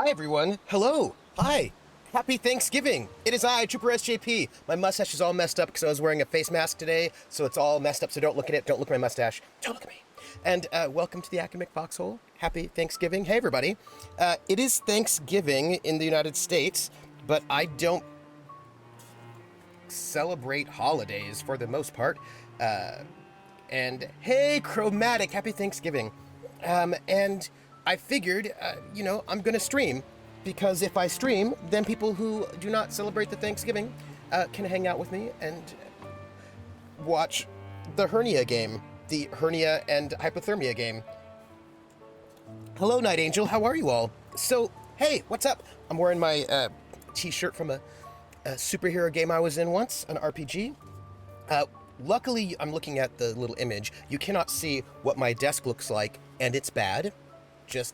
Hi, everyone. Hello. Hi. Happy Thanksgiving. It is I, Trooper SJP. My mustache is all messed up because I was wearing a face mask today, so it's all messed up, so don't look at it. Don't look at my mustache. Don't look at me. And welcome to the Academic Foxhole. Happy Thanksgiving. Hey, everybody. It is Thanksgiving in the United States, but I don't celebrate holidays for the most part. And hey, Chromatic, happy Thanksgiving. And I figured, I'm going to stream because if I stream, then people who do not celebrate the Thanksgiving can hang out with me and watch the hernia game, the hernia and hypothermia game. Hello, Night Angel. How are you all? So, hey, what's up? I'm wearing my t-shirt from a superhero game I was in once, an RPG. Luckily, I'm looking at the little image. You cannot see what my desk looks like, and it's bad.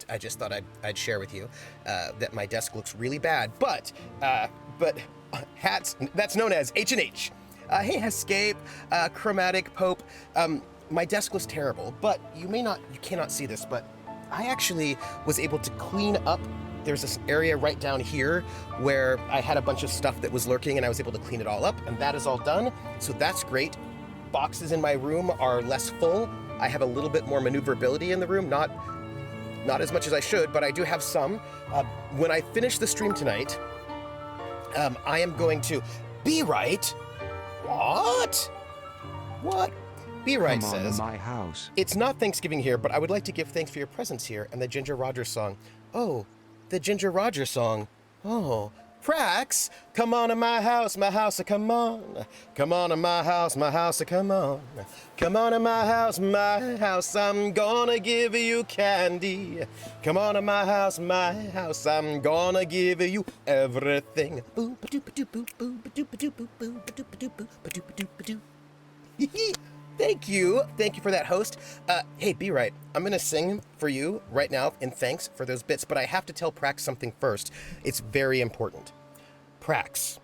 I just thought I'd share with you that my desk looks really bad. But hats, that's known as H&H. Hey, Escape, Chromatic, Pope. My desk was terrible, but you cannot see this, but I actually was able to clean up. There's this area right down here where I had a bunch of stuff that was lurking and I was able to clean it all up, and that is all done. So that's great. Boxes in my room are less full. I have a little bit more maneuverability in the room, not as much as I should, but I do have some. When I finish the stream tonight, I am going to be right. What? Be right Come says, on to my house. It's not Thanksgiving here, but I would like to give thanks for your presence here and the Ginger Rogers song. Oh, the Ginger Rogers song. Oh, Prax, come on to my house, come on. Come on to my house, come on. Come on to my house, I'm gonna give you candy. Come on to my house, I'm gonna give you everything. Thank you for that, host. Hey, Be Right, I'm gonna sing for you right now in thanks for those bits, but I have to tell Prax something first. It's very important. Prax,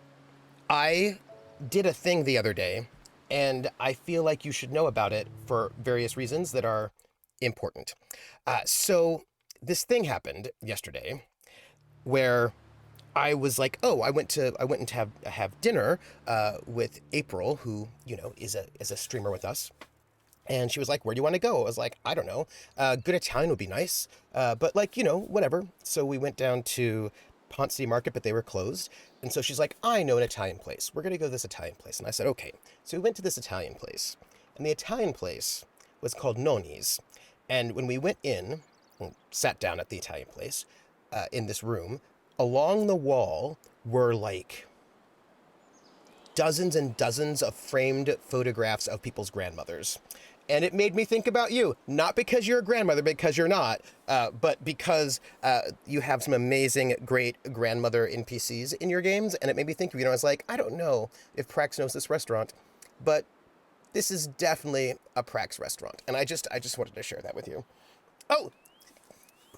I did a thing the other day, and I feel like you should know about it for various reasons that are important. So this thing happened yesterday where I was like, oh, I went to have dinner with April, who is a streamer with us, and she was like, "Where do you want to go?" I was like, "I don't know. Good Italian would be nice, but whatever." So we went down to Ponce Market, but they were closed, and so she's like, "I know an Italian place. We're gonna go to this Italian place," and I said, "Okay." So we went to this Italian place, and the Italian place was called Noni's, and when we went in, and sat down at the Italian place, in this room. Along the wall were like dozens and dozens of framed photographs of people's grandmothers. And it made me think about you, not because you're a grandmother, because you're not, but because you have some amazing, great grandmother NPCs in your games. And it made me think of you. I was like, I don't know if Prax knows this restaurant, but this is definitely a Prax restaurant. And I just wanted to share that with you. Oh,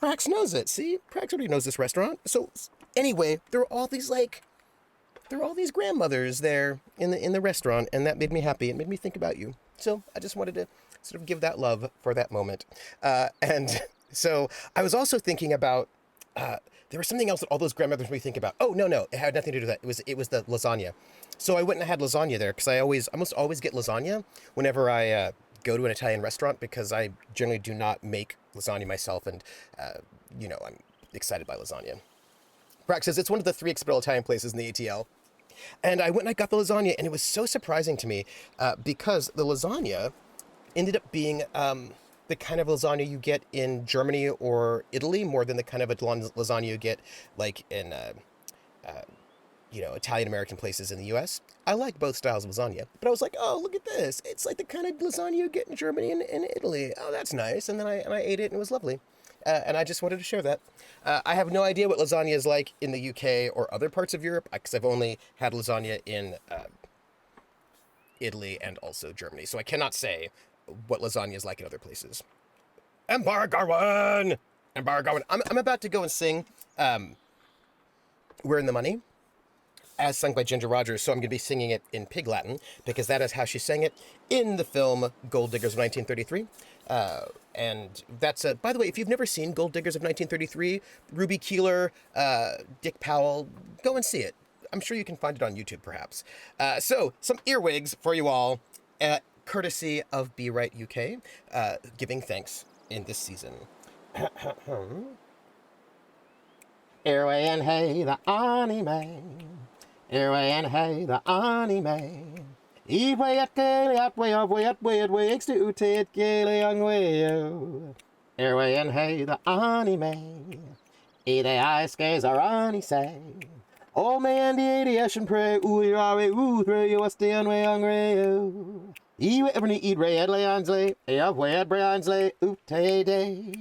Prax knows it. See, Prax already knows this restaurant. So anyway, there are all these grandmothers there in the restaurant, and that made me happy. It made me think about you. So I just wanted to sort of give that love for that moment. And so I was also thinking about there was something else that all those grandmothers made me think about. Oh no, it had nothing to do with that. It was the lasagna. So I went and had lasagna there because I almost always get lasagna whenever I go to an Italian restaurant, because I generally do not make lasagna myself, and I'm excited by lasagna. Brack says it's one of the 3 experimental Italian places in the ATL. And I went and I got the lasagna, and it was so surprising to me because the lasagna ended up being the kind of lasagna you get in Germany or Italy more than the kind of a lasagna you get like in Italian American places in the U.S. I like both styles of lasagna, but I was like, oh, look at this. It's like the kind of lasagna you get in Germany and Italy. Oh, that's nice. And then I ate it, and it was lovely. And I just wanted to share that. I have no idea what lasagna is like in the UK or other parts of Europe, because I've only had lasagna in Italy and also Germany. So I cannot say what lasagna is like in other places. Embargoing! I'm about to go and sing We're in the Money. as sung by Ginger Rogers, so I'm going to be singing it in Pig Latin, because that is how she sang it in the film Gold Diggers of 1933. And that's by the way, if you've never seen Gold Diggers of 1933, Ruby Keeler, Dick Powell, go and see it. I'm sure you can find it on YouTube, perhaps. So, some earwigs for you all, courtesy of Be Right UK, giving thanks in this season. Airway and hey, the anime. Airway and hey, the anime. Way at Gaily, at way of way at way at way, to Tate Gaily on way. Airway and hey, the anime. The ice skates are on, he say. Oh man, the aviation pray, ooh, you're away, ooh, through you, what's the unway on ray. You ever need eat ray at Leonsley, of way at Brionsley, ooh, tay day.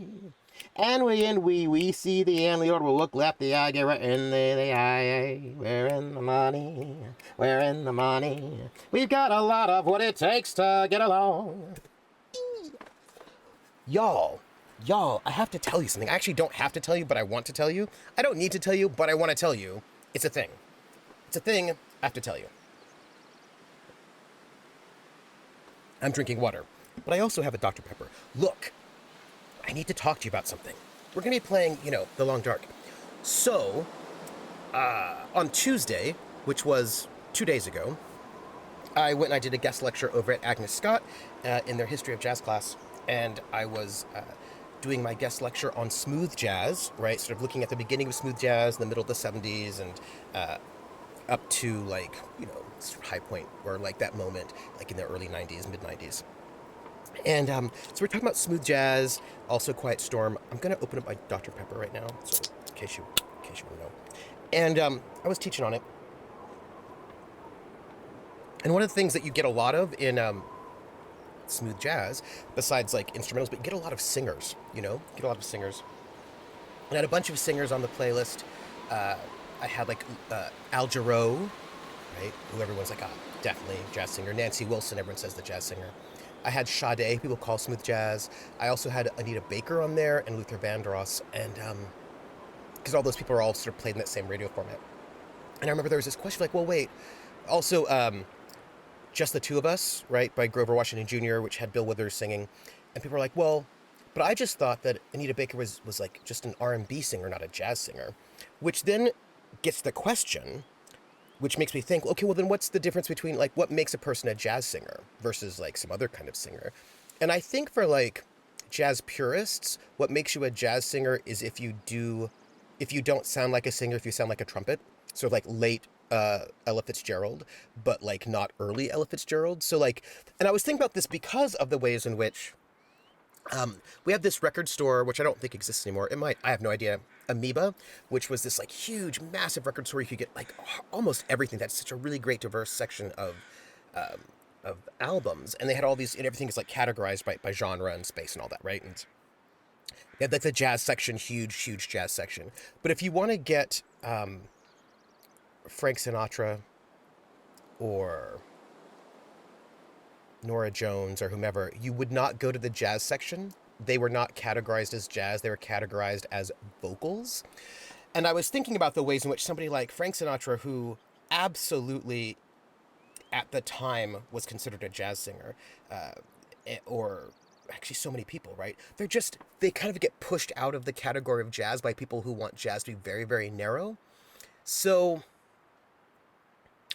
And we see the and Lord will look left, the eye, get right in the eye. We're in the money, we're in the money. We've got a lot of what it takes to get along. Y'all, I have to tell you something. I actually don't have to tell you, but I want to tell you. I don't need to tell you, but I want to tell you. It's a thing. It's a thing I have to tell you. I'm drinking water, but I also have a Dr. Pepper. Look, I need to talk to you about something. We're going to be playing, The Long Dark. So, on Tuesday, which was 2 days ago, I went and I did a guest lecture over at Agnes Scott in their History of Jazz class, and I was doing my guest lecture on smooth jazz, right? Sort of looking at the beginning of smooth jazz, in the middle of the 70s, and up to, sort of high point, or that moment, in the early 90s, mid 90s. And so we're talking about smooth jazz, also Quiet Storm. I'm going to open up my Dr. Pepper right now, so in case you want to know. And I was teaching on it. And one of the things that you get a lot of in smooth jazz, besides instrumentals, but you get a lot of singers, And I had a bunch of singers on the playlist. I had Al Jarreau, right? Who everyone's definitely jazz singer. Nancy Wilson, everyone says the jazz singer. I had Sade, people call smooth jazz. I also had Anita Baker on there and Luther Vandross, and because all those people are all sort of played in that same radio format. And I remember there was this question well, wait, also Just the Two of Us, right, by Grover Washington Jr., which had Bill Withers singing, and people were like, well, but I just thought that Anita Baker was just an R&B singer, not a jazz singer, which then gets the question, which makes me think, okay, well then what's the difference between what makes a person a jazz singer versus some other kind of singer? And I think for jazz purists, what makes you a jazz singer is if you don't sound like a singer, if you sound like a trumpet, so late Ella Fitzgerald, but not early Ella Fitzgerald. So and I was thinking about this because of the ways in which we have this record store, which I don't think exists anymore. It might, I have no idea. Amoeba, which was this huge, massive record store. You could get almost everything. That's such a really great, diverse section of albums, and they had all these, and everything is categorized by genre and space and all that, right? And they had the jazz section, huge jazz section. But if you want to get Frank Sinatra or Nora Jones or whomever, you would not go to the jazz section. They were not categorized as jazz. They were categorized as vocals. And I was thinking about the ways in which somebody like Frank Sinatra, who absolutely at the time was considered a jazz singer, or actually so many people, right? They kind of get pushed out of the category of jazz by people who want jazz to be very, very narrow. So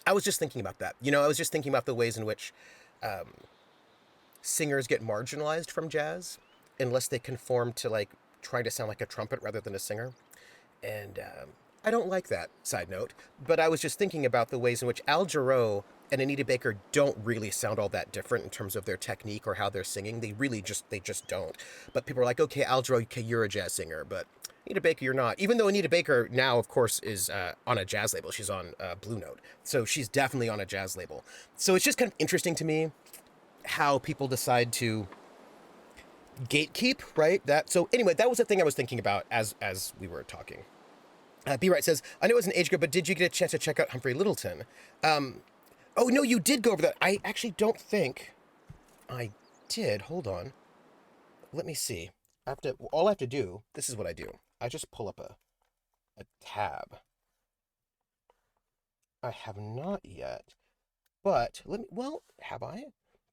I was just thinking about that. I was just thinking about the ways in which singers get marginalized from jazz unless they conform to trying to sound like a trumpet rather than a singer. And I don't like that, side note, but I was just thinking about the ways in which Al Jarreau and Anita Baker don't really sound all that different in terms of their technique or how they're singing. They just don't. But people are like, okay, Al Jarreau, okay, you're a jazz singer, but Anita Baker, you're not. Even though Anita Baker now, of course, is on a jazz label. She's on Blue Note. So she's definitely on a jazz label. So it's just kind of interesting to me how people decide to gatekeep, right? So anyway, that was the thing I was thinking about as we were talking. B. Wright says, I know it was an age group, but did you get a chance to check out Humphrey Littleton? Oh, no, you did go over that. I actually don't think I did. Hold on. Let me see. All I have to do, this is what I do. I just pull up a tab. I have not yet. But let me, well, have I?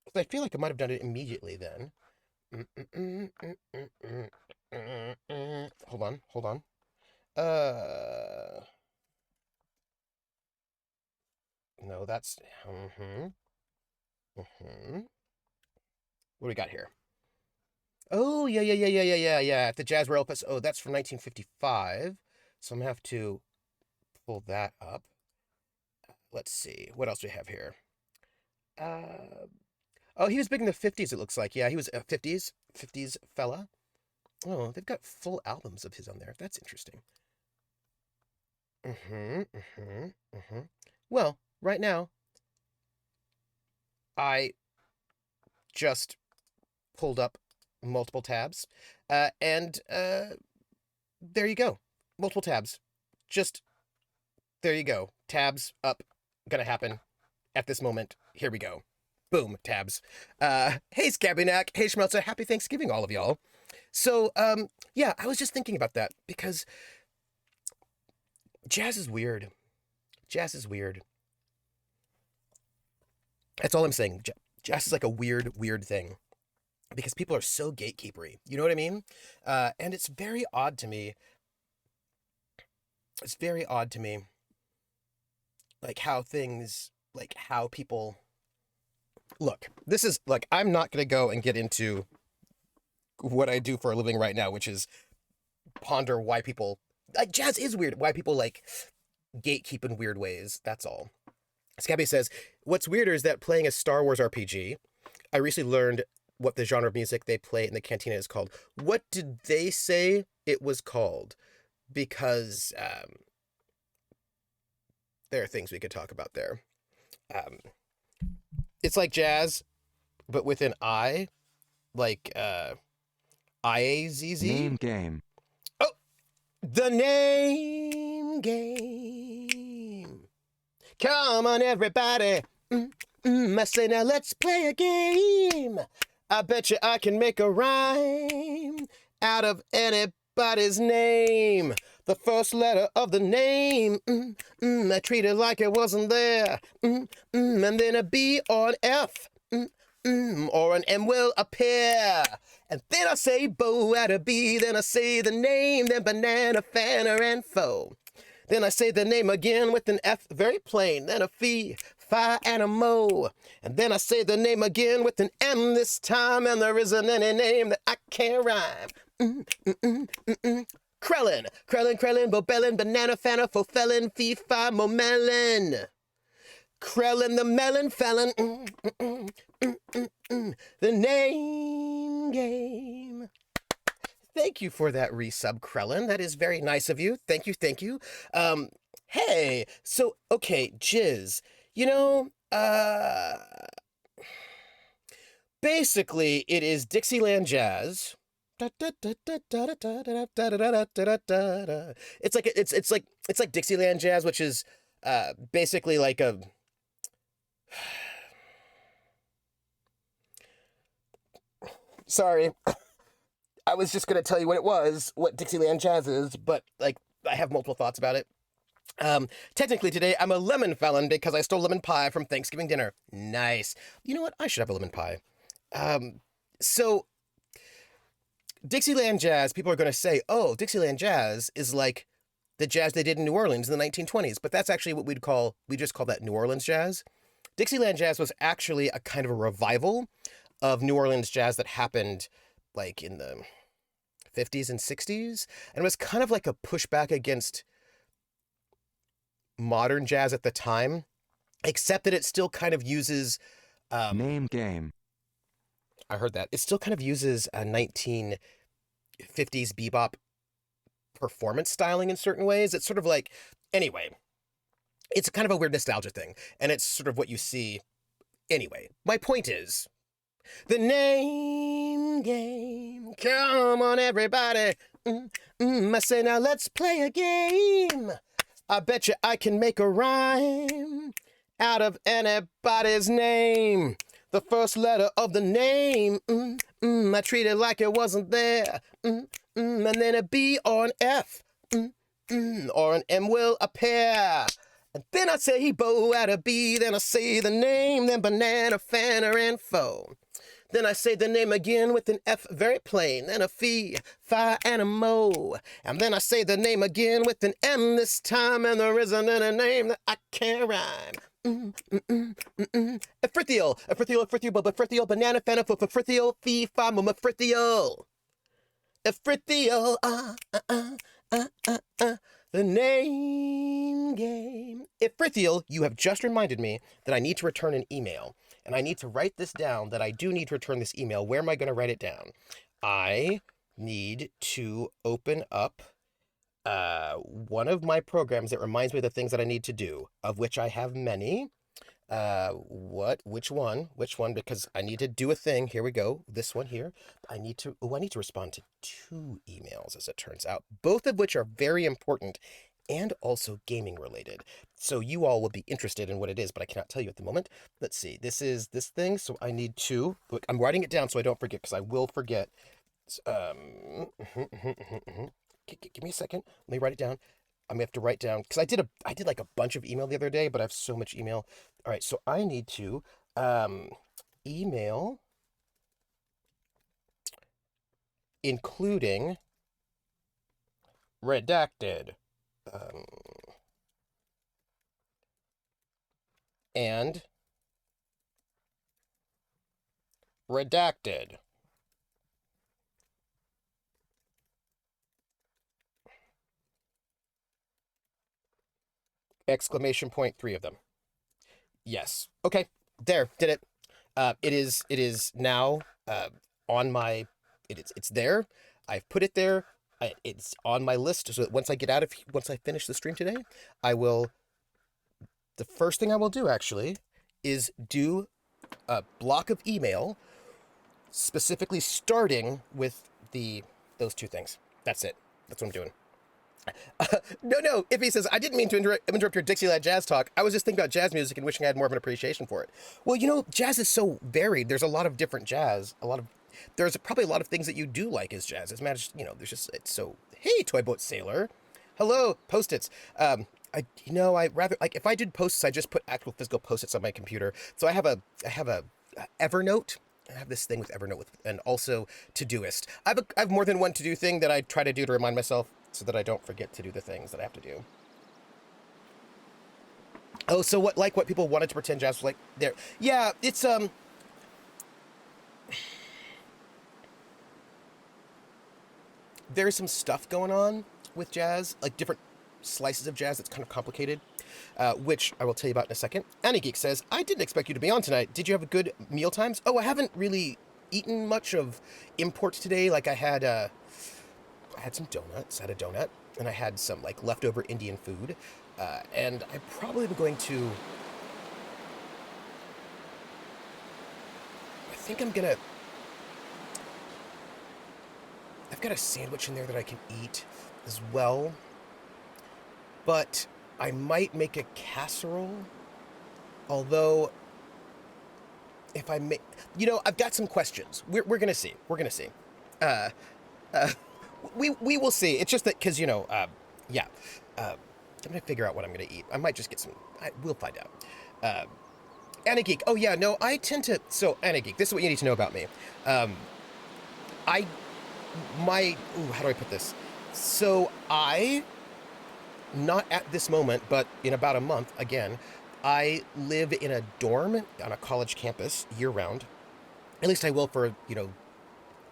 Because I feel like I might have done it immediately then. Hold on, hold on. No, that's, what do we got here? Oh, yeah. The Jazz Rail Opus. Oh, that's from 1955. So I'm gonna have to pull that up. Let's see. What else do we have here? Uh, oh, he was big in the 50s, it looks like. Yeah, he was a 50s fella. Oh, they've got full albums of his on there. That's interesting. Well, right now, I just pulled up multiple tabs, and there you go. Multiple tabs. Just there you go. Tabs up. Gonna happen at this moment. Here we go. Boom, tabs. Hey, Scabbynack. Hey, Schmelzer. Happy Thanksgiving, all of y'all. So, yeah, I was just thinking about that because jazz is weird. Jazz is weird. That's all I'm saying. Jazz is like a weird thing because people are so gatekeepery. You know what I mean? And it's very odd to me. It's very odd to me, like how things, like how people. Look, this is like I'm not gonna go and get into what I do for a living right now, which is ponder why people like jazz is weird. Why people like gatekeep in weird ways. That's all. Scabby says, what's weirder is that playing a Star Wars RPG, I recently learned what the genre of music they play in the cantina is called. What did they say it was called? Because there are things we could talk about there. It's like jazz, but with an I, like IAZZ. Name game. Oh, the name game. Come on, everybody. I say now let's play a game. I bet you I can make a rhyme out of anybody's name. The first letter of the name, I treat it like it wasn't there. And then a B or an F, or an M will appear. And then I say Bo at a B, then I say the name, then banana, fanner, and foe. Then I say the name again with an F, very plain, then a Phi, Phi, and a Mo. And then I say the name again with an M this time, and there isn't any name that I can't rhyme. Krellin, Bobellin, Banana, Fanna, Fofelin, Phi, Phi, Momelin. Krellin, the melon felon. The name game. Thank you for that resub, Krellin. That is very nice of you. Thank you. Hey, so, okay, Jizz, you know, basically it is Dixieland Jazz. It's like Dixieland Jazz, which is basically like a sorry. I was just gonna tell you what Dixieland Jazz is, but like I have multiple thoughts about it. Technically today I'm a lemon felon because I stole lemon pie from Thanksgiving dinner. Nice. You know what? I should have a lemon pie. So Dixieland Jazz, people are going to say, oh, Dixieland Jazz is like the jazz they did in New Orleans in the 1920s, but that's actually what we just call that New Orleans jazz. Dixieland Jazz was actually a kind of a revival of New Orleans jazz that happened like in the 50s and 60s, and it was kind of like a pushback against modern jazz at the time, except that it still kind of uses Name game. I heard that. It still kind of uses a 1950s bebop performance styling in certain ways. It's sort of like, anyway, it's kind of a weird nostalgia thing, and it's sort of what you see. Anyway, my point is, the name game. Come on, everybody. I say now let's play a game. I bet you I can make a rhyme out of anybody's name. The first letter of the name, I treat it like it wasn't there. And then a B or an F, or an M will appear. And then I say Bo at a B, then I say the name, then banana, fanner, and foe. Then I say the name again with an F, very plain, then a fee, fi, and a mo. And then I say the name again with an M this time, and there isn't a name that I can't rhyme. Frithio, Frithio, banana, fanner, Frithio, fee, fi, mama, Frithio. Frithio, the name game. Frithio, you have just reminded me that I need to return an email. And I need to write this down, that I do need to return this email. Where am I going to write it down? I need to open up one of my programs that reminds me of the things that I need to do, of which I have many. Which one? Because I need to do a thing. Here we go. This one here. I need to respond to 2 emails, as it turns out, both of which are very important and also gaming related. So you all will be interested in what it is, but I cannot tell you at the moment. Let's see. This is this thing. So I need to, look, I'm writing it down so I don't forget, because I will forget. Give me a second. Let me write it down. I'm gonna have to write down, because I did like a bunch of email the other day, but I have so much email. All right, so I need to email including redacted and redacted. Exclamation point, 3 of them. Yes. Okay. There. Did it. It is now on my. It's there. I've put it there. It's on my list. So that once I finish the stream today, I will. The first thing I will do actually is do a block of email, specifically starting with those 2 things. That's it. That's what I'm doing. No, Iffy says, I didn't mean to interrupt your Dixieland jazz talk. I was just thinking about jazz music and wishing I had more of an appreciation for it. Well, jazz is so varied. There's a lot of different jazz. There's probably a lot of things that you do like as jazz. It's managed, there's just, it's so, hey, Toy Boat Sailor. Hello, Post-its. I rather, like, if I did Post-its, I just put actual physical Post-its on my computer. So I have a Evernote. I have this thing with Evernote and also Todoist. I have more than one to-do thing that I try to do to remind myself, so that I don't forget to do the things that I have to do. Oh, so what people wanted to pretend jazz was like there. Yeah, it's there's some stuff going on with jazz, like different slices of jazz that's kind of complicated, which I will tell you about in a second. Annie Geek says, I didn't expect you to be on tonight. Did you have a good meal times? Oh, I haven't really eaten much of imports today. Like I had some donuts, I had a donut, and I had some like leftover Indian food, and I probably am going to, I've got a sandwich in there that I can eat as well, but I might make a casserole, although if I make, I've got some questions. We're going to see. We will see. It's just that, because, I'm going to figure out what I'm going to eat. I might just get some, we'll find out. Anna Geek, oh yeah, no, I tend to, so Anna Geek, this is what you need to know about me. How do I put this? So not at this moment, but in about a month, again, I live in a dorm on a college campus year-round. At least I will for,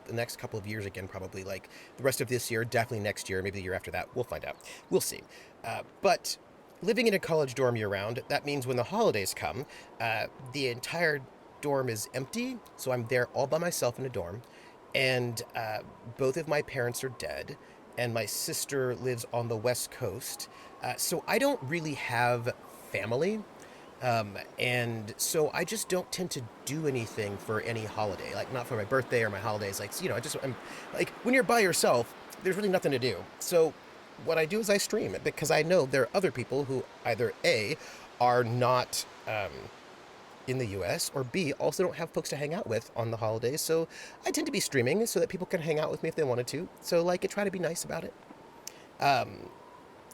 the next couple of years again, probably, like the rest of this year, definitely next year, maybe the year after that. We'll find out. We'll see. But living in a college dorm year-round, that means when the holidays come, the entire dorm is empty, so I'm there all by myself in a dorm, and both of my parents are dead, and my sister lives on the West Coast, so I don't really have family, and so I just don't tend to do anything for any holiday, like not for my birthday or my holidays, like, I'm like, when you're by yourself, there's really nothing to do, so what I do is I stream it, because I know there are other people who either A, are not in the US, or B, also don't have folks to hang out with on the holidays, so I tend to be streaming so that people can hang out with me if they wanted to, so like I try to be nice about it.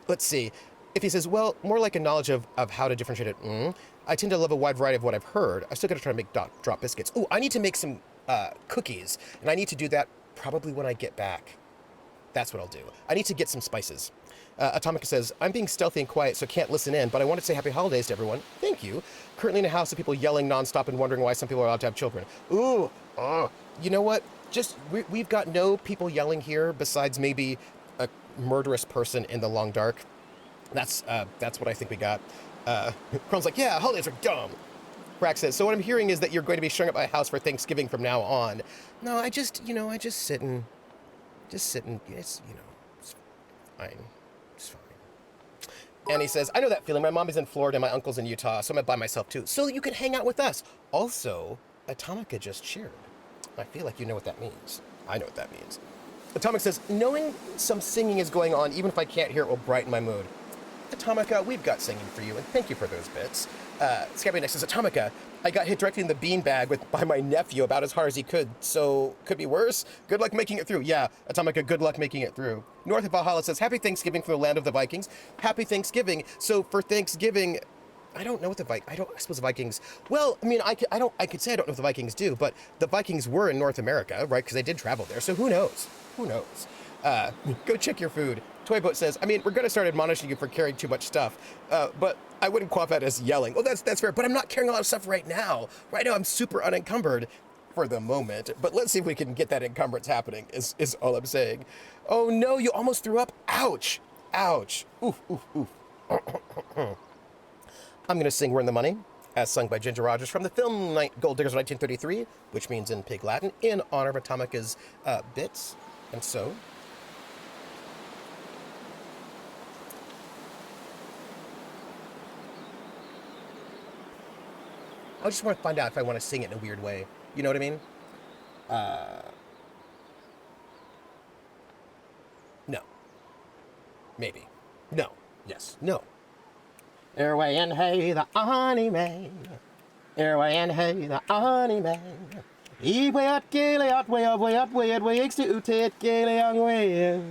Let's see, If he says, well, more like a knowledge of how to differentiate it. I tend to love a wide variety of what I've heard. I still got to try to make drop biscuits. Ooh, I need to make some cookies, and I need to do that probably when I get back. That's what I'll do. I need to get some spices. Atomica says, I'm being stealthy and quiet, so can't listen in, but I want to say happy holidays to everyone. Thank you. Currently in a house of people yelling nonstop and wondering why some people are allowed to have children. Ooh, you know what? We've got no people yelling here besides maybe a murderous person in the long dark. That's what I think we got. Chrome's like, yeah, holidays are dumb. Brack says, so what I'm hearing is that you're going to be showing up at my house for Thanksgiving from now on. No, I just sit and, it's, it's fine. It's fine. And he says, I know that feeling. My mom is in Florida and my uncle's in Utah, so I'm by myself too. So you can hang out with us. Also, Atomica just cheered. I feel like you know what that means. I know what that means. Atomic says, knowing some singing is going on, even if I can't hear it, will brighten my mood. Atomica, we've got singing for you, and thank you for those bits. Scabby next says, Atomica, I got hit directly in the beanbag by my nephew about as hard as he could, so could be worse. Good luck making it through. Yeah, Atomica, good luck making it through. North of Valhalla says, Happy Thanksgiving from the land of the Vikings. Happy Thanksgiving. So for Thanksgiving, I don't know what I suppose the Vikings, well, I mean, I could say I don't know what the Vikings do, but the Vikings were in North America, right? Because they did travel there, so who knows? Who knows? Go check your food. Toyboat says, I mean, we're going to start admonishing you for carrying too much stuff, but I wouldn't qualify that as yelling. Well, that's fair, but I'm not carrying a lot of stuff right now. Right now, I'm super unencumbered for the moment, but let's see if we can get that encumbrance happening, is all I'm saying. Oh, no, you almost threw up. Ouch. Ouch. Oof, oof, oof. I'm going to sing We're in the Money, as sung by Ginger Rogers from the film Gold Diggers of 1933, which means in Pig Latin, in honor of Atomica's bits. And so, I just want to find out if I want to sing it in a weird way. You know what I mean? No. Maybe. No. Yes. No. Airway and hey, the honey man. Airway and hey, the honey man. Way out, gaily out, way up, way up, way out, way to utet, gaily on way.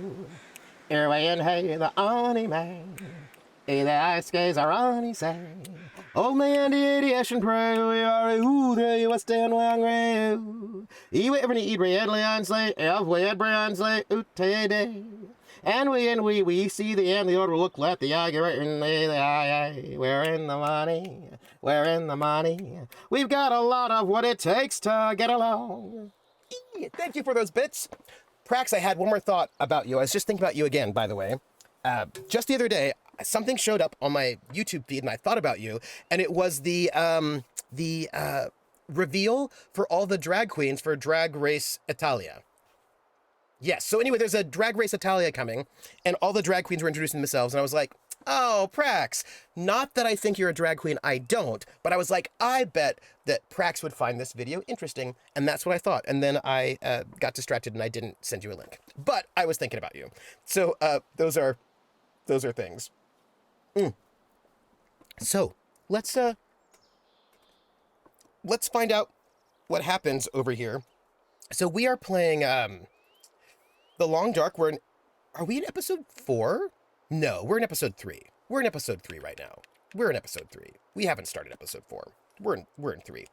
Airway and hey, the honey man. Hey, the ice skates are honey say. Old man, the idiot, and pray, we are who there you was stand long ray. You ever need bread, Leon slay, elf, way at Brian slay, utet day. And we see the end, the order look let the eye right in the eye. We're in the money, we're in the money. We've got a lot of what it takes to get along. Thank you for those bits. Prax, I had one more thought about you. I was just thinking about you again, by the way. Just the other day, something showed up on my YouTube feed and I thought about you, and it was the reveal for all the drag queens for Drag Race Italia. Yes, so anyway, there's a Drag Race Italia coming, and all the drag queens were introducing themselves, and I was like, oh, Prax. Not that I think you're a drag queen, I don't, but I was like, I bet that Prax would find this video interesting, and that's what I thought. And then I got distracted and I didn't send you a link. But I was thinking about you. So those are things. So let's find out what happens over here. So we are playing The Long Dark. Are we in episode 4? No, we're in episode 3. We're in episode 3 right now. We're in episode 3. We haven't started episode 4. We're in 3.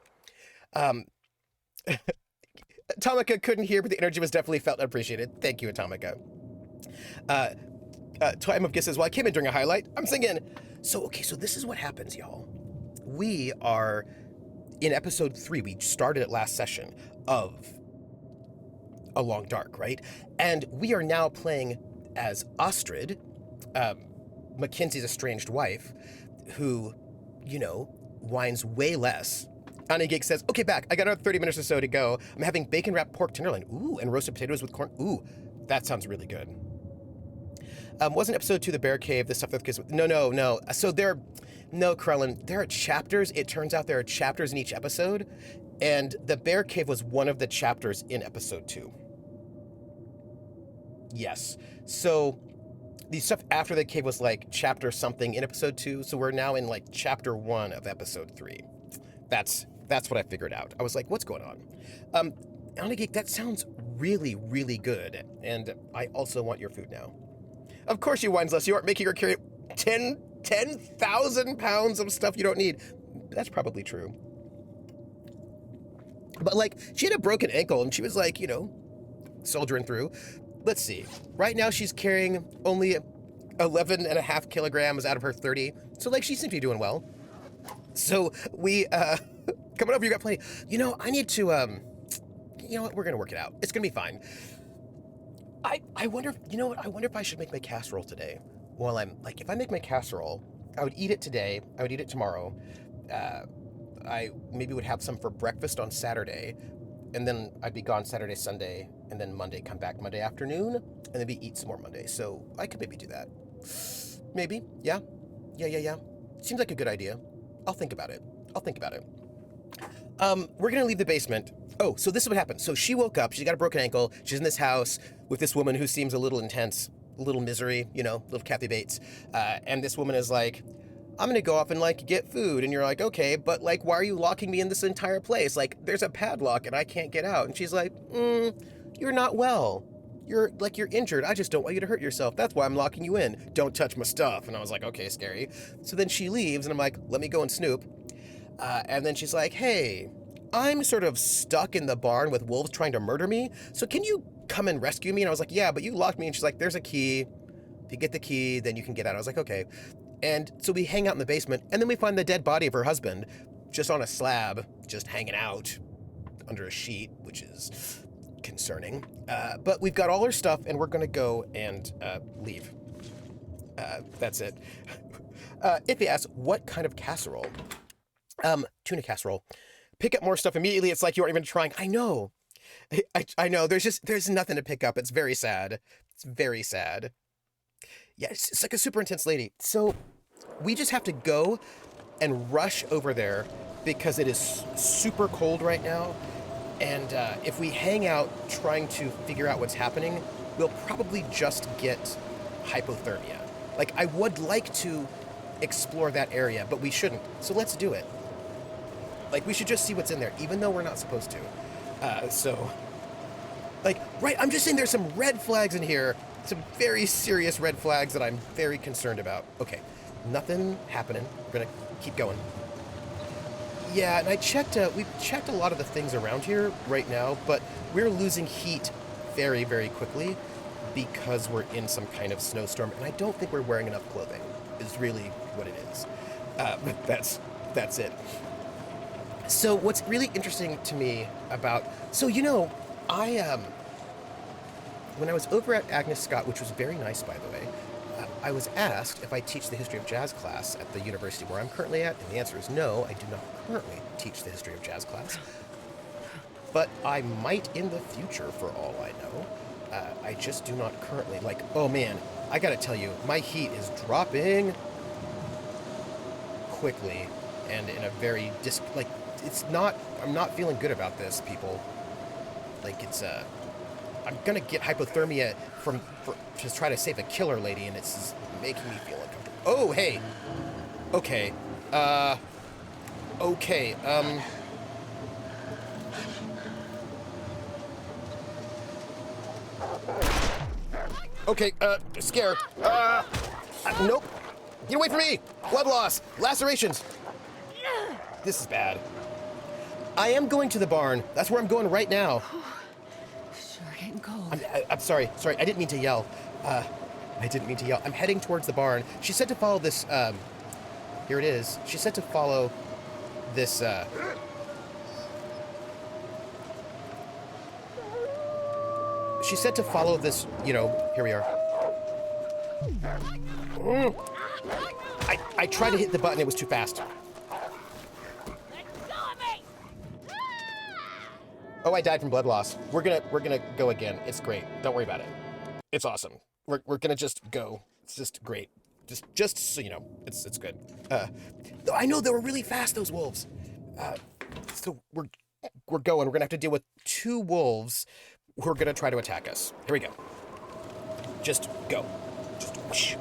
Atomica couldn't hear, but the energy was definitely felt and appreciated. Thank you, Atomica. Time of Giss says, well, I came in during a highlight. I'm singing. So this is what happens, y'all. We are in episode 3. We started it last session of A Long Dark, right? And we are now playing as Astrid, Mackenzie's estranged wife, who, whines way less. Annie Geek says, okay, back. I got another 30 minutes or so to go. I'm having bacon-wrapped pork tenderloin. Ooh, and roasted potatoes with corn. Ooh, that sounds really good. Wasn't episode 2 the bear cave, the stuff that the kids... No. So no, Krellin, there are chapters. It turns out there are chapters in each episode, and the bear cave was one of the chapters in episode 2. Yes. So the stuff after the cave was like chapter something in episode 2, so we're now in like chapter 1 of episode 3. That's what I figured out. I was like, what's going on? Annie Geek, that sounds really, really good, and I also want your food now. Of course you whines less. You aren't making her carry... 10,000 pounds of stuff you don't need. That's probably true. But like, she had a broken ankle and she was like, soldiering through. Let's see. Right now she's carrying only 11.5 kilograms out of her 30. So like, she seems to be doing well. So we, coming over, you got plenty. I need to, you know what? We're going to work it out. It's going to be fine. I wonder, I wonder if I should make my casserole today. Well, if I make my casserole, I would eat it today. I would eat it tomorrow. I maybe would have some for breakfast on Saturday, and then I'd be gone Saturday, Sunday, and then Monday, come back Monday afternoon, and then be eat some more Monday. So I could maybe do that. Maybe. Yeah. Seems like a good idea. I'll think about it. We're going to leave the basement. Oh, so this is what happened. So she woke up. She's got a broken ankle. She's in this house with this woman who seems a little intense, a little misery, little Kathy Bates. And this woman is like, I'm going to go off and get food. And you're like, okay, but why are you locking me in this entire place? There's a padlock and I can't get out. And she's like, you're not well. You're injured. I just don't want you to hurt yourself. That's why I'm locking you in. Don't touch my stuff. And I was like, okay, scary. So then she leaves and I'm like, let me go and snoop. And then she's like, hey, I'm sort of stuck in the barn with wolves trying to murder me. So can you come and rescue me? And I was like, yeah, but you locked me. And she's like, there's a key. If you get the key, then you can get out. I was like, okay. And so we hang out in the basement and then we find the dead body of her husband just on a slab, just hanging out under a sheet, which is concerning. But we've got all her stuff and we're going to go and leave. That's it. If you ask, what kind of casserole? Tuna casserole. Pick up more stuff immediately. It's like you aren't even trying. I know. I know. There's nothing to pick up. It's very sad. It's very sad. Yeah, it's like a super intense lady. So we just have to go and rush over there because it is super cold right now. And if we hang out trying to figure out what's happening, we'll probably just get hypothermia. I would like to explore that area, but we shouldn't. So let's do it. We should just see what's in there, even though we're not supposed to. Right, I'm just saying there's some red flags in here. Some very serious red flags that I'm very concerned about. Okay, nothing happening. We're gonna keep going. Yeah, and I checked, we've checked a lot of the things around here right now, but we're losing heat very, very quickly because we're in some kind of snowstorm, and I don't think we're wearing enough clothing, is really what it is. But that's it. So what's really interesting to me about, when I was over at Agnes Scott, which was very nice, by the way, I was asked if I teach the history of jazz class at the university where I'm currently at, and the answer is no, I do not currently teach the history of jazz class. But I might in the future, for all I know. I just do not currently, oh man, I gotta tell you, my heat is dropping quickly, and in a very, I'm not feeling good about this, people. I'm gonna get hypothermia to try to save a killer lady, and it's making me feel uncomfortable. Oh, hey. Okay. Okay. Okay, scare. Nope. Get away from me! Blood loss! Lacerations! This is bad. I am going to the barn. That's where I'm going right now. Sure getting cold. I'm sorry. Sorry, I didn't mean to yell. I'm heading towards the barn. She said to follow this, here it is. She said to follow this, She said to follow this, here we are. I tried to hit the button, it was too fast. Oh, I died from blood loss. We're gonna go again. It's great. Don't worry about it. It's awesome. We're gonna just go. It's just great. Just so you know, it's good. I know they were really fast, those wolves. So we're going. We're gonna have to deal with 2 wolves who are gonna try to attack us. Here we go. Just go. Just whoosh.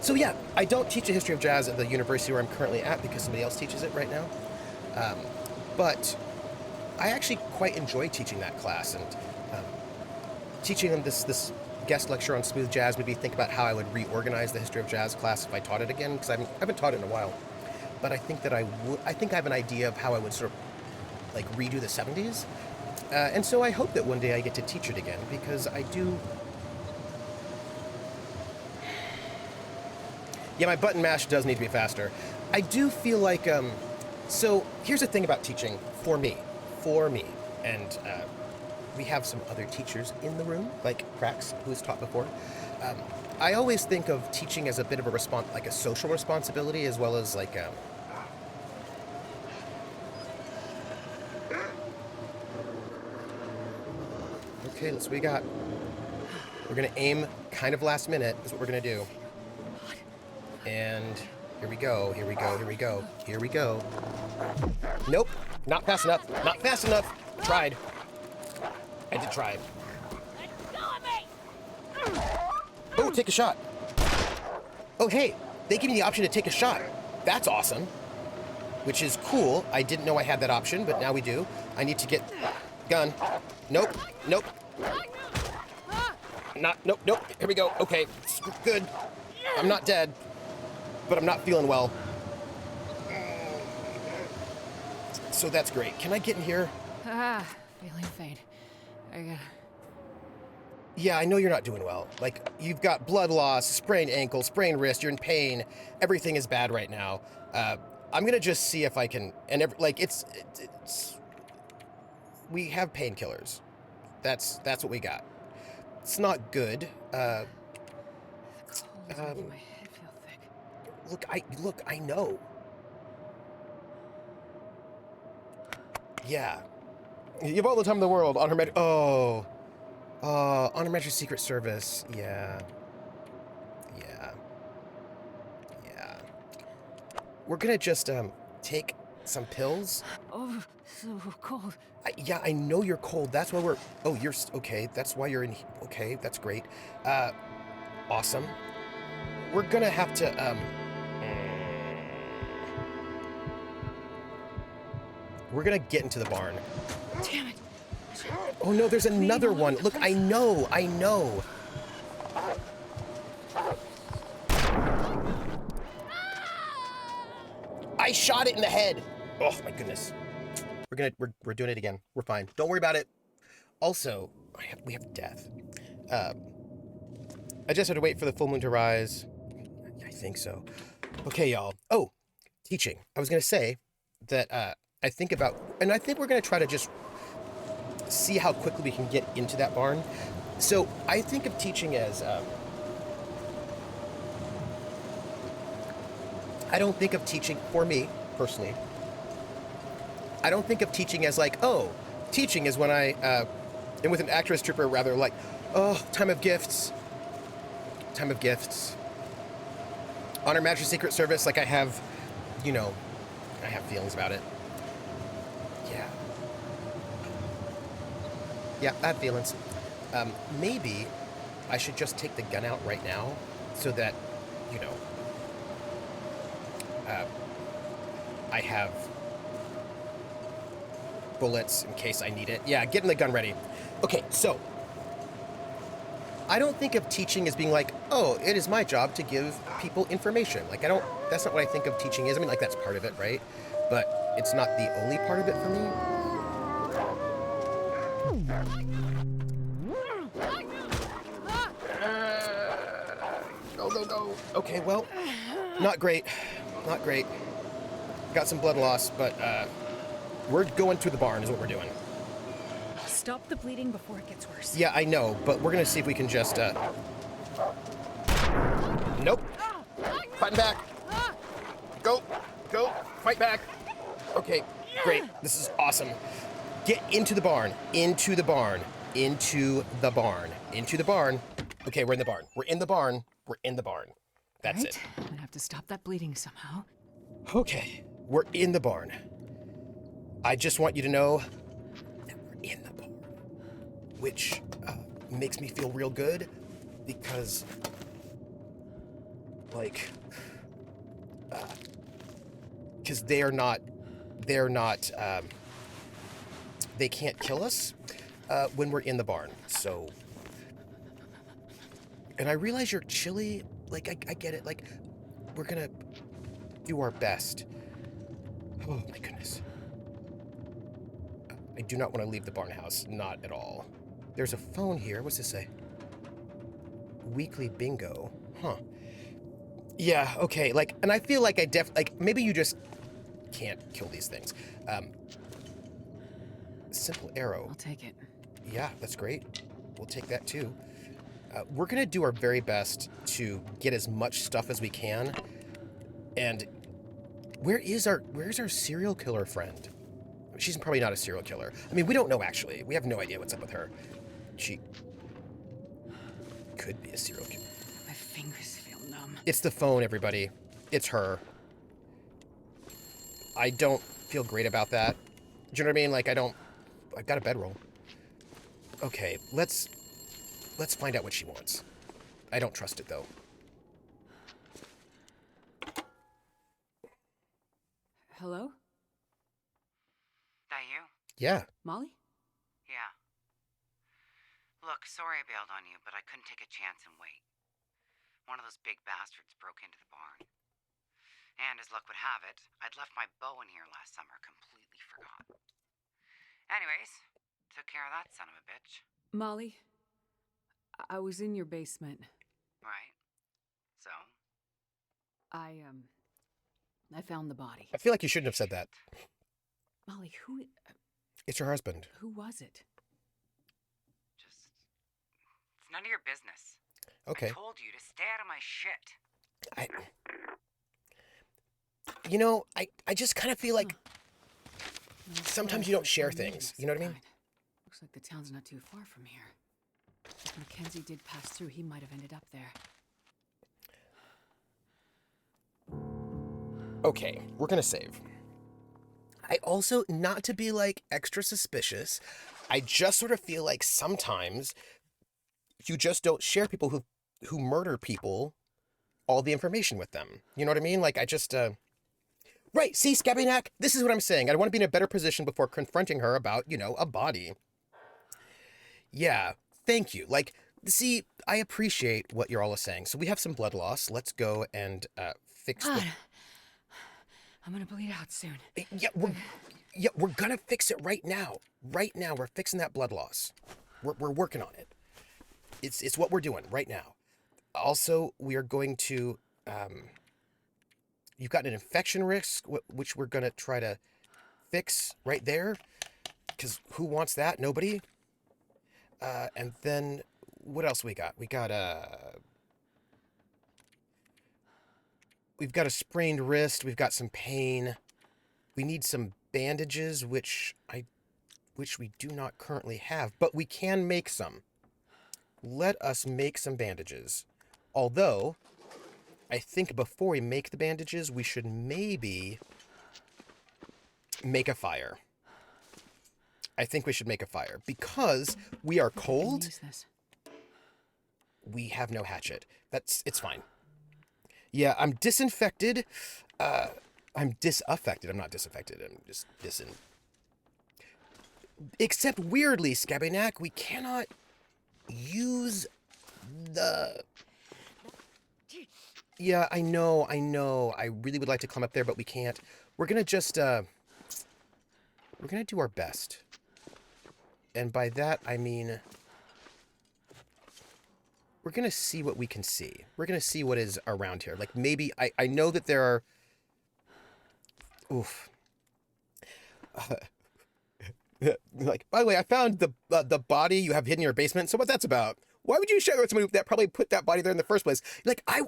So yeah, I don't teach the history of jazz at the university where I'm currently at because somebody else teaches it right now. But I actually quite enjoy teaching that class and teaching them this guest lecture on smooth jazz, maybe think about how I would reorganize the history of jazz class if I taught it again, because I haven't taught it in a while. But I think that I think I have an idea of how I would sort of like redo the 70s. And so I hope that one day I get to teach it again, because I do... Yeah, my button mash does need to be faster. I do feel like, so here's the thing about teaching for me, and we have some other teachers in the room, like Prax, who's taught before. I always think of teaching as a bit of a like a social responsibility, as well as like, okay, let's see what we got. We're gonna aim kind of last minute, is what we're gonna do. And here we go, here we go, here we go, here we go. Nope, not fast enough, not fast enough. Tried. I did try. Oh, take a shot. Oh, hey, they give me the option to take a shot. That's awesome. Which is cool. I didn't know I had that option, but now we do. I need to get gun. Nope, nope. Nope. Here we go. Okay, good. I'm not dead, but I'm not feeling well. So that's great. Can I get in here? Feeling faint. I gotta... Yeah, I know you're not doing well. Like, you've got blood loss, sprained ankle, sprained wrist, you're in pain. Everything is bad right now. I'm gonna just see if I can... And it's we have painkillers. That's what we got. It's not good. The cold is making my head feel thick. Look, I know. Yeah. You have all the time in the world on her on her Majesty's Secret Service. Yeah. We're gonna just take some pills. Oh, so cold. I know you're cold. That's why we're... Oh, you're... Okay, that's why you're in... Okay, that's great. Awesome. We're gonna have to, we're gonna get into the barn. Damn it. Oh no, there's another one. Look, I know. I shot it in the head. Oh my goodness. We're doing it again. We're fine. Don't worry about it. Also, we have death. I just have to wait for the full moon to rise. I think so. Okay, y'all. Oh, teaching. I was gonna say that I think about, and I think we're gonna try to just see how quickly we can get into that barn. So I think of teaching as, I don't think of teaching, for me, personally, I don't think of teaching as like, oh, teaching is when I, and with an actress trooper, rather like, oh, time of gifts. On Her Majesty's Secret Service, like I have, I have feelings about it. Yeah, I have feelings. Maybe I should just take the gun out right now so that, I have bullets in case I need it. Yeah, getting the gun ready. Okay, so I don't think of teaching as being like, oh, it is my job to give people information. Like, that's not what I think of teaching is. I mean, like, that's part of it, right? But it's not the only part of it for me. Go. Okay, well, not great. Got some blood loss, but we're going to the barn is what we're doing. Stop the bleeding before it gets worse. Yeah, I know, but we're gonna see if we can just, Nope. Fighting back. Go. Fight back. Okay, great. This is awesome. Get into the barn. Into the barn. Okay, we're in the barn. That's it. I'm gonna have to stop that bleeding somehow. Okay, we're in the barn. I just want you to know that we're in the barn, which makes me feel real good because, because they're not, they can't kill us when we're in the barn. So And I realize you're chilly. Like, I get it. Like, we're gonna do our best. Oh, my goodness. I do not want to leave the barn house. Not at all. There's a phone here. What's this say? Weekly bingo. Huh. Yeah, okay. Like, and I feel like like, maybe you just can't kill these things. Simple arrow. I'll take it. Yeah, that's great. We'll take that too. We're gonna do our very best to get as much stuff as we can. And where's our serial killer friend? She's probably not a serial killer. I mean, we don't know actually. We have no idea what's up with her. She could be a serial killer. My fingers feel numb. It's the phone, everybody. It's her. I don't feel great about that. Do you know what I mean? Like, I've got a bedroll. Okay, let's find out what she wants. I don't trust it, though. Hello? That you? Yeah. Molly? Yeah. Look, sorry I bailed on you, but I couldn't take a chance and wait. One of those big bastards broke into the barn. And as luck would have it, I'd left my bow in here last summer, completely forgot. Anyways, took care of that son of a bitch. Molly? I was in your basement. Right. So? I found the body. I feel like you shouldn't have said that. Molly, It's her husband. who was it? Just... It's none of your business. Okay. I told you to stay out of my shit. You know, I just kind of feel like sometimes you don't share things. You know what I mean? Looks like the town's not too far from here. If Mackenzie did pass through, he might have ended up there. Okay, we're gonna save. I also, not to be like extra suspicious, I just sort of feel like sometimes you just don't share people who murder people all the information with them. You know what I mean? Like, I just, Right, see, Scabbynack? This is what I'm saying. I want to be in a better position before confronting her about, you know, a body. Yeah, thank you. Like, see, I appreciate what you're all saying. So we have some blood loss. Let's go and fix God, the... I'm gonna bleed out soon. Yeah, we're gonna fix it right now. Right now, we're fixing that blood loss. We're working on it. It's what we're doing right now. Also, we are going to... You've got an infection risk, which we're going to try to fix right there. Because who wants that? Nobody. And then, what else we got? We've got a sprained wrist. We've got some pain. We need some bandages, which we do not currently have. But we can make some. Let us make some bandages. Although... I think before we make the bandages, we should maybe make a fire. I think we should make a fire because we are cold. We have no hatchet. It's fine. Yeah, I'm disinfected. I'm disaffected. I'm not disaffected. I'm just Except weirdly, Scabbynack, we cannot use the... Yeah, I know. I really would like to climb up there, but we can't. We're gonna just, we're gonna do our best. And by that, I mean... We're gonna see what we can see. We're gonna see what is around here. Like, maybe, I know that there are... Oof. Like, by the way, I found the body you have hidden in your basement, so what that's about? Why would you share that with somebody that probably put that body there in the first place? Like, I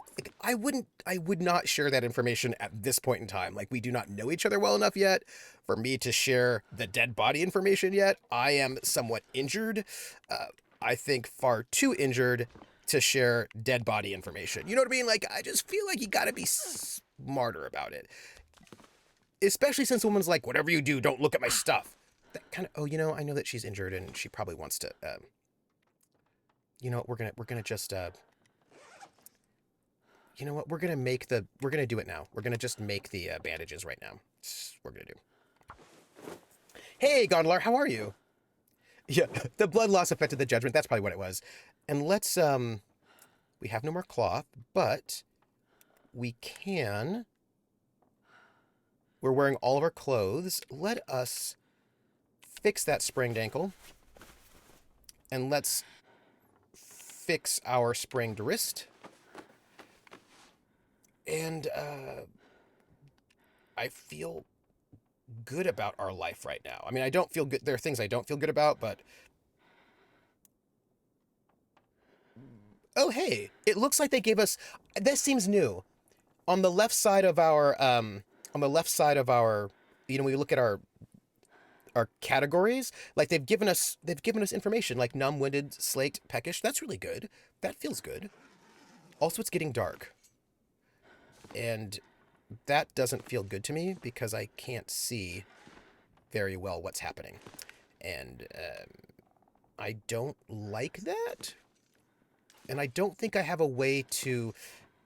would not share that information at this point in time. Like, we do not know each other well enough yet for me to share the dead body information yet. I am somewhat injured. I think far too injured to share dead body information. You know what I mean? Like, I just feel like you gotta be smarter about it. Especially since the woman's like, whatever you do, don't look at my stuff. That kind of, oh, you know, I know that she's injured and she probably wants to, you know, we're gonna just, you know what, we're gonna do it now. We're gonna just make the bandages right now. That's what we're gonna do. Hey, Gondlar, how are you? Yeah, the blood loss affected the judgment. That's probably what it was. And let's We have no more cloth, but we can... We're wearing all of our clothes. Let us fix that sprained ankle. And let's fix our sprained wrist. And I feel good about our life right now. I mean, I don't feel good. There are things I don't feel good about, but... Oh, hey, it looks like they gave us... This seems new. On the left side of our... You know, when we look at our categories, like they've given us information like numb, winded, slaked, peckish. That's really good. That feels good. Also, it's getting dark. And that doesn't feel good to me because I can't see very well what's happening. And I don't like that. And I don't think I have a way to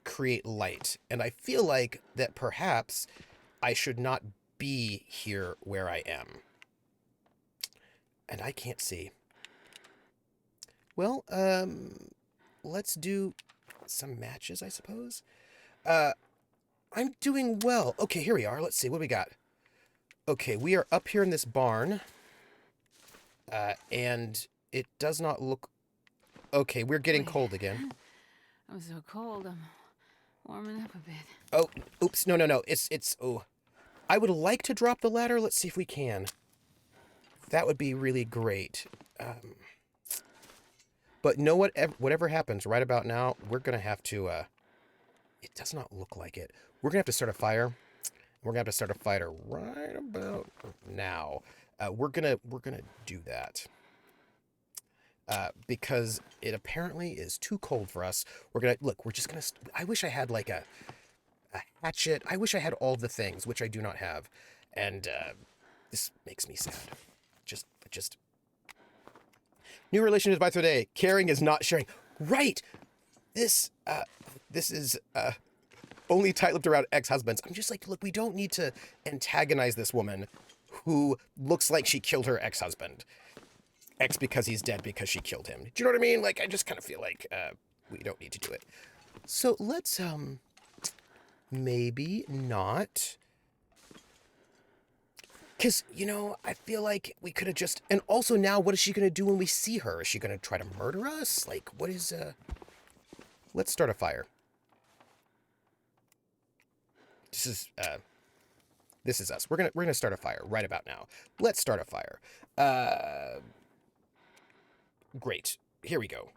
create light. And I feel like that perhaps I should not be here where I am. And I can't see. Well, let's do some matches, I suppose. I'm doing well. Okay, here we are. Let's see. What do we got? Okay, we are up here in this barn. And it does not look... Okay, we're getting cold again. I'm so cold. I'm warming up a bit. Oh, oops. No. It's... Oh. I would like to drop the ladder. Let's see if we can. That would be really great. But know what? Whatever happens right about now, we're going to have to... It does not look like it. We're going to have to start a fire. We're going to have to start a fire right about now. We're gonna do that. Because it apparently is too cold for us. We're just going to... I wish I had like a hatchet. I wish I had all the things, which I do not have. And this makes me sad. Just... New relationships by today. Caring is not sharing. Right! This is... only tight-lipped around ex-husbands. I'm just like, look, we don't need to antagonize this woman who looks like she killed her ex-husband. Ex because he's dead because she killed him. Do you know what I mean? Like, I just kind of feel like we don't need to do it. So let's, maybe not. Because, you know, I feel like we could have just... And also now, what is she going to do when we see her? Is she going to try to murder us? Like, what is, Let's start a fire. This is us. We're gonna start a fire right about now. Let's start a fire. Great. Here we go.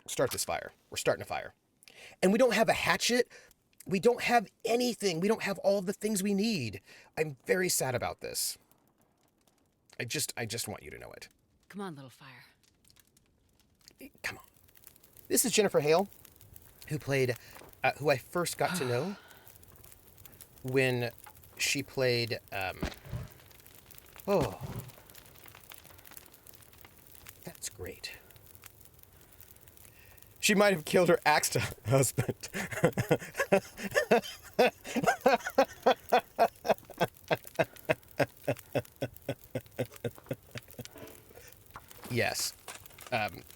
Start this fire. We're starting a fire. And we don't have a hatchet. We don't have anything. We don't have all of the things we need. I'm very sad about this. I just want you to know it. Come on, little fire. Come on. This is Jennifer Hale, who I first got to know when she played, oh, that's great. She might have killed her ex-husband. Yes.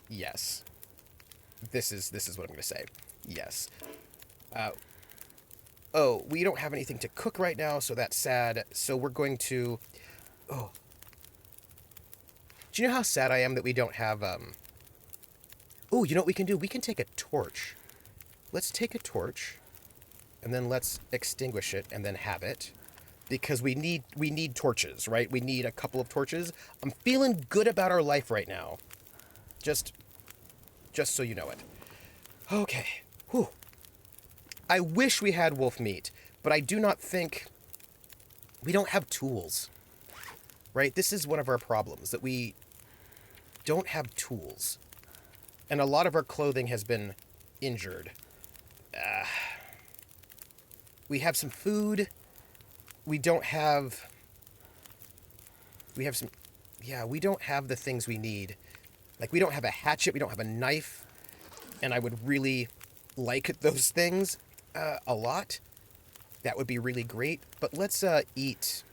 Yes. This is what I'm going to say. Yes. Oh, we don't have anything to cook right now, so that's sad. So we're going to... Oh. Do you know how sad I am that we don't have, Oh, you know what we can do? We can take a torch. Let's take a torch, and then let's extinguish it, and then have it. Because we need torches, right? We need a couple of torches. I'm feeling good about our life right now. Just so you know it. Okay. Whew. I wish we had wolf meat, but I do not think... We don't have tools, right? This is one of our problems, that we don't have tools. And a lot of our clothing has been injured. We have some food. We don't have... We have some... Yeah, we don't have the things we need. Like, we don't have a hatchet. We don't have a knife. And I would really like those things a lot. That would be really great. But let's eat...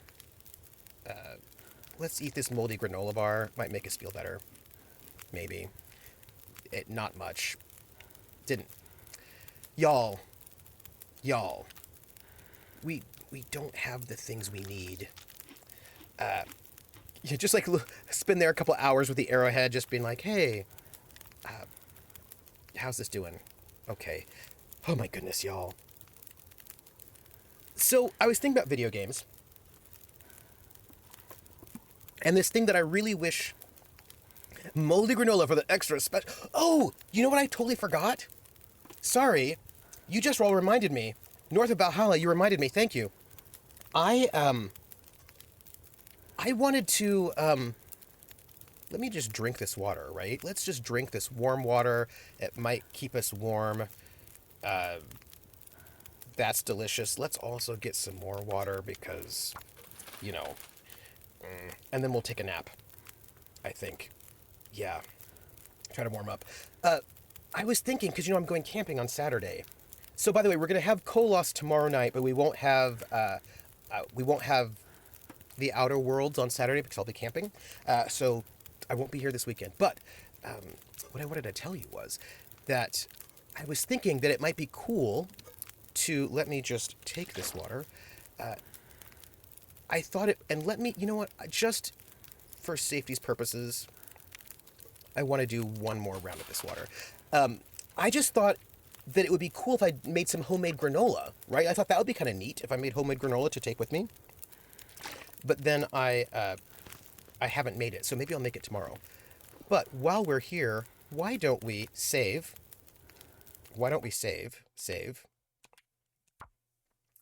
let's eat this moldy granola bar. Might make us feel better. Maybe. Not much. Didn't Y'all, we don't have the things we need. You just like spend there a couple hours with the Arrowhead, just being like, hey, how's this doing? Okay. Oh my goodness, y'all. So I was thinking about video games, and this thing that I really wish moldy granola for the extra special. Oh, you know what I totally forgot? Sorry, you just all reminded me. North of Valhalla, you reminded me. Thank you. I wanted to let me just drink this water, right? Let's just drink this warm water. It might keep us warm. That's delicious. Let's also get some more water because, you know, and then we'll take a nap, I think. Yeah. Try to warm up. I was thinking, because, you know, I'm going camping on Saturday. So, by the way, we're going to have Kolos tomorrow night, but we won't have the Outer Worlds on Saturday because I'll be camping. So I won't be here this weekend. But what I wanted to tell you was that I was thinking that it might be cool to, let me just take this water. I thought it, and let me, you know what, just for safety's purposes, I want to do one more round of this water. I just thought that it would be cool if I made some homemade granola, right? I thought that would be kind of neat if I made homemade granola to take with me. But then I haven't made it, so maybe I'll make it tomorrow. But while we're here, why don't we save? Why don't we save?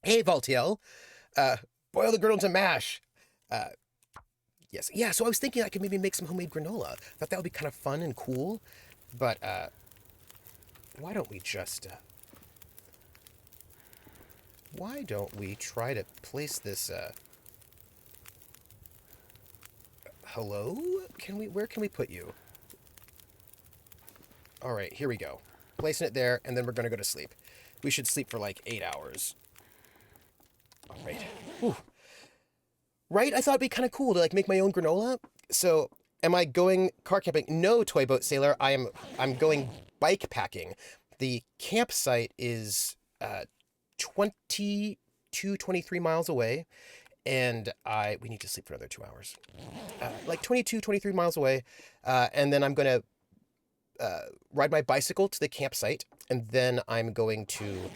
Hey, Valtiel, boil the granola into mash. Yes, yeah. So I was thinking I could maybe make some homemade granola. Thought that would be kind of fun and cool. But why don't we just? Why don't we try to place this? Hello? Where can we put you? All right, here we go. Placing it there, and then we're gonna go to sleep. We should sleep for like 8 hours. All right. Whew. Right? I thought it'd be kind of cool to like make my own granola. So, am I going car camping? No, Toy Boat Sailor. I'm going bike packing. The campsite is 23 miles away. And we need to sleep for another 2 hours. Like 23 miles away. And then I'm going to ride my bicycle to the campsite. And then I'm going to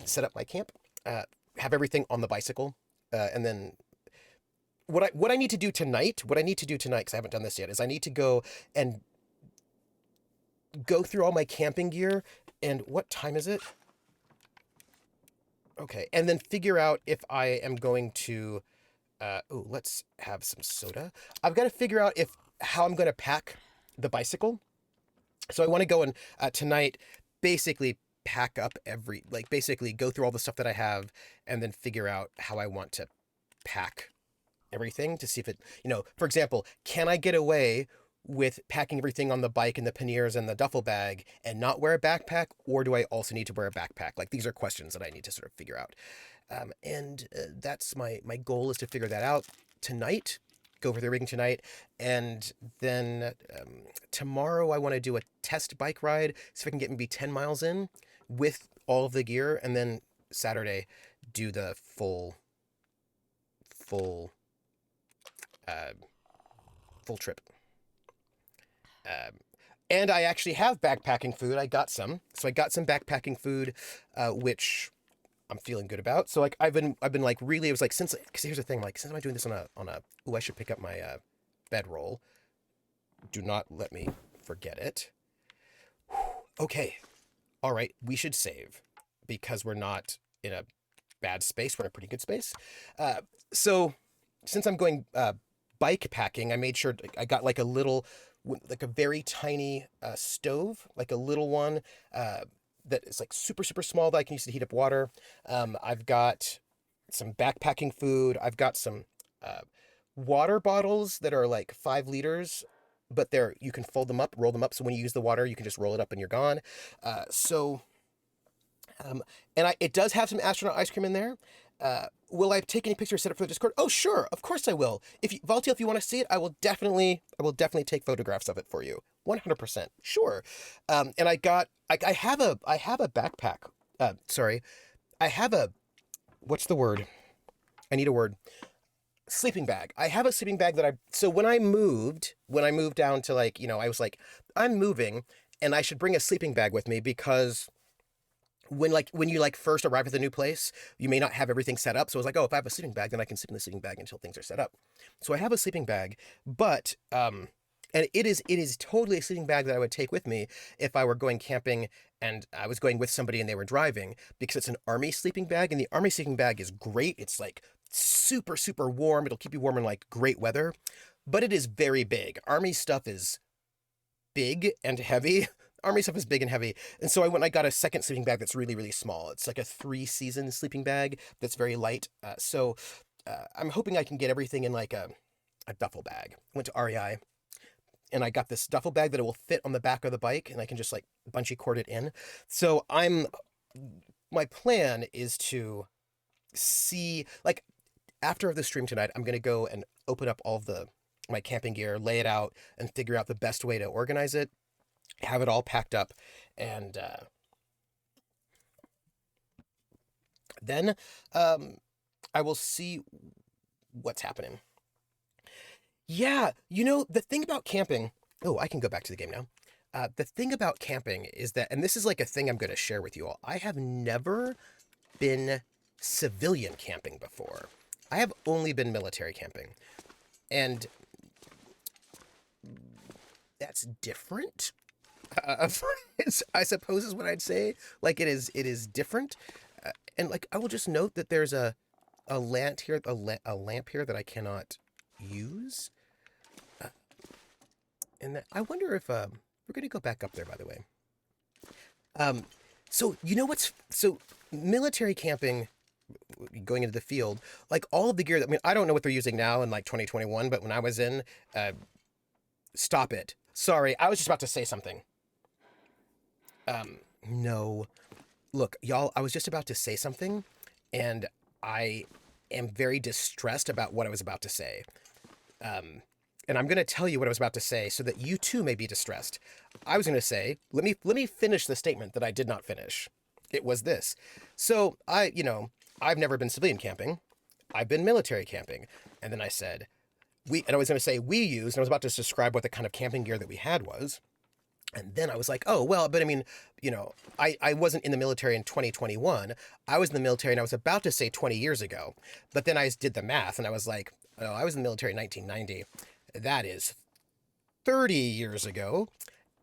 set up my camp, have everything on the bicycle. And then what I need to do tonight, because I haven't done this yet, is I need to go through all my camping gear. And what time is it? Okay. And then figure out if I am going to... let's have some soda. I've got to figure out how I'm going to pack the bicycle. So I want to go and tonight basically pack up basically go through all the stuff that I have and then figure out how I want to pack everything to see if it, for example, can I get away with packing everything on the bike and the panniers and the duffel bag and not wear a backpack, or do I also need to wear a backpack? Like, these are questions that I need to sort of figure out. That's my goal, is to figure that out tonight, go over the rigging tonight. And then tomorrow I want to do a test bike ride, see if I can get maybe 10 miles in with all of the gear. And then Saturday, do the full trip. And I actually have backpacking food. I got some backpacking food, which I'm feeling good about. So like I've been like really, it was like, because here's the thing, like since I'm doing this on a I should pick up my bedroll. Do not let me forget it. Okay. All right. We should save because we're not in a bad space. We're in a pretty good space. So since I'm going bike packing, I made sure I got like a very tiny stove, like a little one that is like super, super small that I can use to heat up water. I've got some backpacking food. I've got some water bottles that are like 5 liters, but you can fold them up, roll them up. So when you use the water, you can just roll it up and you're gone. It does have some astronaut ice cream in there. Will I take any pictures, set up for the Discord? Oh, sure. Of course I will. Valtiel, if you want to see it, I will definitely take photographs of it for you. 100%. Sure. And I have a backpack Sorry. I have a, what's the word? I need a word. Sleeping bag. I have a sleeping bag that so when I moved down to like, I was like, I'm moving and I should bring a sleeping bag with me because when you like first arrive at the new place, you may not have everything set up. So I was like, oh, if I have a sleeping bag, then I can sleep in the sleeping bag until things are set up. So I have a sleeping bag, but, and it is totally a sleeping bag that I would take with me if I were going camping and I was going with somebody and they were driving, because it's an army sleeping bag, and the army sleeping bag is great. It's like super, super warm. It'll keep you warm in like great weather, but it is very big. Army stuff is big and heavy. Army stuff is big and heavy. And so I got a second sleeping bag that's really, really small. It's like a 3-season sleeping bag that's very light. I'm hoping I can get everything in like a duffel bag. Went to REI and I got this duffel bag that it will fit on the back of the bike and I can just like bungee cord it in. So my plan is to see, like, after the stream tonight, I'm going to go and open up all of my camping gear, lay it out, and figure out the best way to organize it, have it all packed up, and then I will see what's happening. Yeah, the thing about camping... Oh, I can go back to the game now. The thing about camping is that, and this is like a thing I'm going to share with you all, I have never been civilian camping before. I have only been military camping. And that's different. I suppose is what I'd say. Like, it is different. And like, I will just note that there's a lamp here, a lamp here that I cannot use. And I wonder if we're going to go back up there, by the way. So military camping, going into the field, like all of the gear I don't know what they're using now in like 2021, but when I was in, stop it. Sorry, I was just about to say something. No. Look, y'all, I was just about to say something, and I am very distressed about what I was about to say. And I'm going to tell you what I was about to say so that you too may be distressed. I was going to say, let me finish the statement that I did not finish. It was this. So I've never been civilian camping. I've been military camping. And then I said, and I was going to say we used, and I was about to describe what the kind of camping gear that we had was. And then I was like, oh, well, but I mean, I wasn't in the military in 2021. I was in the military, and I was about to say 20 years ago. But then I did the math, and I was like, oh, I was in the military in 1990. That is 30 years ago.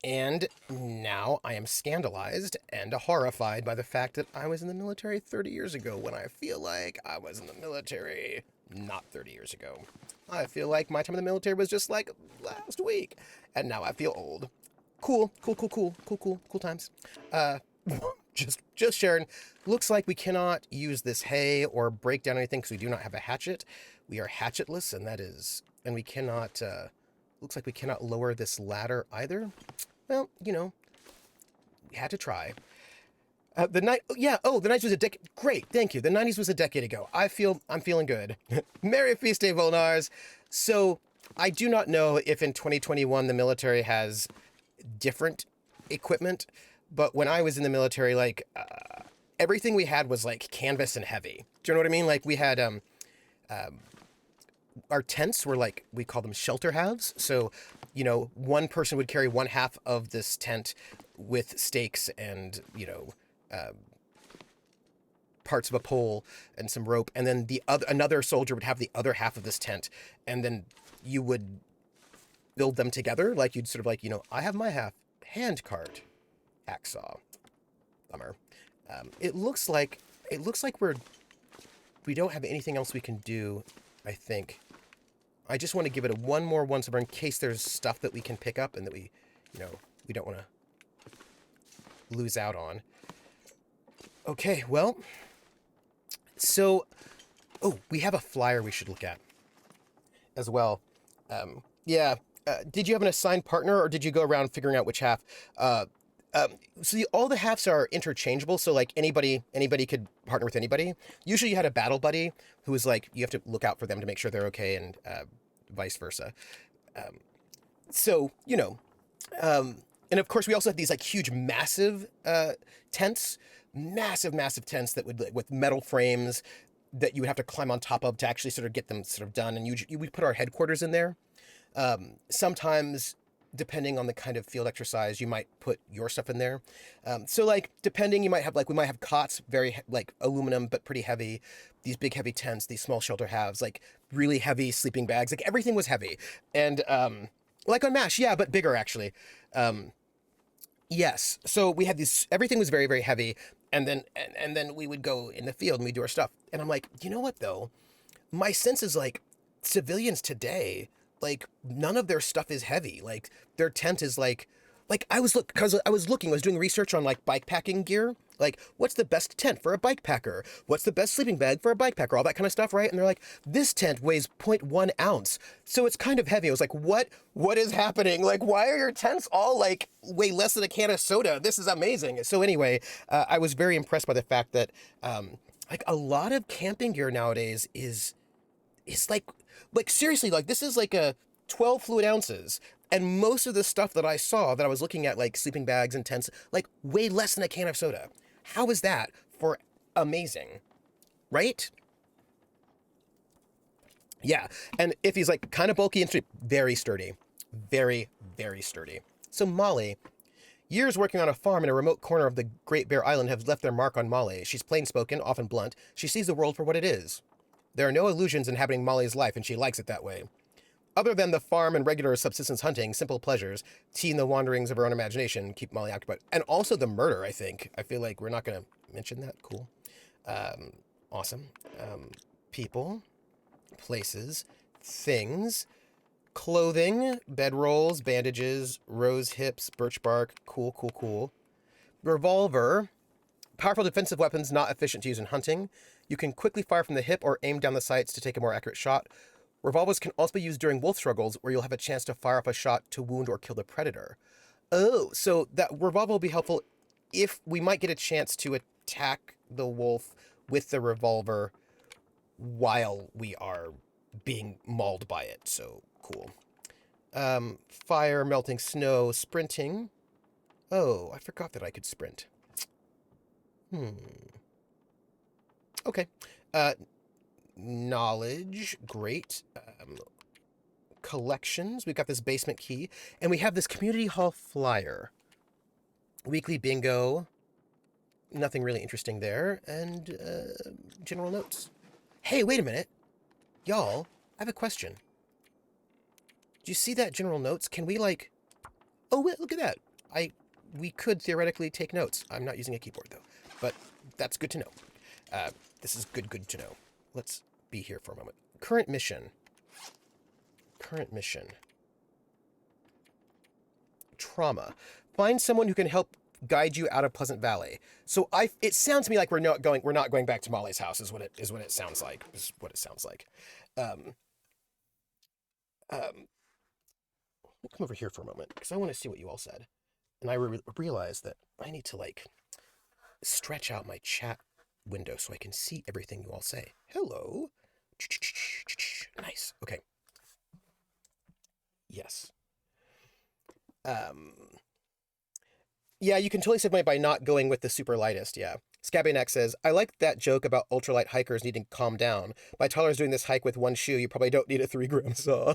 And now I am scandalized and horrified by the fact that I was in the military 30 years ago, when I feel like I was in the military not 30 years ago. I feel like my time in the military was just like last week. And now I feel old. Cool times. Just sharing. Looks like we cannot use this hay or break down anything because we do not have a hatchet. We are hatchetless, and we cannot, looks like we cannot lower this ladder either. Well, we had to try. The 90s was a decade. Great, thank you. The 90s was a decade ago. I'm feeling good. Merry Feast Day, Volnars. So, I do not know if in 2021 the military has different equipment, but when I was in the military, like, everything we had was like canvas and heavy. Do you know what I mean? Like, we had, our tents were like, we call them shelter halves. So, one person would carry one half of this tent with stakes and, parts of a pole and some rope. And then another soldier would have the other half of this tent. And then you would build them together. Like, you'd sort of like, I have my half. Hand cart. Hacksaw. Bummer. It looks like we don't have anything else we can do, I think. I just want to give it one more once over in case there's stuff that we can pick up and that we don't want to lose out on. Okay, well, so, we have a flyer we should look at as well. Did you have an assigned partner, or did you go around figuring out which half? All the halves are interchangeable, so like anybody could partner with anybody. Usually you had a battle buddy who was like, you have to look out for them to make sure they're okay, and vice versa. And of course we also had these like huge, massive tents, massive, massive tents that would with metal frames that you would have to climb on top of to actually sort of get them sort of done. And we put our headquarters in there. Sometimes, depending on the kind of field exercise, you might put your stuff in there. So like, depending, we might have cots, very like aluminum, but pretty heavy, these big heavy tents, these small shelter halves, like really heavy sleeping bags, like everything was heavy. And like on MASH, yeah, but bigger actually. Yes. So we had everything was very, very heavy. And then we would go in the field and we do our stuff. And I'm like, you know what though? My sense is like civilians today, like none of their stuff is heavy. Like their tent is like I was doing research on like bike packing gear. Like, what's the best tent for a bike packer? What's the best sleeping bag for a bike packer? All that kind of stuff, right? And they're like, this tent weighs 0.1 ounce. So it's kind of heavy. I was like, what is happening? Like, why are your tents all like weigh less than a can of soda? This is amazing. So anyway, I was very impressed by the fact that like a lot of camping gear nowadays is like seriously, like this is like a 12 fluid ounces. And most of the stuff that I saw that I was looking at, like sleeping bags and tents, like way less than a can of soda. How is that for amazing? Right? Yeah. And if he's like kind of bulky and very sturdy. Very, very sturdy. So Molly, years working on a farm in a remote corner of the Great Bear Island have left their mark on Molly. She's plain-spoken, often blunt. She sees the world for what it is. There are no illusions inhabiting Molly's life, and she likes it that way. Other than the farm and regular subsistence hunting, simple pleasures, tea and the wanderings of her own imagination keep Molly occupied. And also the murder, I think. I feel like we're not going to mention that. Cool. Awesome. People, places, things, clothing, bedrolls, bandages, rose hips, birch bark. Cool, cool, cool. Revolver, powerful defensive weapons not efficient to use in hunting. You can quickly fire from the hip or aim down the sights to take a more accurate shot. Revolvers can also be used during wolf struggles, where you'll have a chance to fire off a shot to wound or kill the predator. Oh, so that revolver will be helpful if we might get a chance to attack the wolf with the revolver while we are being mauled by it. So cool. Fire, melting snow, sprinting. Oh, I forgot that I could sprint. Okay. Knowledge, great. Collections, we've got this basement key, and we have this community hall flyer. Weekly bingo, nothing really interesting there, and general notes. Hey, wait a minute. Y'all, I have a question. Do you see that general notes? Can we like... Oh, wait, look at that. We could theoretically take notes. I'm not using a keyboard, though, but that's good to know. This is good to know. Let's be here for a moment. Current mission. Trauma. Find someone who can help guide you out of Pleasant Valley. So it sounds to me like we're not going back to Molly's house is what it sounds like. Come over here for a moment because I want to see what you all said. And I realized that I need to like stretch out my chat window so I can see everything you all say. Hello. Nice. Okay. Yes. Yeah, you can totally save money by not going with the super lightest, yeah. Scabby Neck says, I like that joke about ultralight hikers needing to calm down. My toddler's doing this hike with one shoe. You probably don't need a 3-gram saw.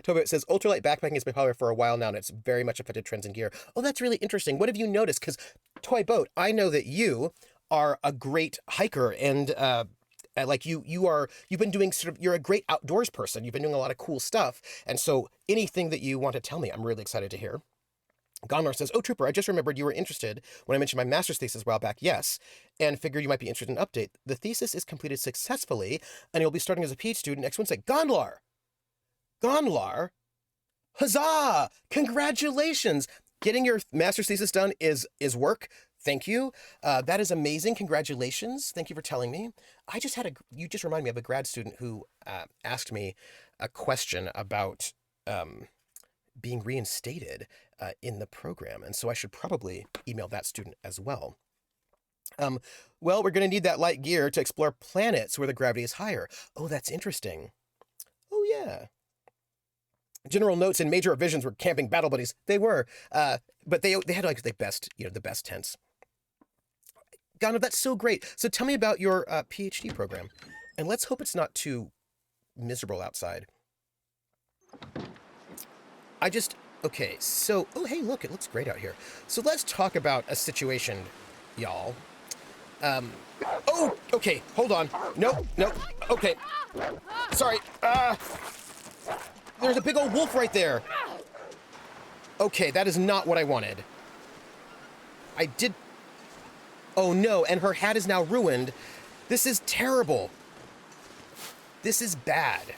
Tobit says, ultralight backpacking has been popular for a while now, and it's very much affected trends in gear. Oh, that's really interesting. What have you noticed? Because Toy Boat, I know that you are a great hiker, and like you've been doing you're a great outdoors person. You've been doing a lot of cool stuff. And so anything that you want to tell me, I'm really excited to hear. Gonlar says, oh, Trooper, I just remembered you were interested when I mentioned my master's thesis a while back. Yes, and figured you might be interested in an update. The thesis is completed successfully, and you'll be starting as a PhD student next Wednesday. Gonlar! Huzzah! Congratulations! Getting your master's thesis done is work. Thank you. That is amazing. Congratulations. Thank you for telling me. You just reminded me of a grad student who asked me a question about being reinstated in the program. And so I should probably email that student as well. Well, we're going to need that light gear to explore planets where the gravity is higher. Oh, that's interesting. Oh, yeah. General notes and major revisions were camping battle buddies. They were, but they had like the best tents. Ghana, that's so great. So tell me about your PhD program. And let's hope it's not too miserable outside. Okay, so, oh, hey, look, it looks great out here. So let's talk about a situation, y'all. Oh, okay, hold on. No, okay. Sorry, there's a big old wolf right there. Okay, that is not what I wanted. Oh no, and her hat is now ruined. This is terrible. This is bad.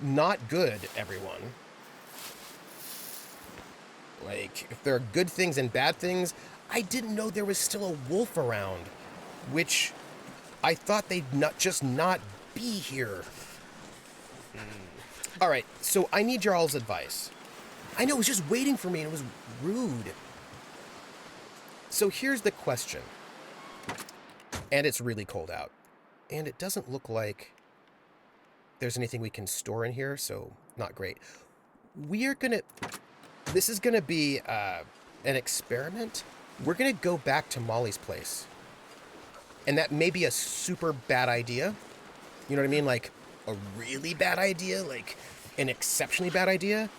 Not good, everyone. Like, if there are good things and bad things, I didn't know there was still a wolf around, which I thought they'd not be here. All right, so I need y'all's advice. I know, it was just waiting for me and it was rude. So here's the question. And it's really cold out. And it doesn't look like there's anything we can store in here, so not great. This is gonna be an experiment. We're gonna go back to Molly's place. And that may be a super bad idea. You know what I mean? Like a really bad idea, like an exceptionally bad idea.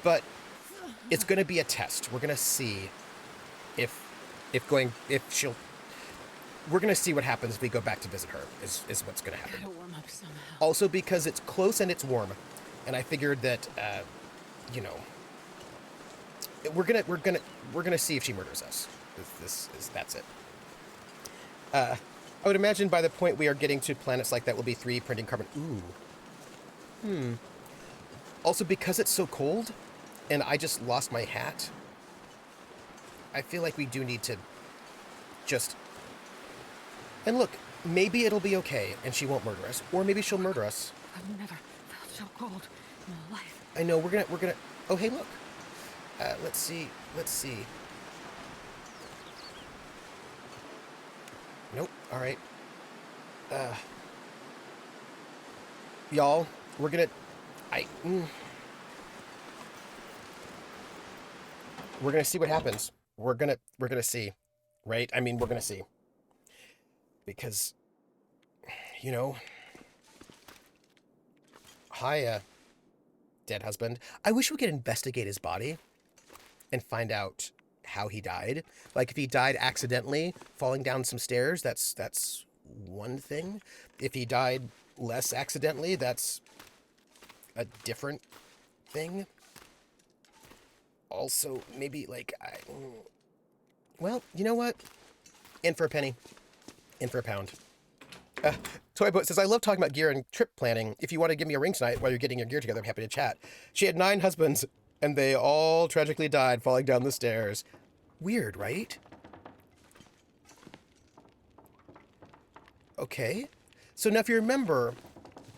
But it's gonna be a test. We're gonna see we're gonna see what happens if we go back to visit her, is what's gonna happen. Gotta warm up somehow. Also because it's close and it's warm, and I figured that, we're gonna see if she murders us. That's it. I would imagine by the point we are getting to planets like that, will be 3 printing carbon. Ooh. Also because it's so cold, and I just lost my hat, I feel like we do need to just. And look, maybe it'll be okay and she won't murder us. Or maybe she'll murder us. I've never felt so cold in my life. I know, we're gonna, oh, hey, look. Let's see. Nope, all right. Y'all, we're gonna, we're gonna see what happens. We're gonna see, right? I mean, we're gonna see. Because, hi, dead husband. I wish we could investigate his body and find out how he died. Like, if he died accidentally falling down some stairs, that's one thing. If he died less accidentally, that's a different thing. Also, maybe, like, well, you know what? In for a penny. In for a pound. Toyboat says, I love talking about gear and trip planning. If you want to give me a ring tonight while you're getting your gear together, I'm happy to chat. She had 9 husbands, and they all tragically died falling down the stairs. Weird, right? Okay. So now if you remember,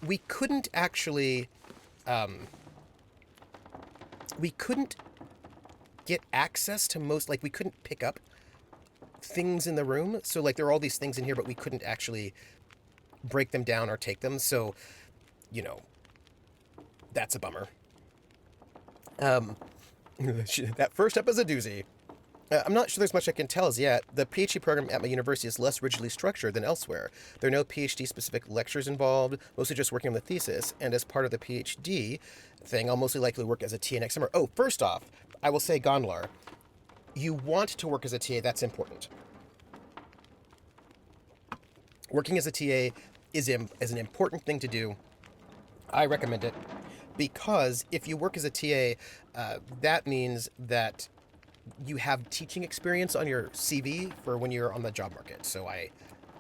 we couldn't actually, we couldn't get access to most, like, we couldn't pick up things in the room. So, like, there are all these things in here, but we couldn't actually break them down or take them. So, that's a bummer. That first step is a doozy. I'm not sure there's much I can tell as yet. The PhD program at my university is less rigidly structured than elsewhere. There are no PhD-specific lectures involved, mostly just working on the thesis. And as part of the PhD thing, I'll mostly likely work as a TA next summer. Oh, first off, I will say, Gondlar, you want to work as a TA, that's important. Working as a TA is an important thing to do. I recommend it because if you work as a TA, that means that you have teaching experience on your CV for when you're on the job market. So I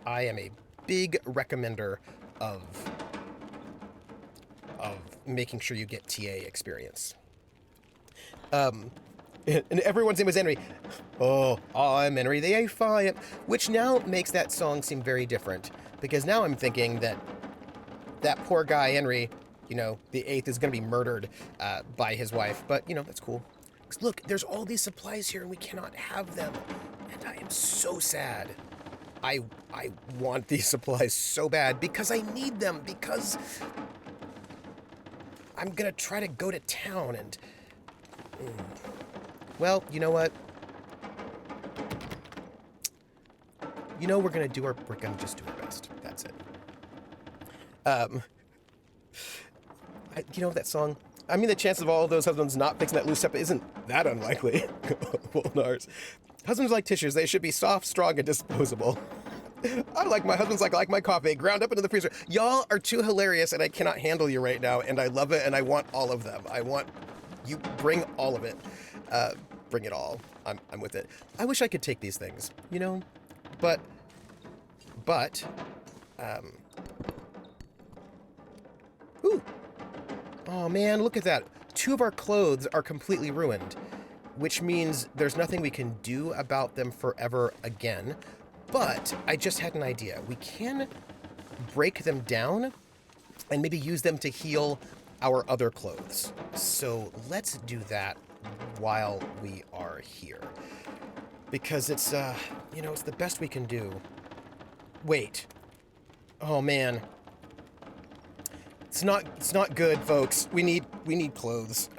am a big recommender of making sure you get TA experience. And everyone's name was Henry. Oh, I'm Henry the A5, which now makes that song seem very different. Because now I'm thinking that poor guy, Henry, the 8th, is going to be murdered by his wife. But, that's cool. 'Cause look, there's all these supplies here and we cannot have them. And I am so sad. I want these supplies so bad because I need them. Because I'm going to try to go to town and... Well, you know what? You know, we're gonna just do our best. That's it. You know that song? I mean, the chance of all of those husbands not fixing that loose step isn't that unlikely. Volnars. Husbands like tissues. They should be soft, strong, and disposable. I like my husbands like my coffee, ground up into the freezer. Y'all are too hilarious, and I cannot handle you right now, and I love it, and I want all of them. I want you. Bring all of it. Bring it all. I'm with it. I wish I could take these things, you know, but, ooh. Oh man, look at that. 2 of our clothes are completely ruined, which means there's nothing we can do about them forever again. But I just had an idea. We can break them down and maybe use them to heal our other clothes. So let's do that while we are here. Because it's, you know, it's the best we can do. Wait. Oh man. It's not good, folks. We need clothes.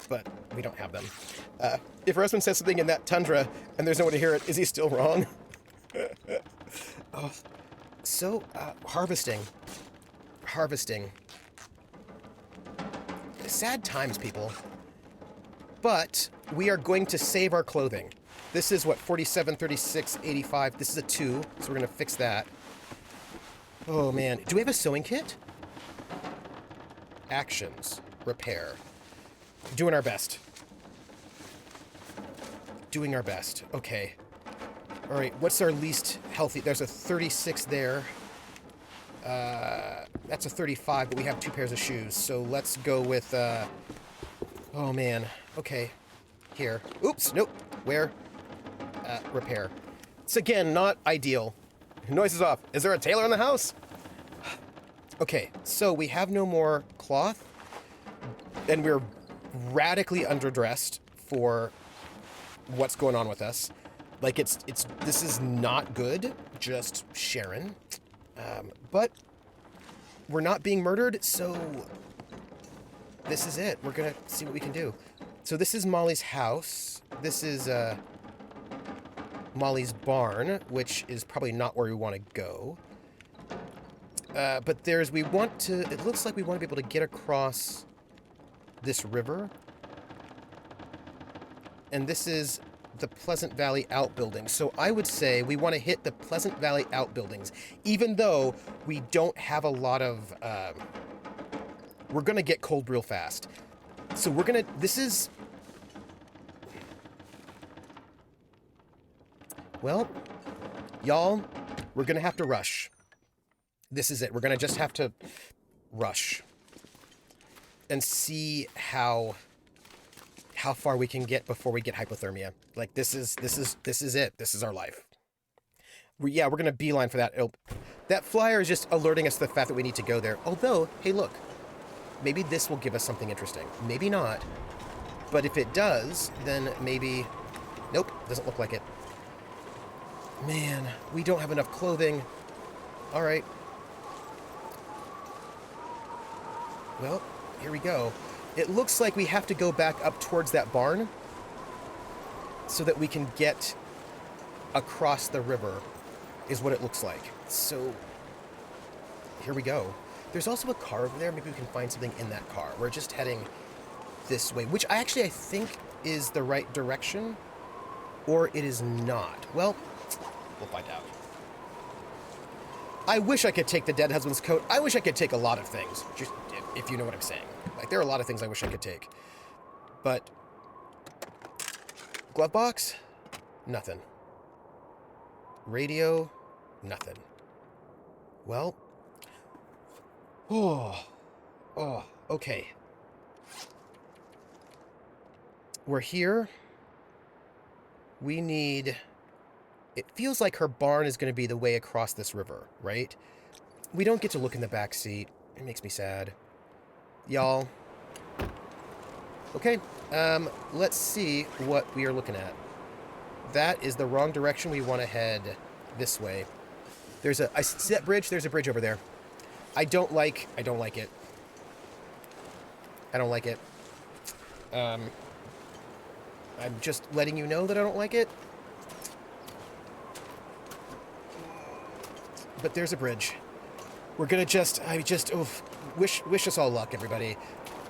But we don't have them. If her husband says something in that tundra and there's no one to hear it, is he still wrong? Oh, so, harvesting. Sad times, people. But we are going to save our clothing. This is what, 47, 36, 85. This is a 2, so we're going to fix that. Oh, man. Do we have a sewing kit? Actions. Repair. Doing our best. Okay. All right, what's our least healthy? There's a 36 there. That's a 35, but we have 2 pairs of shoes. So let's go with, oh man. Okay. Here. Oops, nope. Where? Repair. It's again not ideal. Noise is off. Is there a tailor in the house? Okay, so we have no more cloth, and we're radically underdressed for what's going on with us. Like this is not good, just Sharon. But we're not being murdered, so this is it. We're gonna see what we can do. So this is Molly's house. This is Molly's barn, which is probably not where we want to go. But it looks like we want to be able to get across this river. And this is the Pleasant Valley Outbuildings. So I would say we want to hit the Pleasant Valley Outbuildings, even though we don't have a lot of, we're going to get cold real fast. So well, y'all, we're going to have to rush. This is it. We're going to just have to rush and see how far we can get before we get hypothermia. Like this is it. This is our life. We're going to beeline for that. That flyer is just alerting us to the fact that we need to go there. Although, hey, look, maybe this will give us something interesting. Maybe not. But if it does, then maybe, nope, doesn't look like it. Man, we don't have enough clothing. All right. Well, here we go. It looks like we have to go back up towards that barn so that we can get across the river, is what it looks like. So, here we go. There's also a car over there. Maybe we can find something in that car. We're just heading this way, which I think is the right direction, or it is not. Well, we'll find out. I wish I could take the dead husband's coat. I wish I could take a lot of things, just if you know what I'm saying. Like, there are a lot of things I wish I could take. But, glove box? Nothing. Radio? Nothing. Well, okay. We're here. We need... It feels like her barn is going to be the way across this river, right? We don't get to look in the back seat. It makes me sad. Y'all. Okay, let's see what we are looking at. That is the wrong direction. We want to head this way. I see that bridge? There's a bridge over there. I don't like it. I don't like it. I'm just letting you know that I don't like it. but there's a bridge. We're gonna wish us all luck, everybody.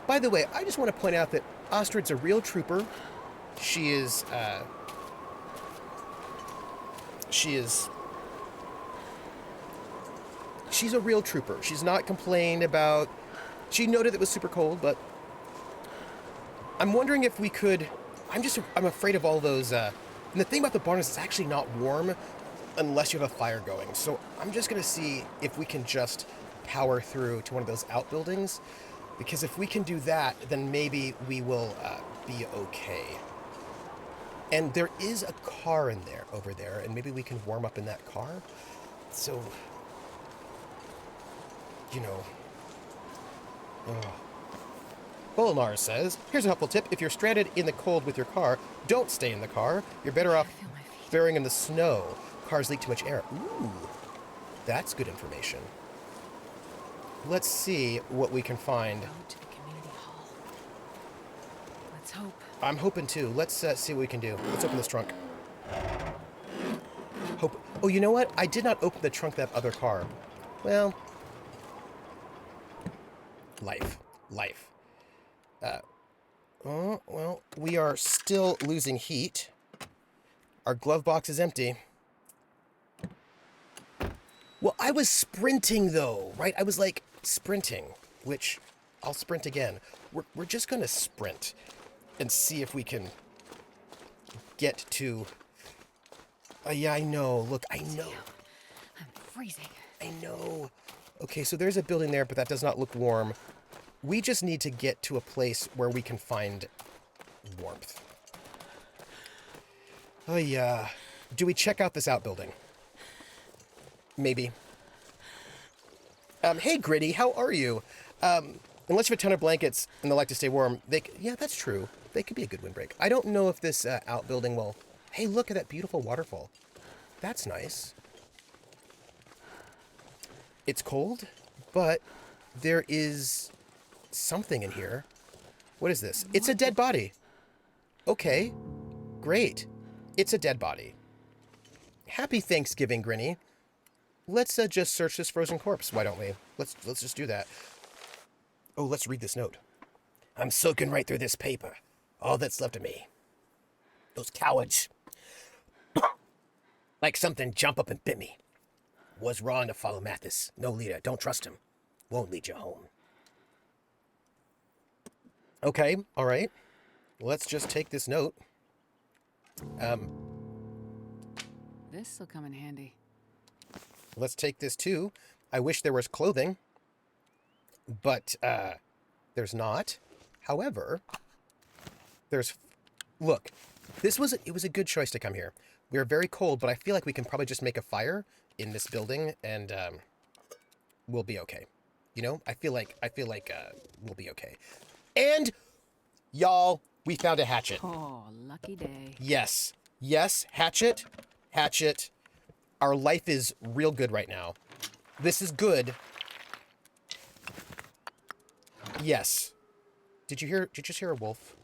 By the way, I just want to point out that Astrid's a real trooper. She's a real trooper. She's not complained about. She noted it was super cold, but I'm wondering if we could. I'm afraid of all those. And the thing about the barn is it's actually not warm unless you have a fire going. So I'm just gonna see if we can just power through to one of those outbuildings, because if we can do that, then maybe we will be okay. And there is a car in there, over there, and maybe we can warm up in that car. So, you know. Bolinar says, here's a helpful tip. If you're stranded in the cold with your car, don't stay in the car. You're better off burying in the snow. Cars leak too much air. Ooh, that's good information. Let's see what we can find. Go to the community hall. Let's hope. I'm hoping too. Let's see what we can do. Let's open this trunk. Hope. Oh, you know what? I did not open the trunk of that other car. Well, life. Oh, well, we are still losing heat. Our glove box is empty. Well, I was sprinting though, right? I was like sprinting, which I'll sprint again. We're just gonna sprint and see if we can get to. Yeah, I know. Look, I know. I'm freezing. I know. Okay, so there's a building there, but that does not look warm. We just need to get to a place where we can find warmth. Oh, yeah. Do we check out this outbuilding? Maybe. Hey, Gritty, how are you? Unless you have a ton of blankets and they like to stay warm, yeah, that's true. They could be a good windbreak. I don't know if this outbuilding will... Hey, look at that beautiful waterfall. That's nice. It's cold, but there is something in here. What is this? It's a dead body. Okay, great. It's a dead body. Happy Thanksgiving, Grinny. Let's just search this frozen corpse. Why don't we? Let's just do that. Oh, let's read this note. I'm soaking right through this paper. All that's left of me. Those cowards. Like something jump up and bit me. Was wrong to follow Mathis. No leader. Don't trust him. Won't lead you home. Okay, all right. Let's just take this note. This'll come in handy. Let's take this too. I wish there was clothing, but there's not. However, look, it was a good choice to come here. We are very cold, but I feel like we can probably just make a fire in this building and we'll be okay. You know, I feel like we'll be okay. And y'all, we found a hatchet. Oh, lucky day. Yes, hatchet. Our life is real good right now. This is good. Yes. Did you just hear a wolf?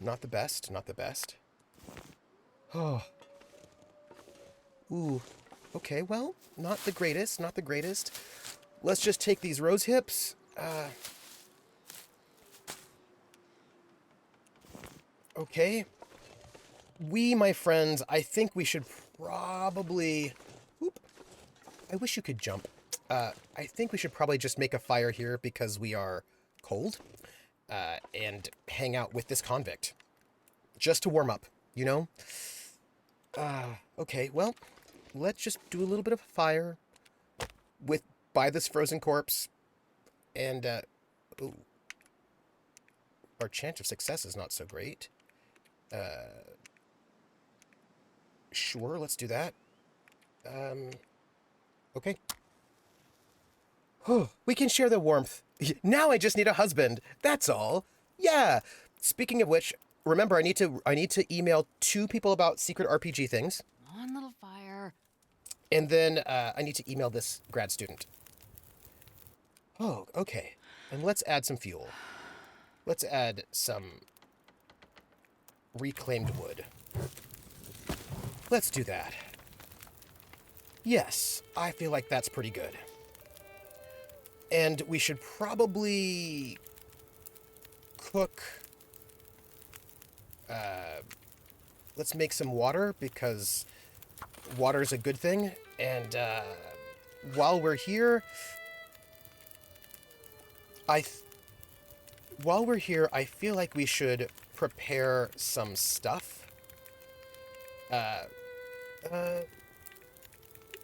Not the best. Oh. Ooh. Okay, well, not the greatest. Let's just take these rose hips. Okay. My friends, I think we should probably... I wish you could jump. I think we should probably just make a fire here because we are cold. And hang out with this convict. Just to warm up, you know? Okay, well, let's just do a little bit of fire by this frozen corpse. And, ooh. Our chance of success is not so great. Sure, let's do that. Okay. We can share the warmth. Now I just need a husband. That's all. Yeah. Speaking of which, remember I need to email 2 people about secret RPG things. One little fire. And then I need to email this grad student. Oh, okay. And let's add some fuel. Let's add some reclaimed wood. let's do that. Yes, I feel like that's pretty good. And we should probably cook... let's make some water, because water is a good thing. And while we're here, I feel like we should prepare some stuff.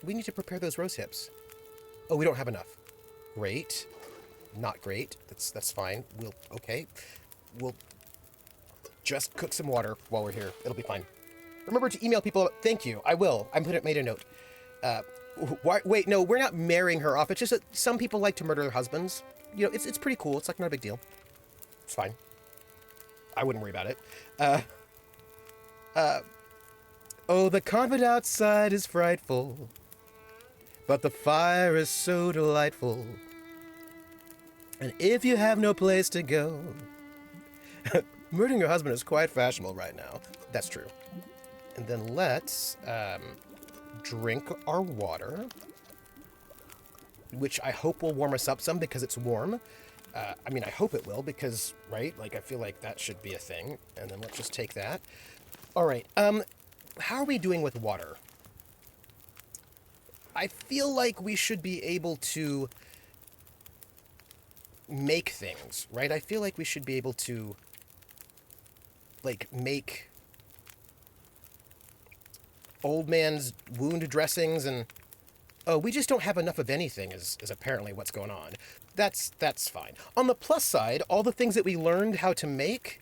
We need to prepare those rose hips. Oh, we don't have enough. Great. Not great. That's fine. We'll just cook some water while we're here. It'll be fine. Remember to email people. Thank you. I will. I made a note. Wait, no, we're not marrying her off. It's just that some people like to murder their husbands. You know, it's pretty cool. It's like not a big deal. It's fine. I wouldn't worry about it. Oh, the comfort outside is frightful, but the fire is so delightful. And if you have no place to go, murdering your husband is quite fashionable right now. That's true. And then let's drink our water, which I hope will warm us up some because it's warm. I mean, I hope it will because, right? Like, I feel like that should be a thing. And then let's just take that. All right. How are we doing with water? I feel like we should be able to make things, right? I feel like we should be able to, like, make old man's wound dressings and... Oh, we just don't have enough of anything is apparently what's going on. That's fine. On the plus side, all the things that we learned how to make,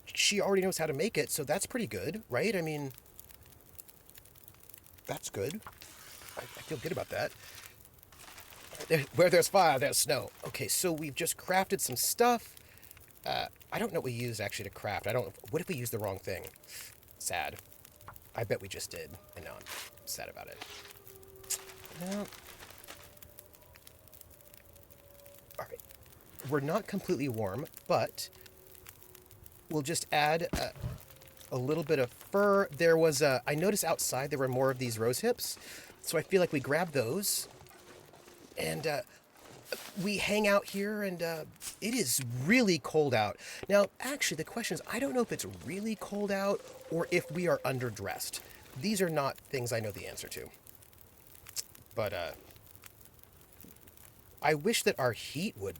she already knows how to make it, so that's pretty good, right? I mean, that's good. I feel good about that. Where there's fire, there's snow. Okay, so we've just crafted some stuff. I don't know what we used actually to craft. What if we used the wrong thing? Sad. I bet we just did, and now I'm sad about it. Well, all right. We're not completely warm, but we'll just add a little bit of fur. There was I noticed outside there were more of these rose hips, so I feel like we grab those, and we hang out here, and it is really cold out. Now, actually, the question is, I don't know if it's really cold out or if we are underdressed. These are not things I know the answer to. But I wish that our heat would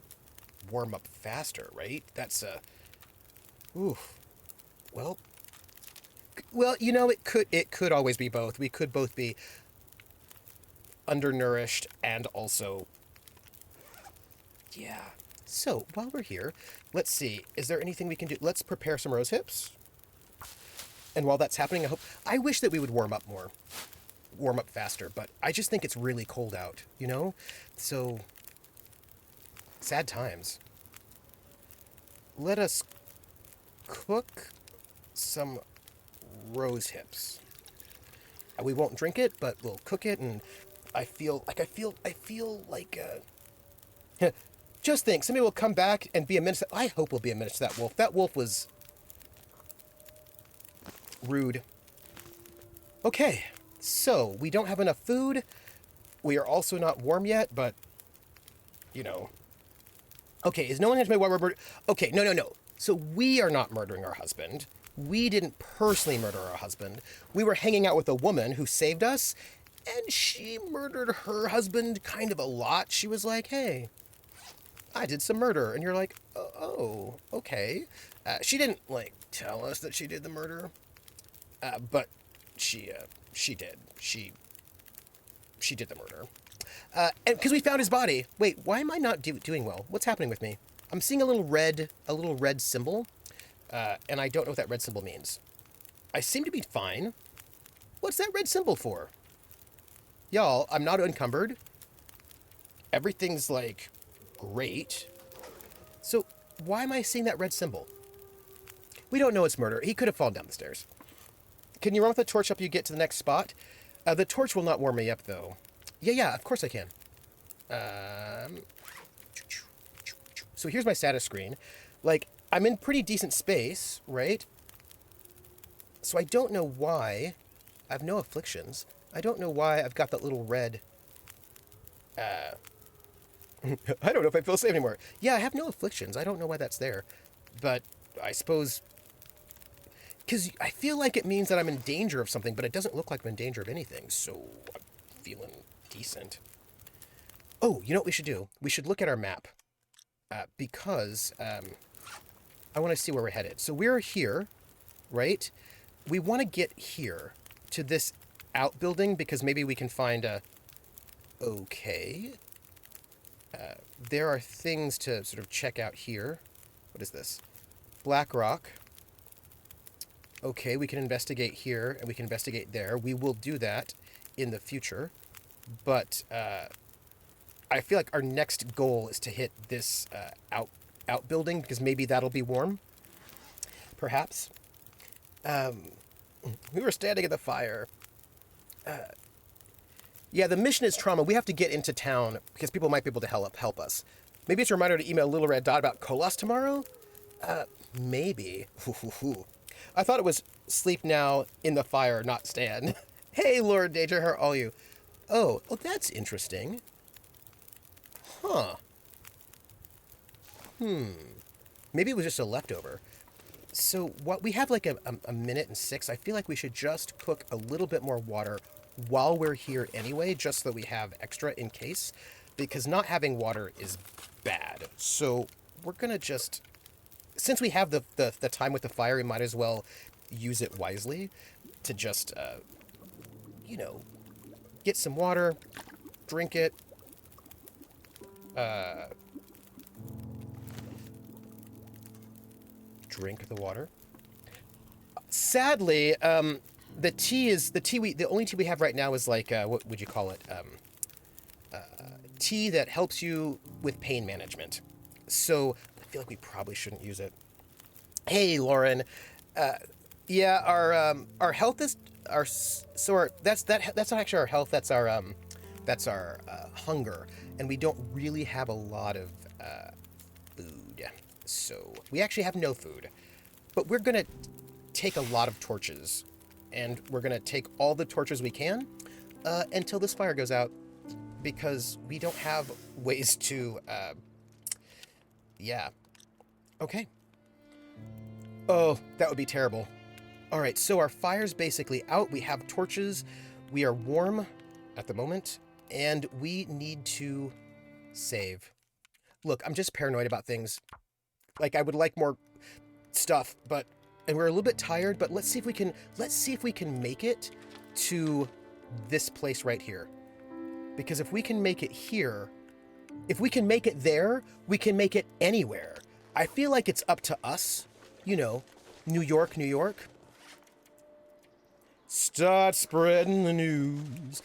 warm up faster, right? That's oof. Well, you know, it could always be both. We could both be undernourished and also... Yeah. So, while we're here, let's see. Is there anything we can do? Let's prepare some rose hips. And while that's happening, I wish that we would warm up more. Warm up faster, but I just think it's really cold out, you know? So, sad times. Let us cook some rose hips. We won't drink it, but we'll cook it, and I feel like just think, somebody will come back and be a menace. I hope we'll be a menace to that wolf. That wolf was rude. Okay, so we don't have enough food. We are also not warm yet, but, you know. Okay, is no one going to tell me why we're murdering? Okay, no. So we are not murdering our husband. We didn't personally murder our husband. We were hanging out with a woman who saved us, and she murdered her husband kind of a lot. She was like, hey, I did some murder. And you're like, oh, okay. She didn't, like, tell us that she did the murder. But she did. She did the murder. And because we found his body. Wait, why am I not doing well? What's happening with me? I'm seeing a little red symbol. And I don't know what that red symbol means. I seem to be fine. What's that red symbol for? Y'all, I'm not encumbered. Everything's, like, great. So, why am I seeing that red symbol? We don't know it's murder. He could have fallen down the stairs. Can you run with the torch up you get to the next spot? The torch will not warm me up, though. Yeah, of course I can. So here's my status screen. Like, I'm in pretty decent space, right? So I don't know why. I have no afflictions. I don't know why I've got that little red... I don't know if I feel safe anymore. Yeah, I have no afflictions. I don't know why that's there. But I suppose... Because I feel like it means that I'm in danger of something, but it doesn't look like I'm in danger of anything, so I'm feeling decent. Oh, you know what we should do? We should look at our map, because I want to see where we're headed. So we're here, right? We want to get here to this outbuilding, because maybe we can find a... Okay. There are things to sort of check out here. What is this? Black Rock. Okay, we can investigate here, and we can investigate there. We will do that in the future. But I feel like our next goal is to hit this outbuilding, because maybe that'll be warm. Perhaps. We were standing at the fire. Yeah, the mission is trauma. We have to get into town, because people might be able to help us. Maybe it's a reminder to email Little Red Dot about Kolos tomorrow? Maybe. I thought it was sleep now in the fire, not stand. Hey, Lord Danger, how are you? Oh, that's interesting. Huh. Maybe it was just a leftover. So what we have like a minute and 6. I feel like we should just cook a little bit more water while we're here anyway, just so that we have extra in case, because not having water is bad. So we're gonna just... Since we have the time with the fire, we might as well use it wisely to just, you know, get some water, drink it, drink the water. Sadly, the only tea we have right now is like, what would you call it? Tea that helps you with pain management. So I feel like we probably shouldn't use it. Hey, Lauren. Yeah, our health is that's not actually our health. That's our hunger, and we don't really have a lot of food. So we actually have no food, but we're gonna take a lot of torches, and we're gonna take all the torches we can until this fire goes out, because we don't have ways to. Yeah. Okay. Oh, that would be terrible. All right, so our fire's basically out. We have torches. We are warm at the moment, and we need to save. Look, I'm just paranoid about things. Like, I would like more stuff, and we're a little bit tired, but let's see if we can make it to this place right here. Because if we can make it here, if we can make it there, we can make it anywhere. I feel like it's up to us. You know, New York, New York. Start spreading the news.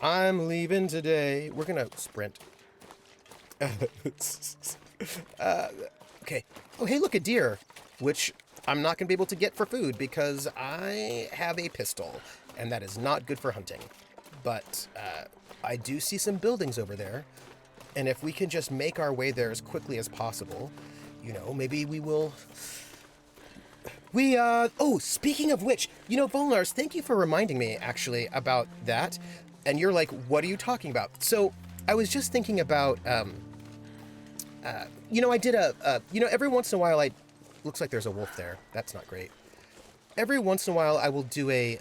I'm leaving today. We're gonna sprint. Okay. Oh, hey, look, a deer, which I'm not gonna be able to get for food because I have a pistol, and that is not good for hunting. But I do see some buildings over there, and if we can just make our way there as quickly as possible, you know, maybe we will... oh, speaking of which, you know, Volnars, thank you for reminding me, actually, about that. And you're like, what are you talking about? So, I was just thinking about, you know, I did every once in a while looks like there's a wolf there. That's not great. Every once in a while, I will do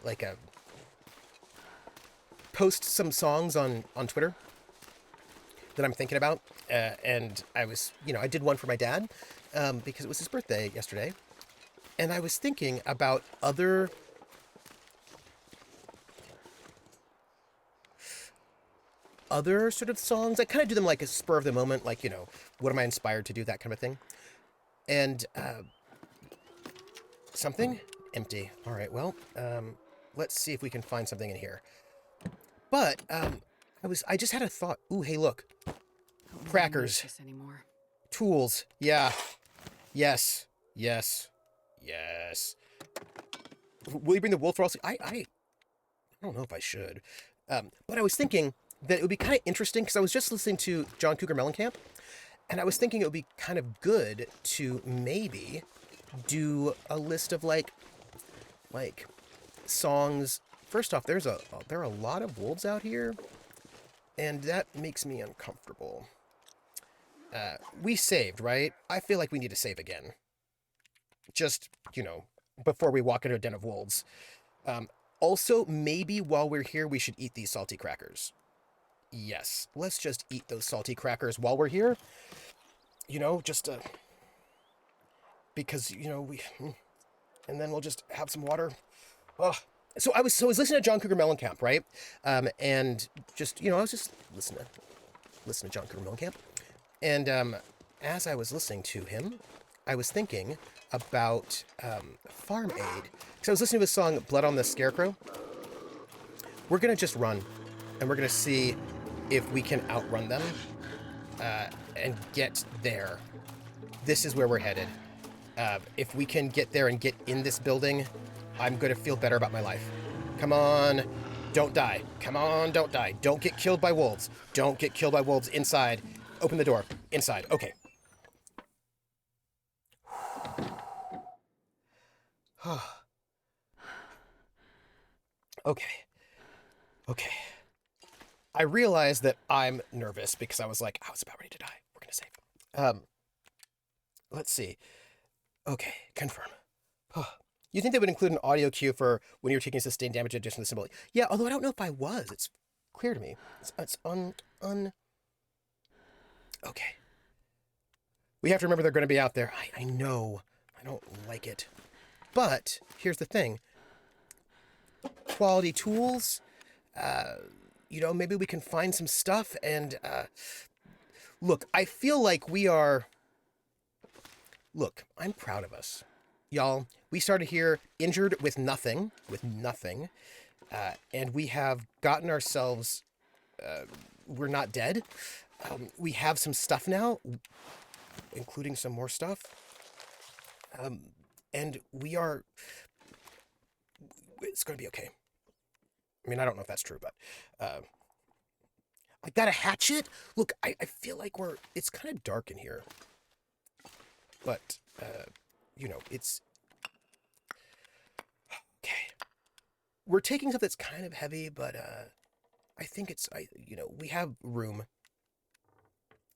post some songs on Twitter that I'm thinking about. And I was, you know, I did one for my dad, because it was his birthday yesterday. And I was thinking about other sort of songs. I kind of do them like a spur of the moment, like, you know, what am I inspired to do, that kind of thing. And something empty. All right, well, let's see if we can find something in here. But I just had a thought. Ooh, hey, look. Crackers. Tools. Yeah. Yes. Will you bring the wolf for us? I don't know if I should. But I was thinking that it would be kind of interesting, because I was just listening to John Cougar Mellencamp, and I was thinking it would be kind of good to maybe do a list of like songs. First off, there are a lot of wolves out here, and that makes me uncomfortable. We saved, right? I feel like we need to save again. Just, before we walk into a den of wolves. Also, maybe while we're here, we should eat these salty crackers. Yes, let's just eat those salty crackers while we're here. Because, we... And then we'll just have some water. Oh. So I was listening to John Cougar Mellencamp, right? And just, I was just listening to John Cougar Mellencamp. And as I was listening to him, I was thinking about Farm Aid. Because I was listening to his song, Blood on the Scarecrow. We're going to just run, and we're going to see if we can outrun them and get there. This is where we're headed. If we can get there and get in this building, I'm going to feel better about my life. Come on, don't die. Come on, don't die. Don't get killed by wolves. Don't get killed by wolves inside. Open the door. Inside. Okay. Okay. I realized that I'm nervous because I was about ready to die. We're going to save. Let's see. Okay, confirm. You think they would include an audio cue for when you're taking sustained damage in addition to the symbol? Yeah, although I don't know if I was. It's clear to me. It's Okay. We have to remember they're going to be out there. I know. I don't like it. But here's the thing. Quality tools. Maybe we can find some stuff and... Look, I feel like we are... Look, I'm proud of us. Y'all, we started here injured with nothing, and we have gotten ourselves, we're not dead. We have some stuff now, including some more stuff, and it's going to be okay. I mean, I don't know if that's true, but, I got a hatchet. Look, I feel like it's kind of dark in here, but, it's... Okay. We're taking stuff that's kind of heavy, but, I think we have room.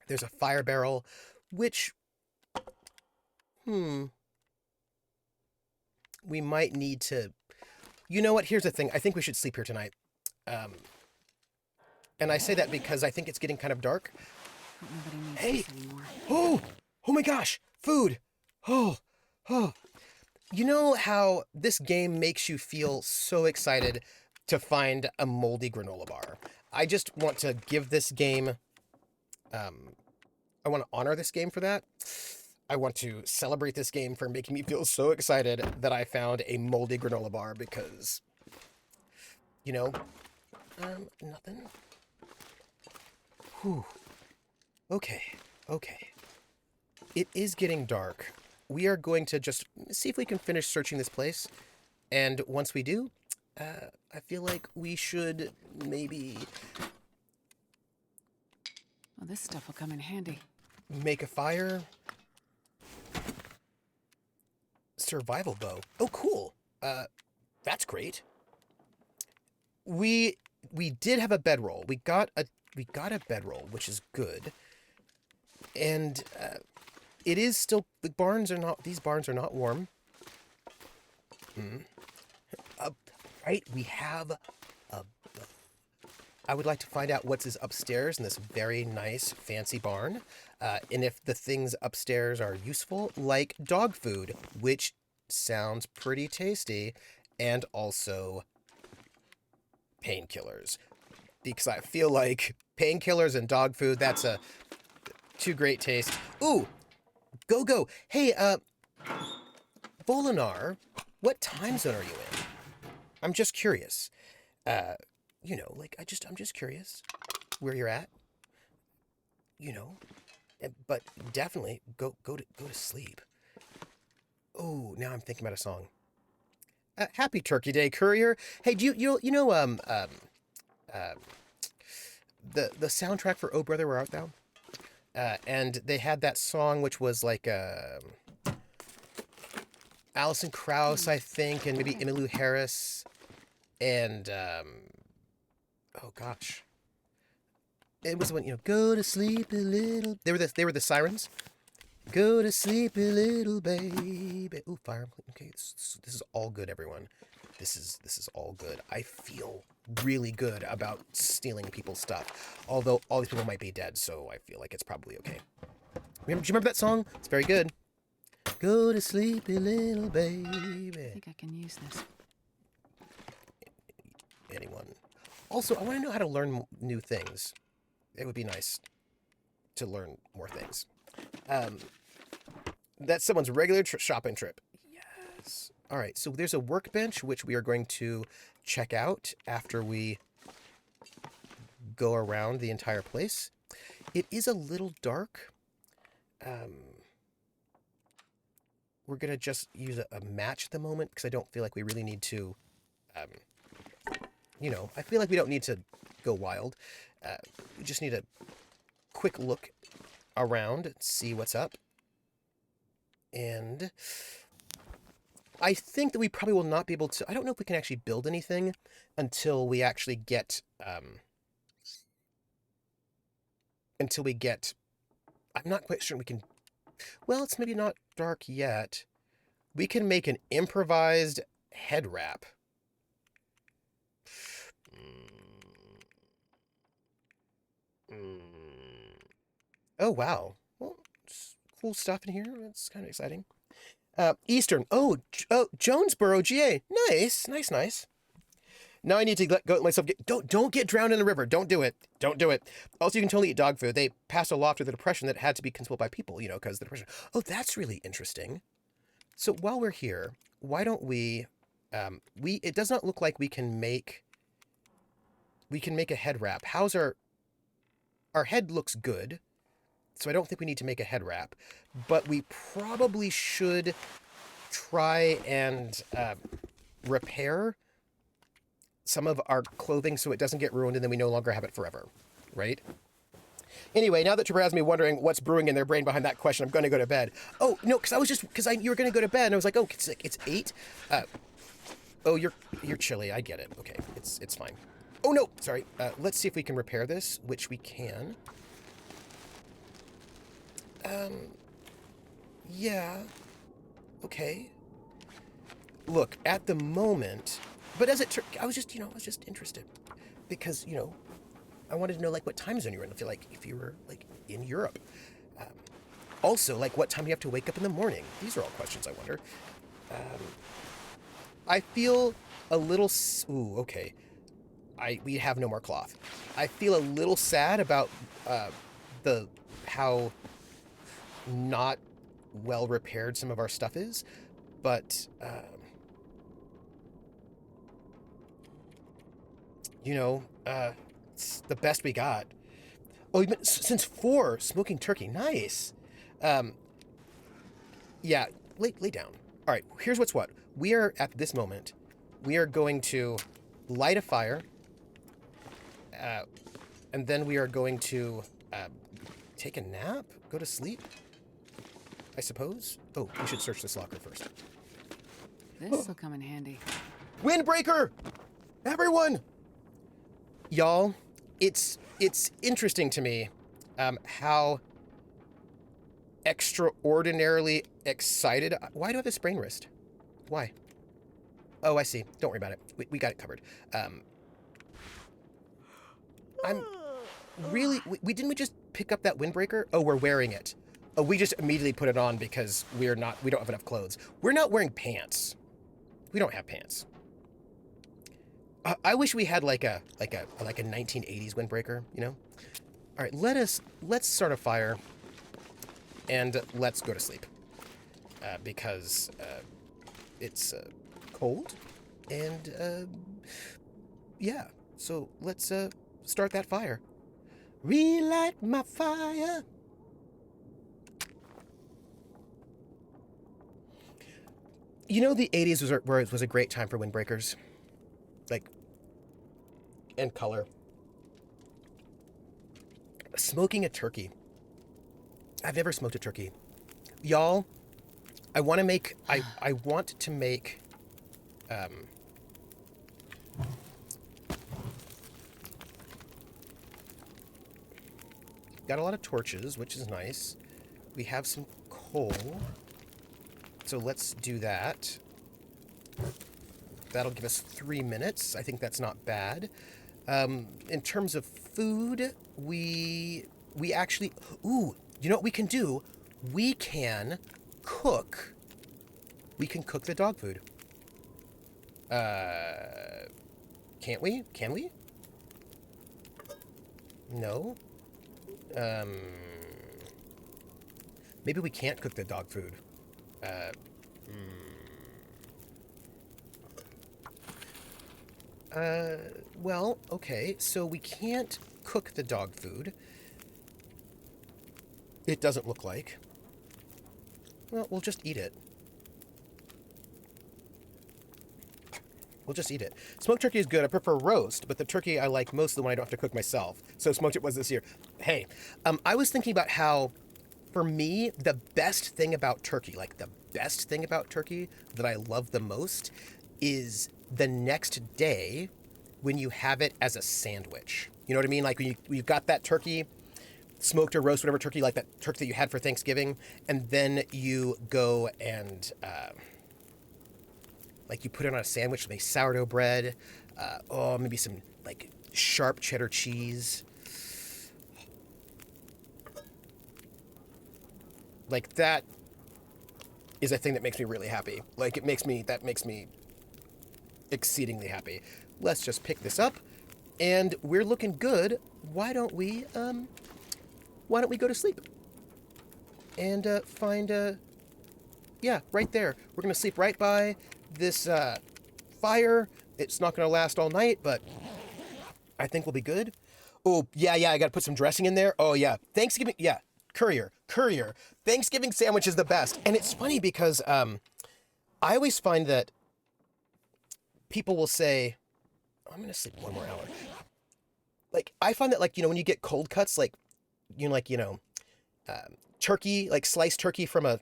There's a fire barrel, which, we might need to... You know what? Here's the thing. I think we should sleep here tonight. And I say that because I think it's getting kind of dark. Nobody needs Hey! this anymore. Oh my gosh! Food! Oh. You know how this game makes you feel so excited to find a moldy granola bar? I just want to give this game... I want to honor this game for that. I want to celebrate this game for making me feel so excited that I found a moldy granola bar because... nothing. Whew. Okay. It is getting dark. We are going to just see if we can finish searching this place. And once we do, I feel like we should maybe... Well, this stuff will come in handy. Make a fire. Survival bow. Oh, cool. That's great. We did have a bedroll. We got a bedroll, which is good. And it is still... These barns are not warm. Right, we have a... I would like to find out what's upstairs in this very nice, fancy barn. And if the things upstairs are useful, like dog food, which sounds pretty tasty, and also painkillers. Because I feel like painkillers and dog food, that's a too great taste. Ooh! Go! Hey, Volinar, what time zone are you in? I'm just curious. I'm just curious where you're at. But definitely go to sleep. Oh, now I'm thinking about a song. Happy Turkey Day, Courier. Hey, do you know the soundtrack for Oh Brother Where Art Thou? And they had that song which was like Alison Krauss, I think, and maybe Emmylou Harris, and oh gosh, it was when go to sleep a little. They were the Sirens. Go to sleep a little baby. Ooh, fire. Okay, this is all good, everyone. This is all good. I feel really good about stealing people's stuff, although all these people might be dead, so I feel like it's probably okay. Do you remember that song? It's very good. Go to sleep, little baby. I think I can use this. Anyone? Also, I want to know how to learn new things. It would be nice to learn more things. That's someone's regular shopping trip. Yes. All right, so there's a workbench, which we are going to check out after we go around the entire place. It is a little dark. We're going to just use a match at the moment because I don't feel like we really need to, I feel like we don't need to go wild. We just need a quick look around and see what's up. And I think that we probably will not be able to, I don't know if we can actually build anything until we actually get, I'm not quite sure we can, well, it's maybe not dark yet. We can make an improvised head wrap. Oh, wow. Well, cool stuff in here. That's kind of exciting. Eastern. Oh, Jonesboro, GA. Nice. Now I need to let myself get... Don't get drowned in the river. Don't do it. Also, you can totally eat dog food. They passed a law after the Depression that had to be controlled by people, because of the Depression. Oh, that's really interesting. So while we're here, why don't we... It does not look like we can make a head wrap. How's our head looks good, so I don't think we need to make a head wrap, but we probably should try and repair some of our clothing so it doesn't get ruined and then we no longer have it forever, right? Anyway, now that Trevor has me wondering what's brewing in their brain behind that question, I'm going to go to bed. Oh, no, because you were going to go to bed, and I was like, oh, it's 8? Oh, you're chilly. I get it. Okay, it's fine. Oh, no, sorry. Let's see if we can repair this, which we can. Yeah. Okay. Look, at the moment, but I was just interested because, I wanted to know, what time zone you were in. I feel like if you were, in Europe. Also, what time do you have to wake up in the morning? These are all questions I wonder. I feel a little... Ooh, okay. We have no more cloth. I feel a little sad about how not well repaired some of our stuff is, but it's the best we got. Oh, you've been since 4 smoking turkey. Nice. Yeah, lay down. All right, here's what's what. We are at this moment. We are going to light a fire, and then we are going to take a nap, go to sleep, I suppose. Oh, we should search this locker first. This'll come in handy. Windbreaker! Everyone! Y'all, it's interesting to me how extraordinarily excited... Why do I have a sprained wrist? Why? Oh, I see. Don't worry about it. We got it covered. I'm really... Didn't we just pick up that windbreaker? Oh, we're wearing it. Oh, we just immediately put it on because we don't have enough clothes. We're not wearing pants. We don't have pants. I wish we had like a 1980s windbreaker, All right, let's start a fire and let's go to sleep. Because it's cold and yeah. So let's start that fire. Relight my fire. The 80s was a great time for windbreakers. And color. Smoking a turkey. I've never smoked a turkey. Y'all, I want to make, I want to make, got a lot of torches, which is nice. We have some coal. So let's do that. That'll give us 3 minutes. I think that's not bad. In terms of food, we actually... Ooh, you know what we can do? We can cook. We can cook the dog food. Can't we? Can we? No? Maybe we can't cook the dog food. Well, okay, so we can't cook the dog food. It doesn't look like. Well, we'll just eat it. We'll just eat it. Smoked turkey is good. I prefer roast, but the turkey I like most is the one I don't have to cook myself. So smoked it was this year. Hey, I was thinking about how, for me, the best thing about turkey, like the best thing about turkey that I love the most, is the next day when you have it as a sandwich. You know what I mean? Like when you've got that turkey, smoked or roast, whatever turkey, like that turkey that you had for Thanksgiving, and then you go and like you put it on a sandwich, maybe sourdough bread, maybe some like sharp cheddar cheese. Like that is a thing that makes me really happy. Like that makes me exceedingly happy. Let's just pick this up, and we're looking good. Why don't we go to sleep? And find yeah, right there. We're gonna sleep right by this fire. It's not gonna last all night, but I think we'll be good. Oh yeah, I gotta put some dressing in there. Oh yeah, Thanksgiving. Yeah, Courier. Thanksgiving sandwich is the best, and it's funny because I always find that people will say, I'm gonna sleep 1 more hour. Like I find that, like, you know, when you get cold cuts, like turkey, like sliced turkey from a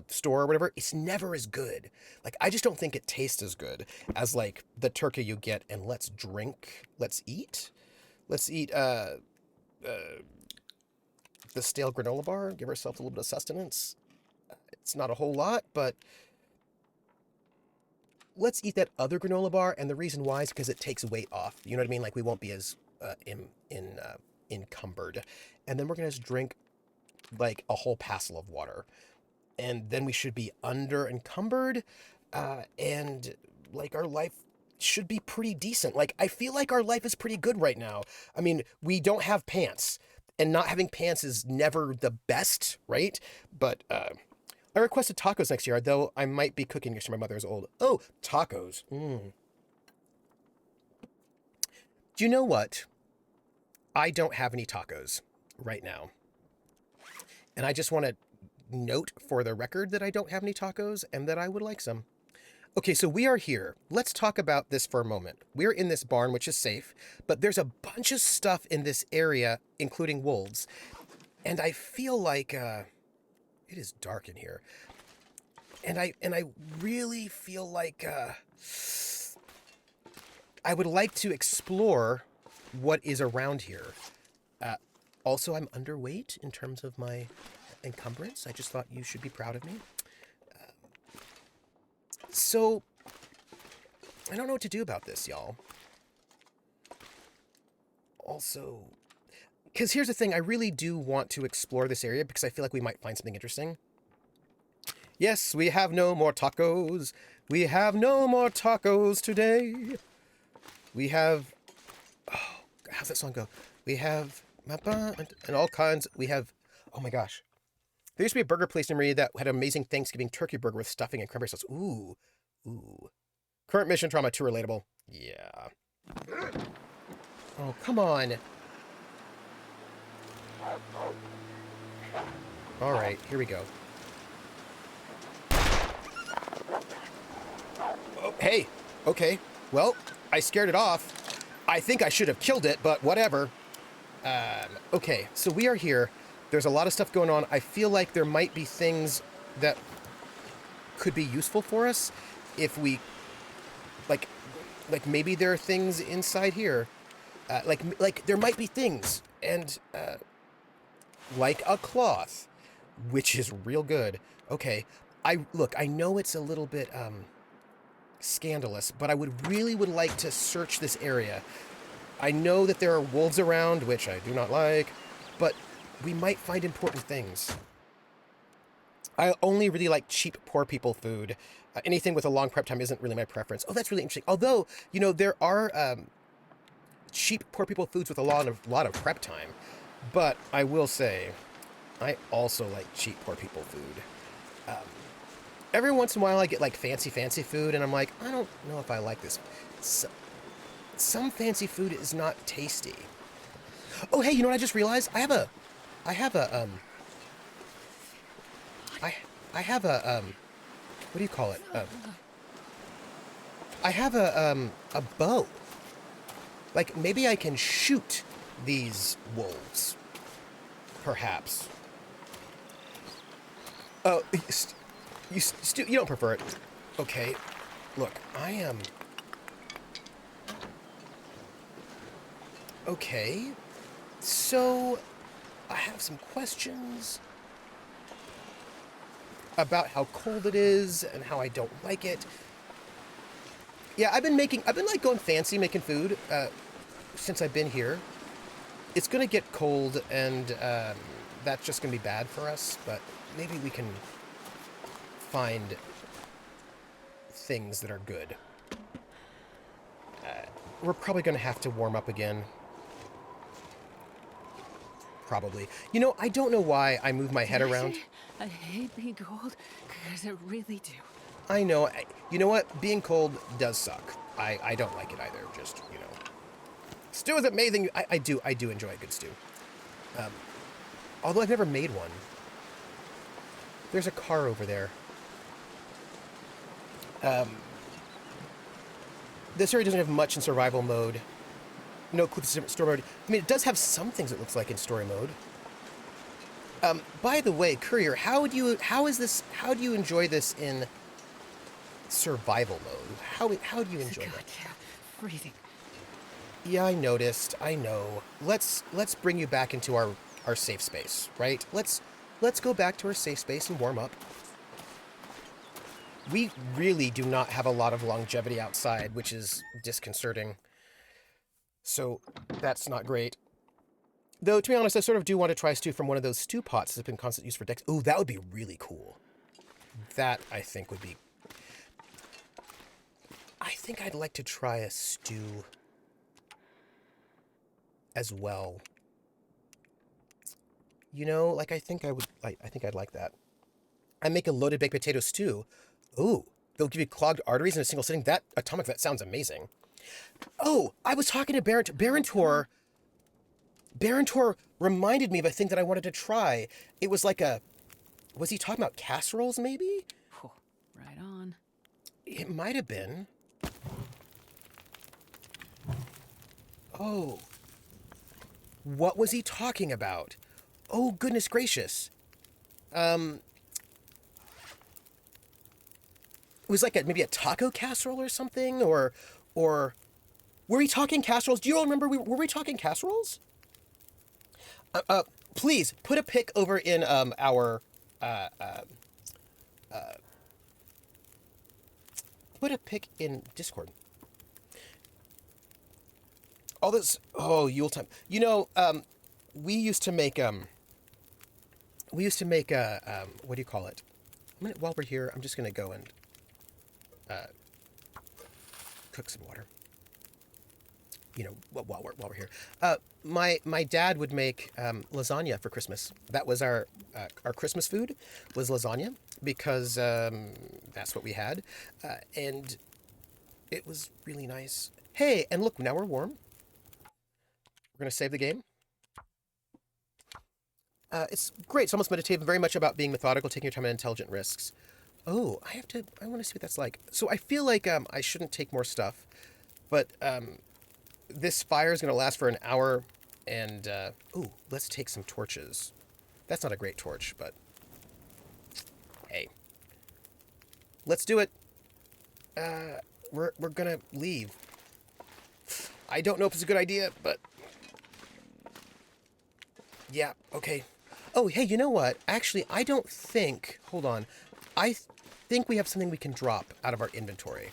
store or whatever, it's never as good. Like I just don't think it tastes as good as like the turkey you get. And let's eat the stale granola bar, give ourselves a little bit of sustenance. It's not a whole lot, but let's eat that other granola bar. And the reason why is because it takes weight off. You know what I mean? Like we won't be as encumbered. And then we're gonna just drink like a whole passel of water, and then we should be under encumbered, and like our life should be pretty decent. Like I feel like our life is pretty good right now. I mean, we don't have pants, and not having pants is never the best, right? But I requested tacos next year, though I might be cooking next year. My mother is old. Oh, tacos. Do you know what? I don't have any tacos right now. And I just want to note for the record that I don't have any tacos and that I would like some. Okay, so we are here. Let's talk about this for a moment. We're in this barn, which is safe, but there's a bunch of stuff in this area, including wolves. And I feel like it is dark in here. And I really feel like I would like to explore what is around here. Also, I'm underweight in terms of my encumbrance. I just thought you should be proud of me. So, I don't know what to do about this, y'all. Also, because here's the thing, I really do want to explore this area because I feel like we might find something interesting. Yes, we have no more tacos. We have no more tacos today. We have... Oh, how's that song go? We have... and all kinds. We have... Oh my gosh. There used to be a burger place near me that had an amazing Thanksgiving turkey burger with stuffing and cranberry sauce. Ooh. Current mission trauma, too relatable. Yeah. Oh, come on. All right, here we go. Oh, hey. Okay. Well, I scared it off. I think I should have killed it, but whatever. Okay, so we are here. There's a lot of stuff going on. I feel like there might be things that could be useful for us if we, like maybe there are things inside here. Like there might be things, and like a cloth, which is real good. Okay, I know it's a little bit scandalous, but I would like to search this area. I know that there are wolves around, which I do not like, but we might find important things. I only really like cheap poor people food. Anything with a long prep time isn't really my preference. Oh, that's really interesting. Although, there are cheap poor people foods with a lot of prep time, but I will say, I also like cheap poor people food. Every once in a while, I get like fancy food, and I'm like, I don't know if I like this. Some fancy food is not tasty. Oh, hey, you know what I just realized? I have a what do you call it? I have a bow. Like, maybe I can shoot these wolves. Perhaps. Oh, you don't prefer it. Okay. Look, I am... Okay. So, I have some questions about how cold it is and how I don't like it. Yeah, I've been like going fancy making food since I've been here. It's gonna get cold, and that's just gonna be bad for us, but maybe we can find things that are good. We're probably gonna have to warm up again. Probably. I don't know why I move my head around. I hate being cold, because I really do. I know. You know what? Being cold does suck. I don't like it either. Just, stew is amazing. I do enjoy a good stew. Although I've never made one. There's a car over there. This area doesn't have much in survival mode. No clue story mode. I mean, it does have some things it looks like in story mode. By the way, Courier, how do you enjoy this in survival mode? How do you enjoy that? Breathing. Yeah, I noticed. I know. Let's bring you back into our safe space, right? Let's go back to our safe space and warm up. We really do not have a lot of longevity outside, which is disconcerting. So that's not great. Though, to be honest, I sort of do want to try stew from one of those stew pots that's been constant use for decks. Ooh, that would be really cool. That, I think, would be... I think I'd like to try a stew as well. I think I'd like that. I make a loaded baked potato stew. Ooh, they'll give you clogged arteries in a single sitting. That sounds amazing. Oh, I was talking to Barantor. Barantor reminded me of a thing that I wanted to try. It was like was he talking about casseroles, maybe? Right on. It might have been. Oh. What was he talking about? Oh, goodness gracious. It was like maybe a taco casserole or something, or were we talking casseroles? Do you all remember? Were we talking casseroles? Please put a pic over in our put a pic in Discord. All this Yule time. We used to make what do you call it? While we're here, I'm just gonna go and cook some water. While we're here. My dad would make lasagna for Christmas. That was our Christmas food, was lasagna, because that's what we had, and it was really nice. Hey, and look, now we're warm. We're gonna save the game. It's great. It's almost meditative, very much about being methodical, taking your time, and intelligent risks. Oh, I want to see what that's like. So I feel like I shouldn't take more stuff, but this fire is going to last for an hour, and let's take some torches. That's not a great torch, but hey. let's do it. We're gonna leave. I don't know if it's a good idea, but yeah, okay. Oh, hey, you know what? Actually, I don't think. Hold on. I think we have something we can drop out of our inventory.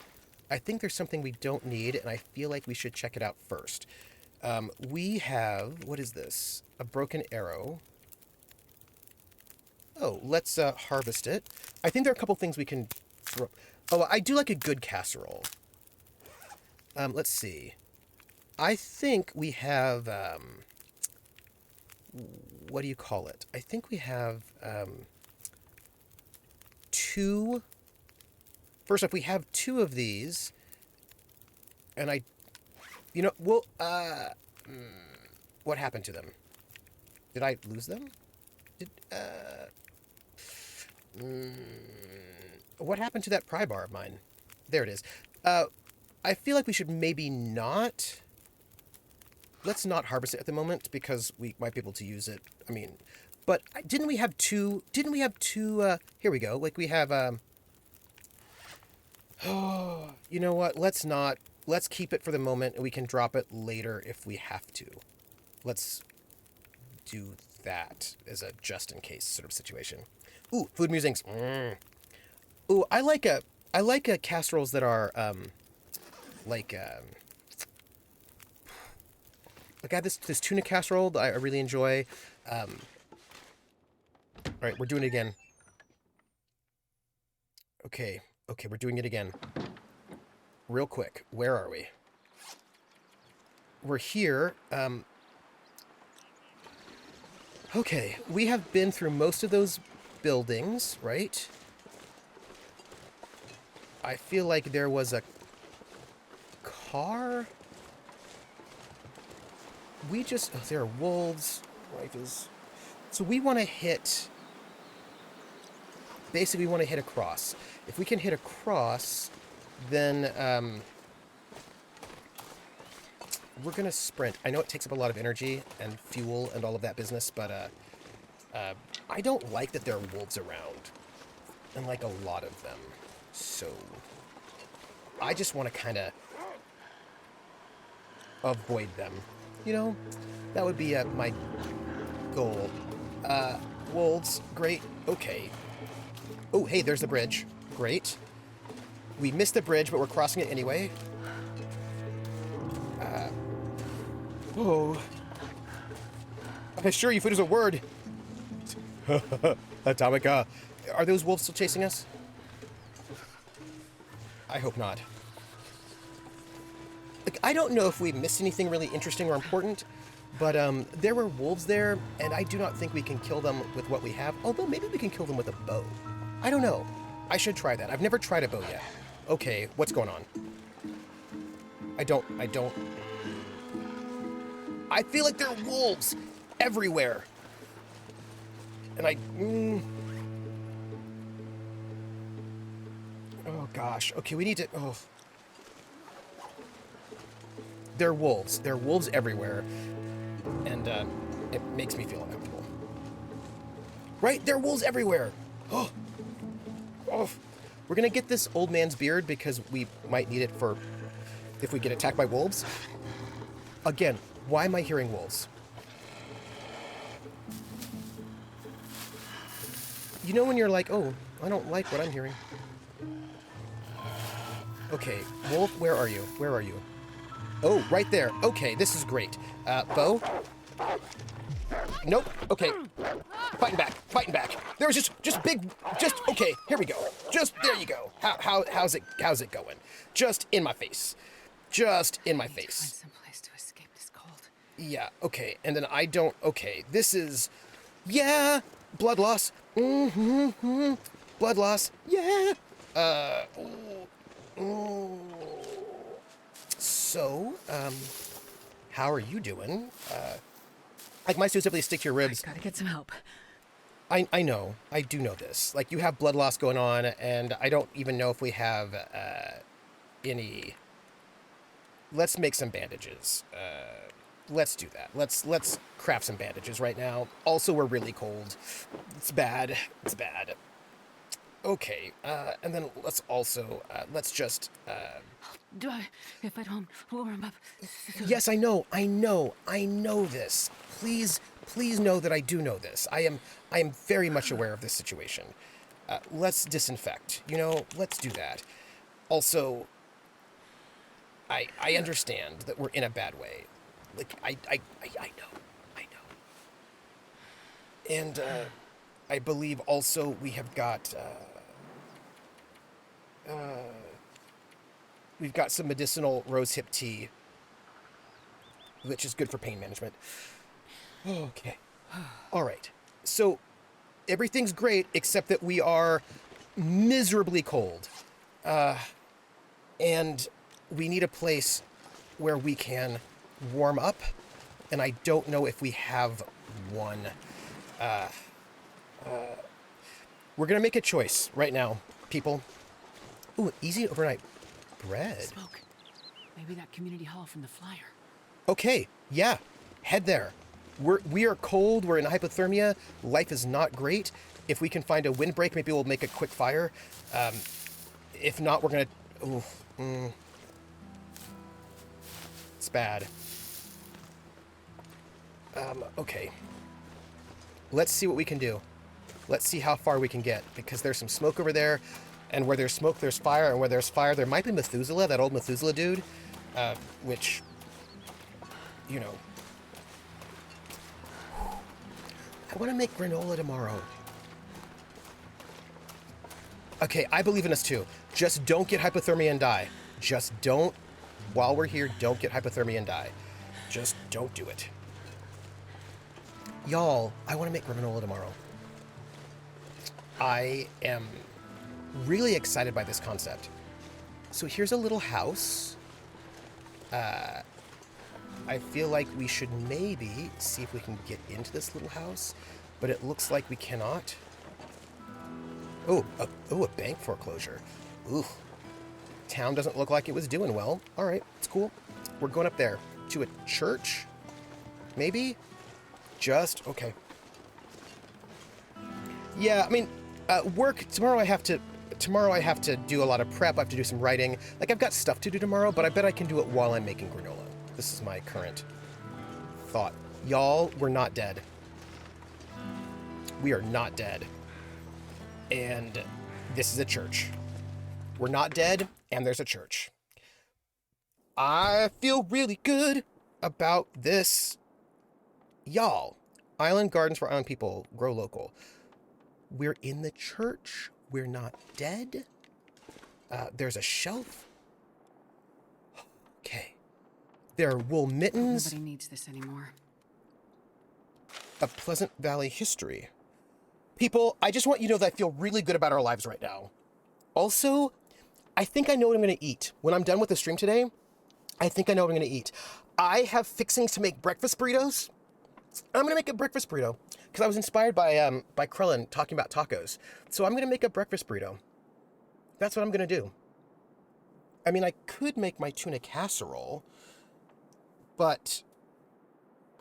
I think there's something we don't need, and I feel like we should check it out first. We have, what is this? A broken arrow. Oh, let's harvest it. I think there are a couple things we can throw. Oh, I do like a good casserole. Let's see. I think we have, what do you call it? I think we have, two. First off, we have two of these. And well, what happened to them? Did I lose them? What happened to that pry bar of mine? There it is. I feel like we should maybe not. Let's not harvest it at the moment because we might be able to use it. I mean, but didn't we have two? Didn't we have two? Here we go. Like we have. Oh, you know what? Let's not. Let's keep it for the moment, and we can drop it later if we have to. Let's do that as a just-in-case sort of situation. Ooh, food musings. Ooh, I like casseroles that are like I got this tuna casserole that I really enjoy. All right, we're doing it again. Okay, we're doing it again. Real quick, where are we? We're here. Okay, we have been through most of those buildings, right? I feel like there was a car. There are wolves. Rifles. So we want to hit. Basically, we want to hit across. If we can hit across, then we're gonna sprint. I know it takes up a lot of energy and fuel and all of that business, but I don't like that there are wolves around, and like a lot of them. So I just want to kind of avoid them. You know, that would be my goal. Wolves, great. Okay. Oh, hey, there's the bridge. Great. We missed the bridge, but we're crossing it anyway. Oh. I assure you, food is a word. Atomica. Are those wolves still chasing us? I hope not. Like, I don't know if we missed anything really interesting or important, but there were wolves there, and I do not think we can kill them with what we have, although maybe we can kill them with a bow. I don't know. I should try that. I've never tried a bow yet. Okay, what's going on? I feel like there are wolves everywhere. And oh gosh. Okay, we need to, There are wolves. There are wolves everywhere. And it makes me feel uncomfortable. Right? There are wolves everywhere. Oh. We're gonna get this old man's beard because we might need it for if we get attacked by wolves. Again, why am I hearing wolves? You know when you're like, oh, I don't like what I'm hearing. Okay, wolf, where are you? Where are you? Oh, right there. Okay, this is great. Bow? Nope. Okay. Fighting back. There was okay, here we go. There you go. How's it going? Just in my face. Just in my Find face. someplace to escape this cold. Yeah, okay. And then okay, this is, yeah, blood loss. Blood loss. Yeah. So, how are you doing? Like, my suits definitely stick to your ribs. Gotta get some help. I know. I do know this. Like, you have blood loss going on, and I don't even know if we have, any... Let's make some bandages. Let's do that. Let's craft some bandages right now. Also, we're really cold. It's bad. Okay, and then let's also, let's just, Do I, if I don't warm up soon? yes, I know this. Please know that I do know this. I am very much aware of this situation. Let's disinfect, let's do that. Also, I understand that we're in a bad way. Like, I know. And, I believe also we have got, we've got some medicinal rosehip tea, which is good for pain management. Okay. All right. So everything's great except that we are miserably cold. And we need a place where we can warm up. And I don't know if we have one. We're going to make a choice right now, people. Ooh, easy overnight bread. Smoke. Maybe that community hall from the flyer. Okay, yeah, head there. We are cold, we're in hypothermia, life is not great. If we can find a windbreak, maybe we'll make a quick fire. If not, we're gonna... It's bad. Okay. Let's see what we can do. Let's see how far we can get, because there's some smoke over there, and where there's smoke, there's fire, and where there's fire, there might be Methuselah, that old Methuselah dude, which, you know. I want to make granola tomorrow. Okay, I believe in us too. Just don't get hypothermia and die. Just don't, while we're here, don't get hypothermia and die. Just don't do it. Y'all, I want to make granola tomorrow. I am really excited by this concept. So here's a little house. I feel like we should maybe see if we can get into this little house, but it looks like we cannot. Oh, a bank foreclosure. Ooh. Town doesn't look like it was doing well. All right, it's cool. We're going up there to a church, maybe? Just, okay. Yeah, I mean, work, tomorrow I have to do a lot of prep. I have to do some writing. Like, I've got stuff to do tomorrow, but I bet I can do it while I'm making granola. This is my current thought. Y'all, we're not dead. We are not dead. And this is a church. We're not dead, and there's a church. I feel really good about this. Y'all, Island Gardens for Island People, grow local. We're in the church. We're not dead. There's a shelf. Okay. There are wool mittens. Nobody needs this anymore. A Pleasant Valley history. People, I just want you to know that I feel really good about our lives right now. Also, I think I know what I'm going to eat. When I'm done with the stream today, I think I know what I'm going to eat. I have fixings to make breakfast burritos. I'm going to make a breakfast burrito because I was inspired by Krellin talking about tacos. So I'm going to make a breakfast burrito. That's what I'm going to do. I mean, I could make my tuna casserole, but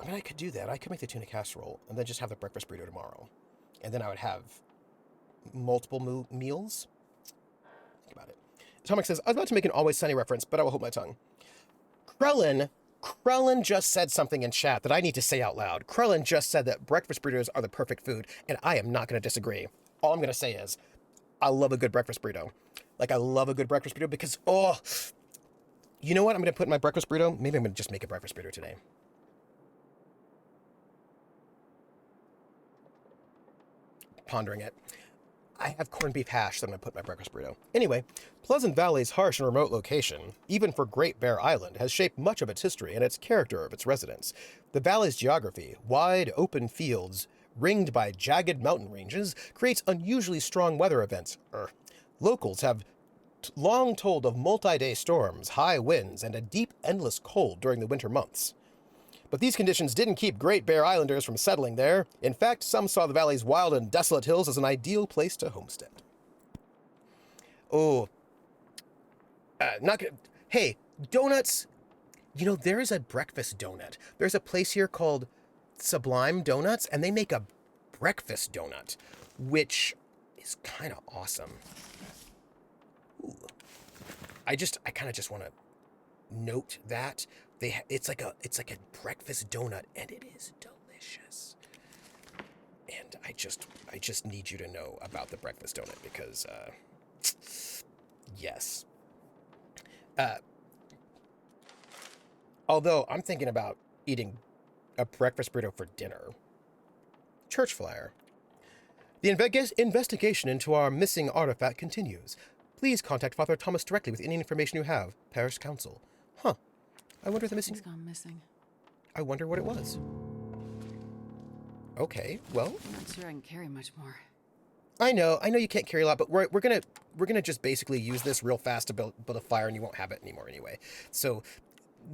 I mean, I could do that. I could make the tuna casserole and then just have the breakfast burrito tomorrow. And then I would have multiple meals. Think about it. Tomic says, I was about to make an Always Sunny reference, but I will hold my tongue. Krellin just said something in chat that I need to say out loud. Krellin just said that breakfast burritos are the perfect food, and I am not going to disagree. All I'm going to say is, I love a good breakfast burrito. Like, I love a good breakfast burrito because, oh, you know what I'm going to put in my breakfast burrito? Maybe I'm going to just make a breakfast burrito today. Pondering it. I have corned beef hash that I'm going to put in my breakfast burrito. Anyway, Pleasant Valley's harsh and remote location, even for Great Bear Island, has shaped much of its history and its character of its residents. The valley's geography, wide open fields, ringed by jagged mountain ranges, creates unusually strong weather events. Locals have long told of multi-day storms, high winds, and a deep, endless cold during the winter months. But these conditions didn't keep Great Bear Islanders from settling there. In fact, some saw the valley's wild and desolate hills as an ideal place to homestead. Oh. Hey, donuts. You know, there is a breakfast donut. There's a place here called Sublime Donuts, and they make a breakfast donut, which is kind of awesome. Ooh. I kind of just want to note that it's like a breakfast donut, and it is delicious. And I just need you to know about the breakfast donut because yes. Although I'm thinking about eating a breakfast burrito for dinner. Church flyer. The investigation into our missing artifact continues. Please contact Father Thomas directly with any information you have. Parish Council. Huh. I wonder if the missing... He's gone missing. I wonder what it was. Okay, well... I'm not sure I can carry much more. I know you can't carry a lot, but we're gonna just basically use this real fast to build a fire, and you won't have it anymore anyway. So,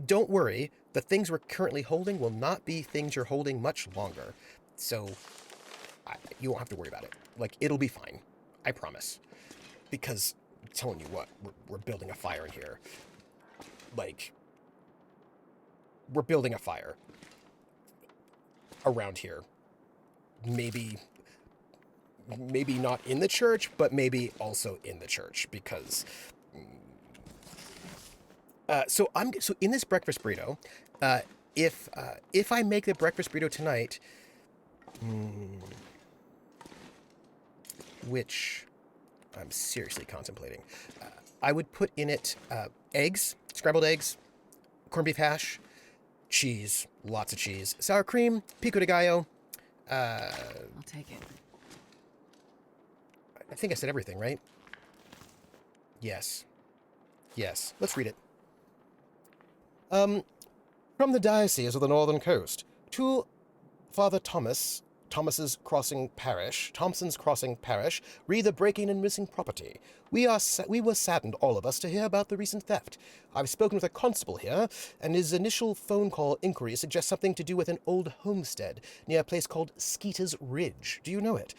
don't worry. The things we're currently holding will not be things you're holding much longer. So, you won't have to worry about it. Like, it'll be fine. I promise. Because, I'm telling you what, we're building a fire in here. Like, we're building a fire around here. Maybe not in the church, but maybe also in the church, because so in this breakfast burrito, if I make the breakfast burrito tonight, which I'm seriously contemplating, I would put in it eggs, scrambled eggs, corned beef hash, cheese, lots of cheese, sour cream, pico de gallo. I'll take it. I think I said everything, right? Yes. Yes. Let's read it. From the Diocese of the Northern Coast to Father Thomas's Crossing Parish, Thompson's Crossing Parish, read the breaking and missing property. We were saddened, all of us, to hear about the recent theft. I've spoken with a constable here, and his initial phone call inquiry suggests something to do with an old homestead near a place called Skeeter's Ridge. Do you know it?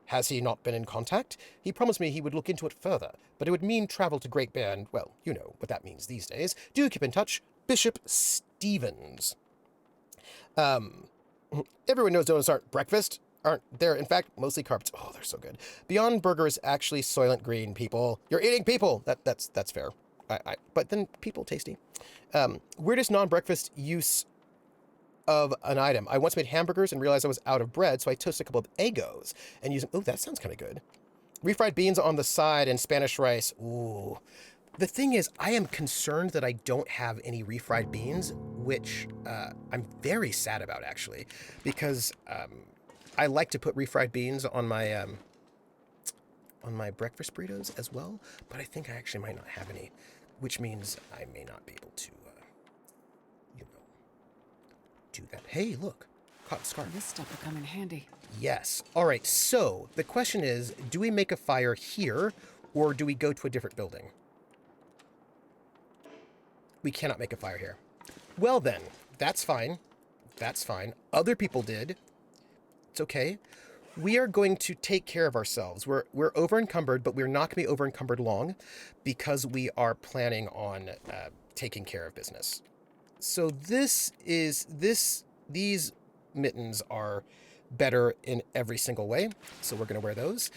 Has he not been in contact? He promised me he would look into it further, but it would mean travel to Great Bear, and, well, you know what that means these days. Do keep in touch. Bishop Stevens. Everyone knows donuts aren't breakfast, aren't there? In fact, mostly carbs. Oh, they're so good. Beyond Burger is actually Soylent Green, people. You're eating people! That's fair. But then people tasty. Weirdest non-breakfast use of an item. I once made hamburgers and realized I was out of bread, so I toasted a couple of Eggos and used them. Oh, that sounds kind of good. Refried beans on the side and Spanish rice. Ooh. The thing is, I am concerned that I don't have any refried beans, which I'm very sad about, actually, because I like to put refried beans on my breakfast burritos as well, but I think I actually might not have any, which means I may not be able to, do that. Hey, look, cotton scarf. This stuff will come in handy. Yes. All right, so the question is, do we make a fire here, or do we go to a different building? We cannot make a fire here. Well then, that's fine. That's fine. Other people did. It's okay. We are going to take care of ourselves. We're over encumbered, but we're not going to be over encumbered long because we are planning on taking care of business. So these mittens are better in every single way. So we're going to wear those.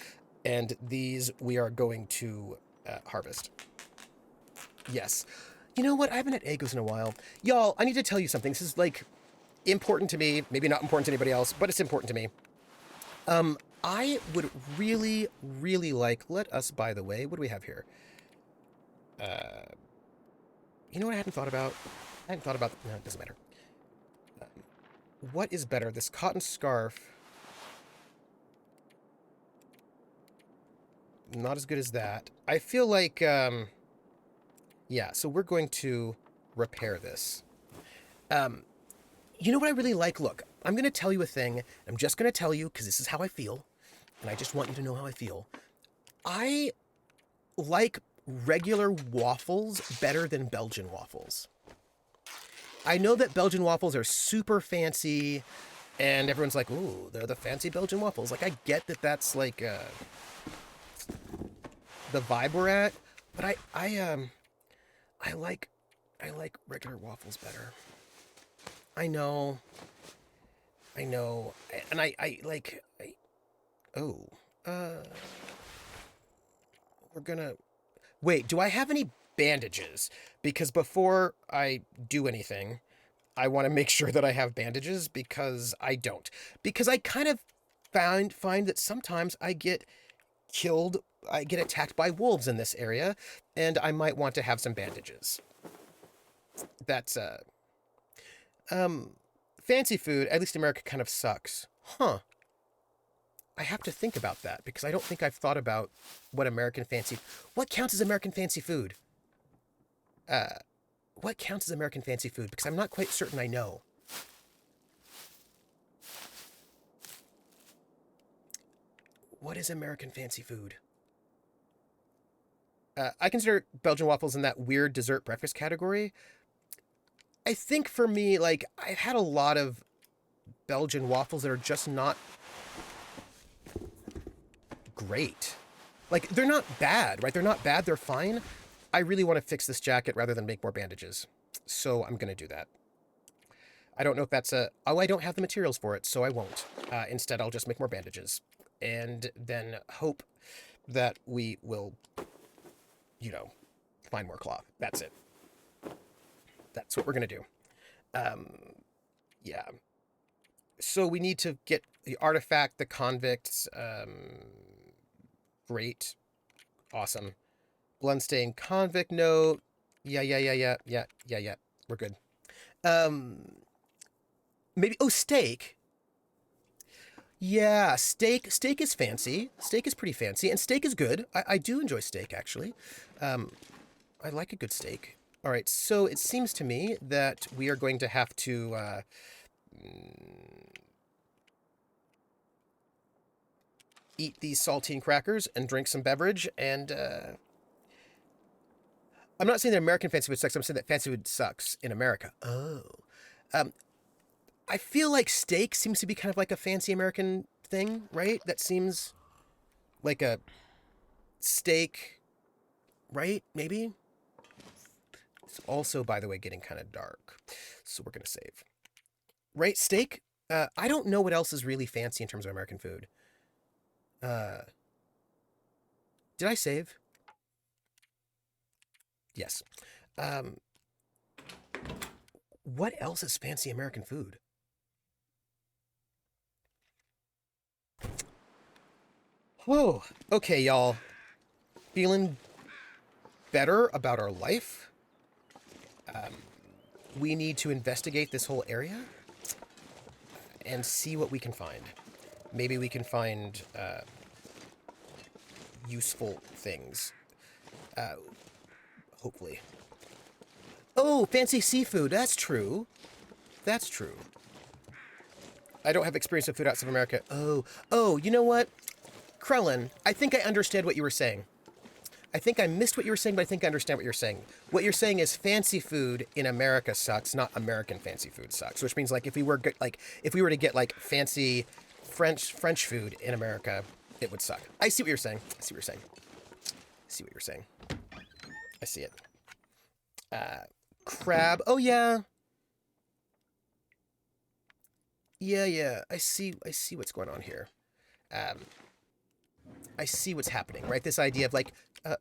And these we are going to harvest. Yes. You know what? I haven't had Eggos in a while. Y'all, I need to tell you something. This is, like, important to me. Maybe not important to anybody else, but it's important to me. I would really, really like... Let us, by the way... What do we have here? You know what I hadn't thought about? I hadn't thought about... No, it doesn't matter. What is better? This cotton scarf... Not as good as that. I feel like... Yeah, so we're going to repair this. You know what I really like? Look, I'm going to tell you a thing. I'm just going to tell you because this is how I feel. And I just want you to know how I feel. I like regular waffles better than Belgian waffles. I know that Belgian waffles are super fancy and everyone's like, ooh, they're the fancy Belgian waffles. Like, I get that that's like the vibe we're at, but I like regular waffles better. I know. And we're gonna... Wait, do I have any bandages? Because before I do anything, I want to make sure that I have bandages, because I don't. Because I kind of find that sometimes I get killed, I get attacked by wolves in this area, and I might want to have some bandages. That's, fancy food, at least America, kind of sucks. Huh. I have to think about that, because I don't think I've thought about what what counts as American fancy food? What counts as American fancy food? Because I'm not quite certain I know. What is American fancy food? I consider Belgian waffles in that weird dessert breakfast category. I think for me, like, I've had a lot of Belgian waffles that are just not great. Like, they're not bad, right? They're not bad, they're fine. I really want to fix this jacket rather than make more bandages. So I'm going to do that. I don't know if that's a... Oh, I don't have the materials for it, so I won't. Instead, I'll just make more bandages. And then hope that we will, you know, find more cloth. That's it. That's what we're going to do. Yeah. So we need to get the artifact, the convicts. Great. Awesome. Bloodstain convict note. Yeah. We're good. Maybe... Oh, steak. Yeah, steak. Steak is fancy. Steak is pretty fancy, and steak is good. I do enjoy steak, actually. I like a good steak. All right, so it seems to me that we are going to have to eat these saltine crackers and drink some beverage, and I'm not saying that American fancy food sucks. I'm saying that fancy food sucks in America. Oh. I feel like steak seems to be kind of like a fancy American thing, right? That seems like a steak, right? Maybe? It's also, by the way, getting kind of dark. So we're going to save. Right? Steak? I don't know what else is really fancy in terms of American food. Did I save? Yes. What else is fancy American food? Whoa. Okay, y'all. Feeling better about our life? We need to investigate this whole area and see what we can find. Maybe we can find useful things. Hopefully. Oh, fancy seafood. That's true. That's true. I don't have experience with food outside of America. Oh, you know what? Krellin, I think I understand what you were saying. I think I missed what you were saying, but I think I understand what you're saying. What you're saying is fancy food in America sucks, not American fancy food sucks. Which means, like, if we were to get like fancy French food in America, it would suck. I see what you're saying. I see what you're saying. I see it. Crab. Oh yeah. Yeah. I see what's going on here. I see what's happening, right? This idea of like,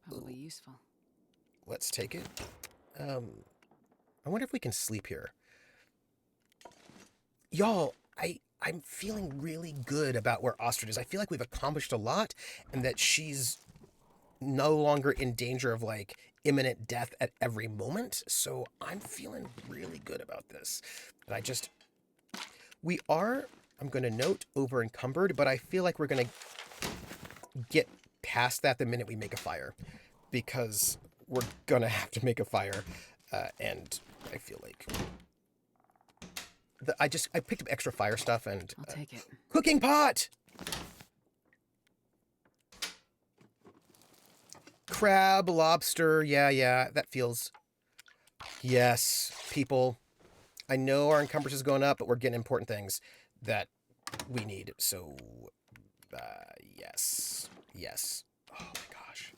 Probably useful. let's take it. I wonder if we can sleep here. Y'all, I'm feeling really good about where Ostrich is. I feel like we've accomplished a lot, and that she's no longer in danger of like imminent death at every moment. So I'm feeling really good about this. And I'm going to note over encumbered, but I feel like we're going to get past that the minute we make a fire, because we're going to have to make a fire. And I feel like I picked up extra fire stuff and I'll take it. Cooking pot. Crab, lobster. Yeah, that feels... Yes, people. I know our encumbrance is going up, but we're getting important things that we need. So, yes. Oh my gosh.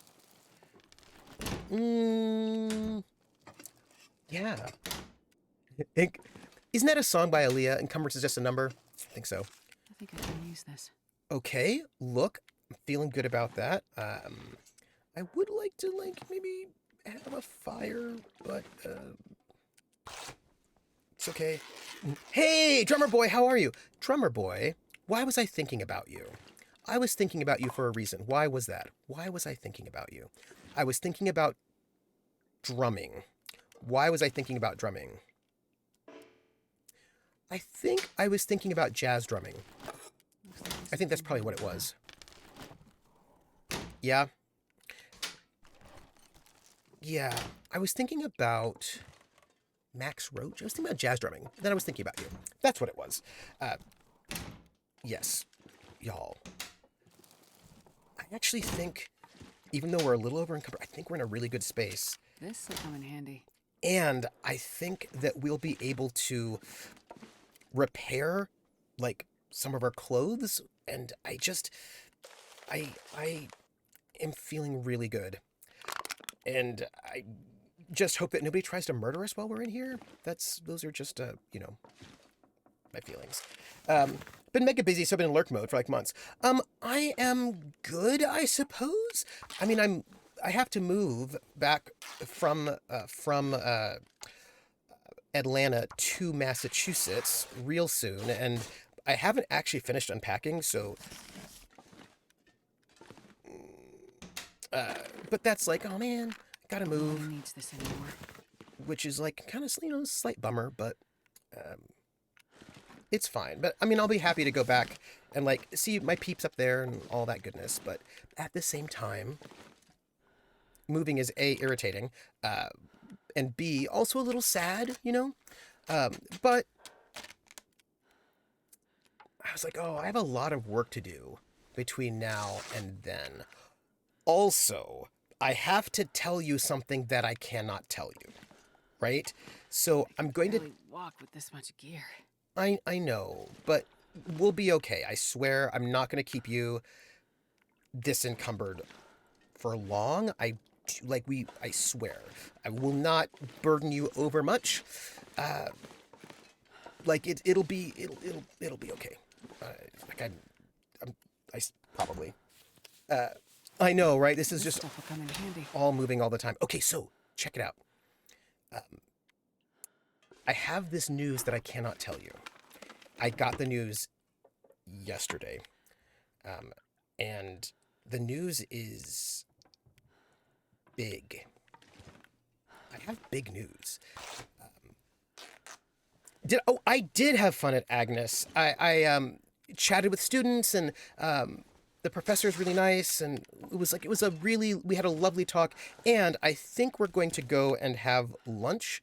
Yeah. Isn't that a song by Aaliyah? Encumbrance is just a number? I think so. I think I can use this. Okay, look, I'm feeling good about that. I would like to, like, maybe have a fire, but, it's okay. Hey, Drummer Boy, how are you? Drummer Boy, why was I thinking about you? I was thinking about you for a reason. Why was that? Why was I thinking about you? I was thinking about drumming. Why was I thinking about drumming? I think I was thinking about jazz drumming. I think that's probably what it was. Yeah. Yeah. I was thinking about Max Roach. I was thinking about jazz drumming. Then I was thinking about you. That's what it was. Yes. Y'all. I actually think, even though we're a little over encumbered, I think we're in a really good space. This will come in handy. And I think that we'll be able to repair, like, some of our clothes. And I am feeling really good. And I just hope that nobody tries to murder us while we're in here. Those are just, you know, my feelings. Been mega busy, so I've been in lurk mode for like months. I am good, I suppose. I mean, I have to move back from Atlanta to Massachusetts real soon, and I haven't actually finished unpacking, so but that's like, oh man, gotta No move, one needs this anymore. which is like kind of, you know, slight bummer, but it's fine. But I mean, I'll be happy to go back and like see my peeps up there and all that goodness. But at the same time, moving is A, irritating, and B, also a little sad, you know? But I was like, oh, I have a lot of work to do between now and then. Also, I have to tell you something that I cannot tell you, right? So I'm going to... Barely walk with this much gear. I know, but we'll be okay. I swear I'm not going to keep you disencumbered for long. I swear. I will not burden you over much. Like it'll be okay. Probably. I know, right? This is just Stuff will come in handy. all moving all the time. Okay, so check it out. I have this news that I cannot tell you. I got the news yesterday. And the news is big. I have big news. I did have fun at Agnes. I chatted with students, and the professor is really nice, and we had a lovely talk, and I think we're going to go and have lunch,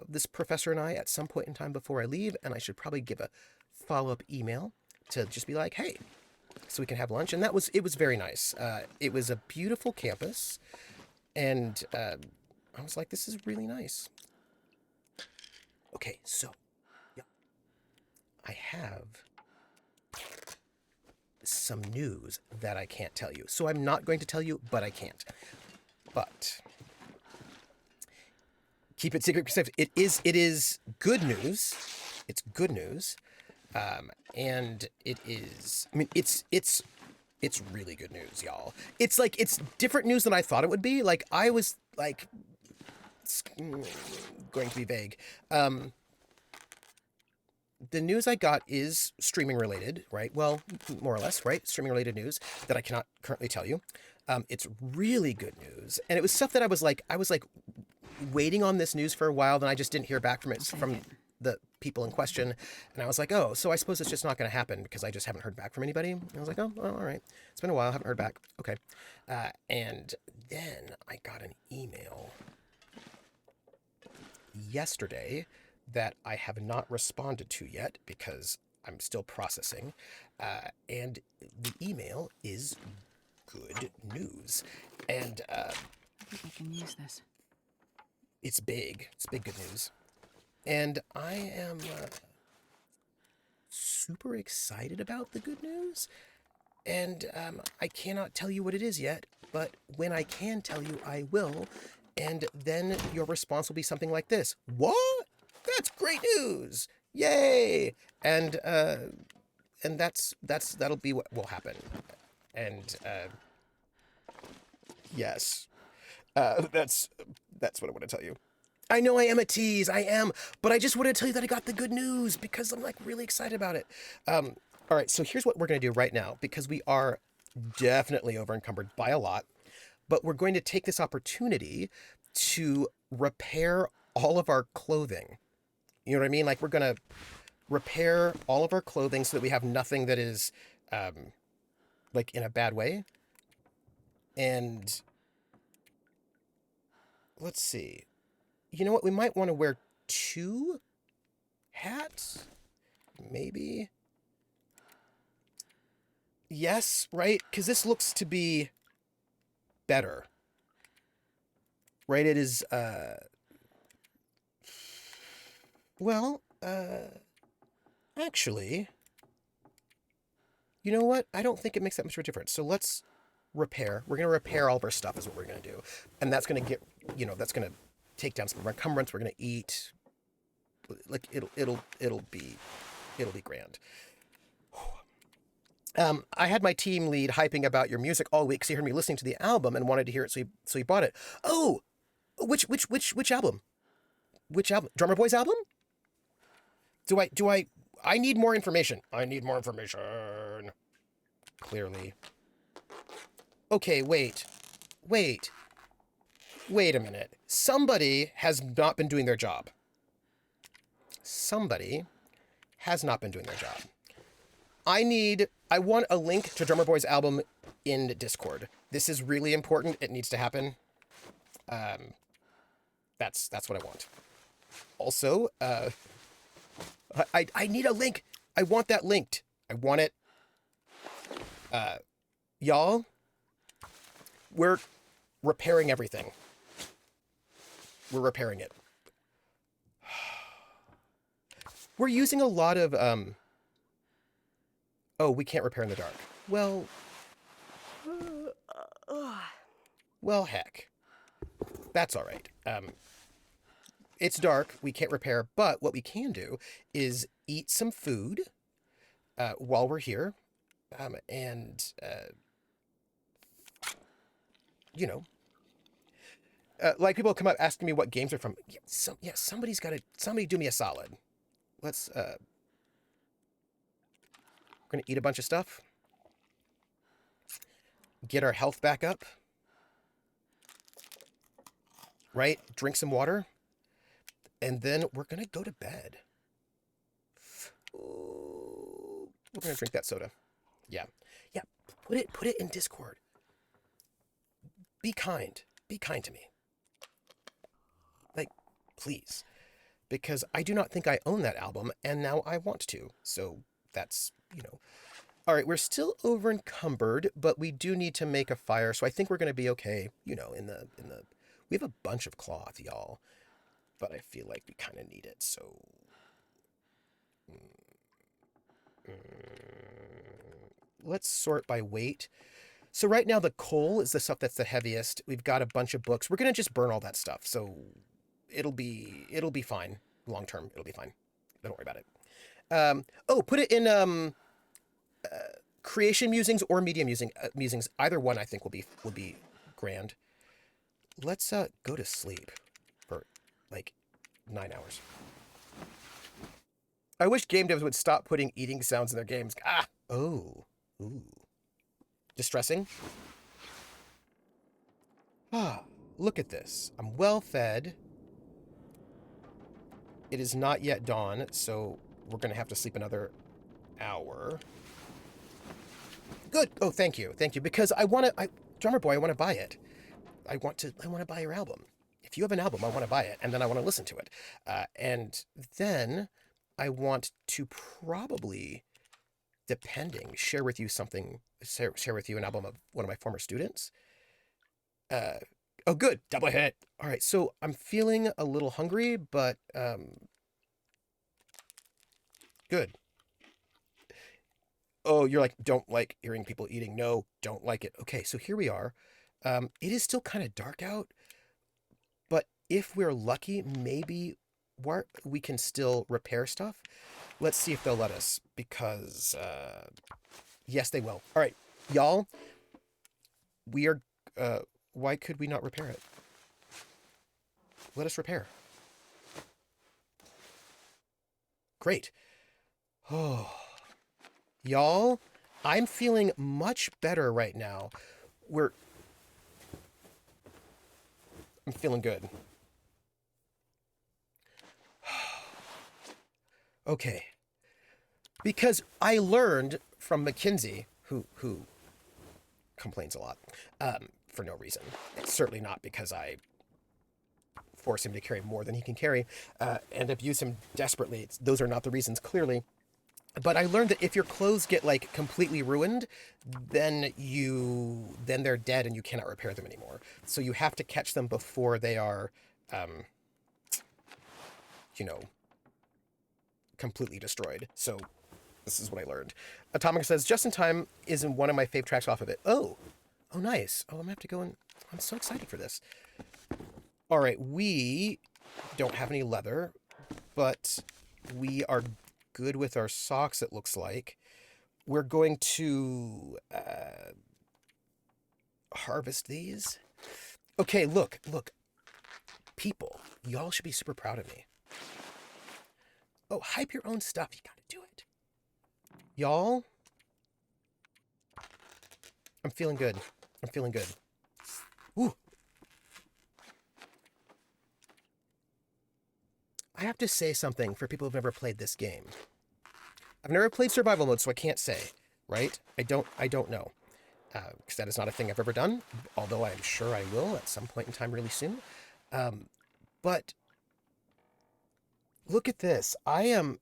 this professor and I, at some point in time before I leave, and I should probably give a follow-up email to just be like, hey, so we can have lunch. And it was very nice. It was a beautiful campus, and I was like, this is really nice. Okay, so, yeah, I have some news that I can't tell you. So I'm not going to tell you, but I can't. But keep it secret, because it is good news. It's good news. And it is, I mean, it's really good news, y'all. It's different news than I thought it would be. Like, I was like, it's going to be vague. The news I got is streaming related, right? Well, more or less, right? Streaming related news that I cannot currently tell you. It's really good news. And it was stuff that I was like waiting on this news for a while, then I just didn't hear back from the people in question. And I was like, oh, so I suppose it's just not going to happen because I just haven't heard back from anybody. And I was like, oh, all right. It's been a while. I haven't heard back. Okay. And then I got an email yesterday that I have not responded to yet because I'm still processing. And the email is good news. And I think I can use this. it's big. It's big good news. And I am super excited about the good news. And I cannot tell you what it is yet, but when I can tell you, I will. And then your response will be something like this. What? That's great news! Yay! And that'll be what will happen. And Yes. That's what I want to tell you. I know I am a tease, I am, but I just want to tell you that I got the good news because I'm like really excited about it. All right, so here's what we're going to do right now because we are definitely over encumbered by a lot, but we're going to take this opportunity to repair all of our clothing. You know what I mean? Like we're going to repair all of our clothing so that we have nothing that is like in a bad way. And let's see. You know what? We might want to wear 2 hats. Maybe. Yes, right? Because this looks to be better. Right? It is, well, actually, you know what? I don't think it makes that much of a difference. So let's repair. We're going to repair all of our stuff is what we're going to do. And that's going to get, that's going to take down some of our encumbrance. We're going to eat. Like it'll be grand. I had my team lead hyping about your music all week because he heard me listening to the album and wanted to hear it, so he bought it. Oh, which album? Which album? Drummer Boy's album? I need more information. I need more information. Clearly. Okay, wait a minute. Somebody has not been doing their job. Somebody has not been doing their job. I want a link to Drummer Boy's album in Discord. This is really important. It needs to happen. That's what I want. Also, I need a link. I want that linked. I want it. Y'all, we're repairing everything. We're repairing it. We're using a lot of, oh, we can't repair in the dark. Well, heck. That's all right. It's dark. We can't repair, but what we can do is eat some food while we're here. Like people come up asking me what games are from. Somebody do me a solid. Let's, we're going to eat a bunch of stuff. Get our health back up. Right? Drink some water. And then we're going to go to bed. Ooh, we're going to drink that soda. Yeah. Yeah. Put it in Discord. Be kind. Be kind to me. Like, please. Because I do not think I own that album, and now I want to. So that's, All right, we're still over encumbered, but we do need to make a fire, so I think we're going to be okay, we have a bunch of cloth, y'all. But I feel like we kind of need it, so... Let's sort by weight. So right now the coal is the stuff that's the heaviest. We've got a bunch of books. We're going to just burn all that stuff, so it'll be fine. Long term, it'll be fine. Don't worry about it. Put it in creation musings or media musings. Either one I think will be grand. Let's go to sleep for like 9 hours. I wish game devs would stop putting eating sounds in their games. Ooh. Distressing. Look at this. I'm well fed. It is not yet dawn, so we're going to have to sleep another hour. Good. Oh, thank you. Because Drummer Boy, I want to buy it. I want to buy your album. If you have an album, I want to buy it, and then I want to listen to it. And then I want to probably, depending, share with you an album of one of my former students. Oh, good. Double hit. All right. So I'm feeling a little hungry, but good. Oh, you're like, don't like hearing people eating. No, don't like it. Okay. So here we are. It is still kind of dark out, but if we're lucky, maybe we can still repair stuff. Let's see if they'll let us, because yes, they will. All right, y'all, we are Why could we not repair it? Let us repair. Great. Oh, y'all, I'm feeling much better right now. I'm feeling good. Okay. Because I learned from Mackenzie, who complains a lot, for no reason. It's certainly not because I force him to carry more than he can carry, and abuse him desperately. Those are not the reasons, clearly. But I learned that if your clothes get, like, completely ruined, then they're dead and you cannot repair them anymore. So you have to catch them before they are, completely destroyed. So this is what I learned. Atomic says, Just in Time is in one of my fave tracks off of it. Oh, nice. Oh, I'm gonna have to go and... I'm so excited for this. All right, we don't have any leather, but we are good with our socks, it looks like. We're going to harvest these. Okay, look. People, y'all should be super proud of me. Oh, hype your own stuff. You gotta do it. Y'all, I'm feeling good. Ooh. I have to say something for people who've never played this game. I've never played survival mode, so I can't say, right? I don't know. Because that is not a thing I've ever done, although I'm sure I will at some point in time really soon. But look at this. I am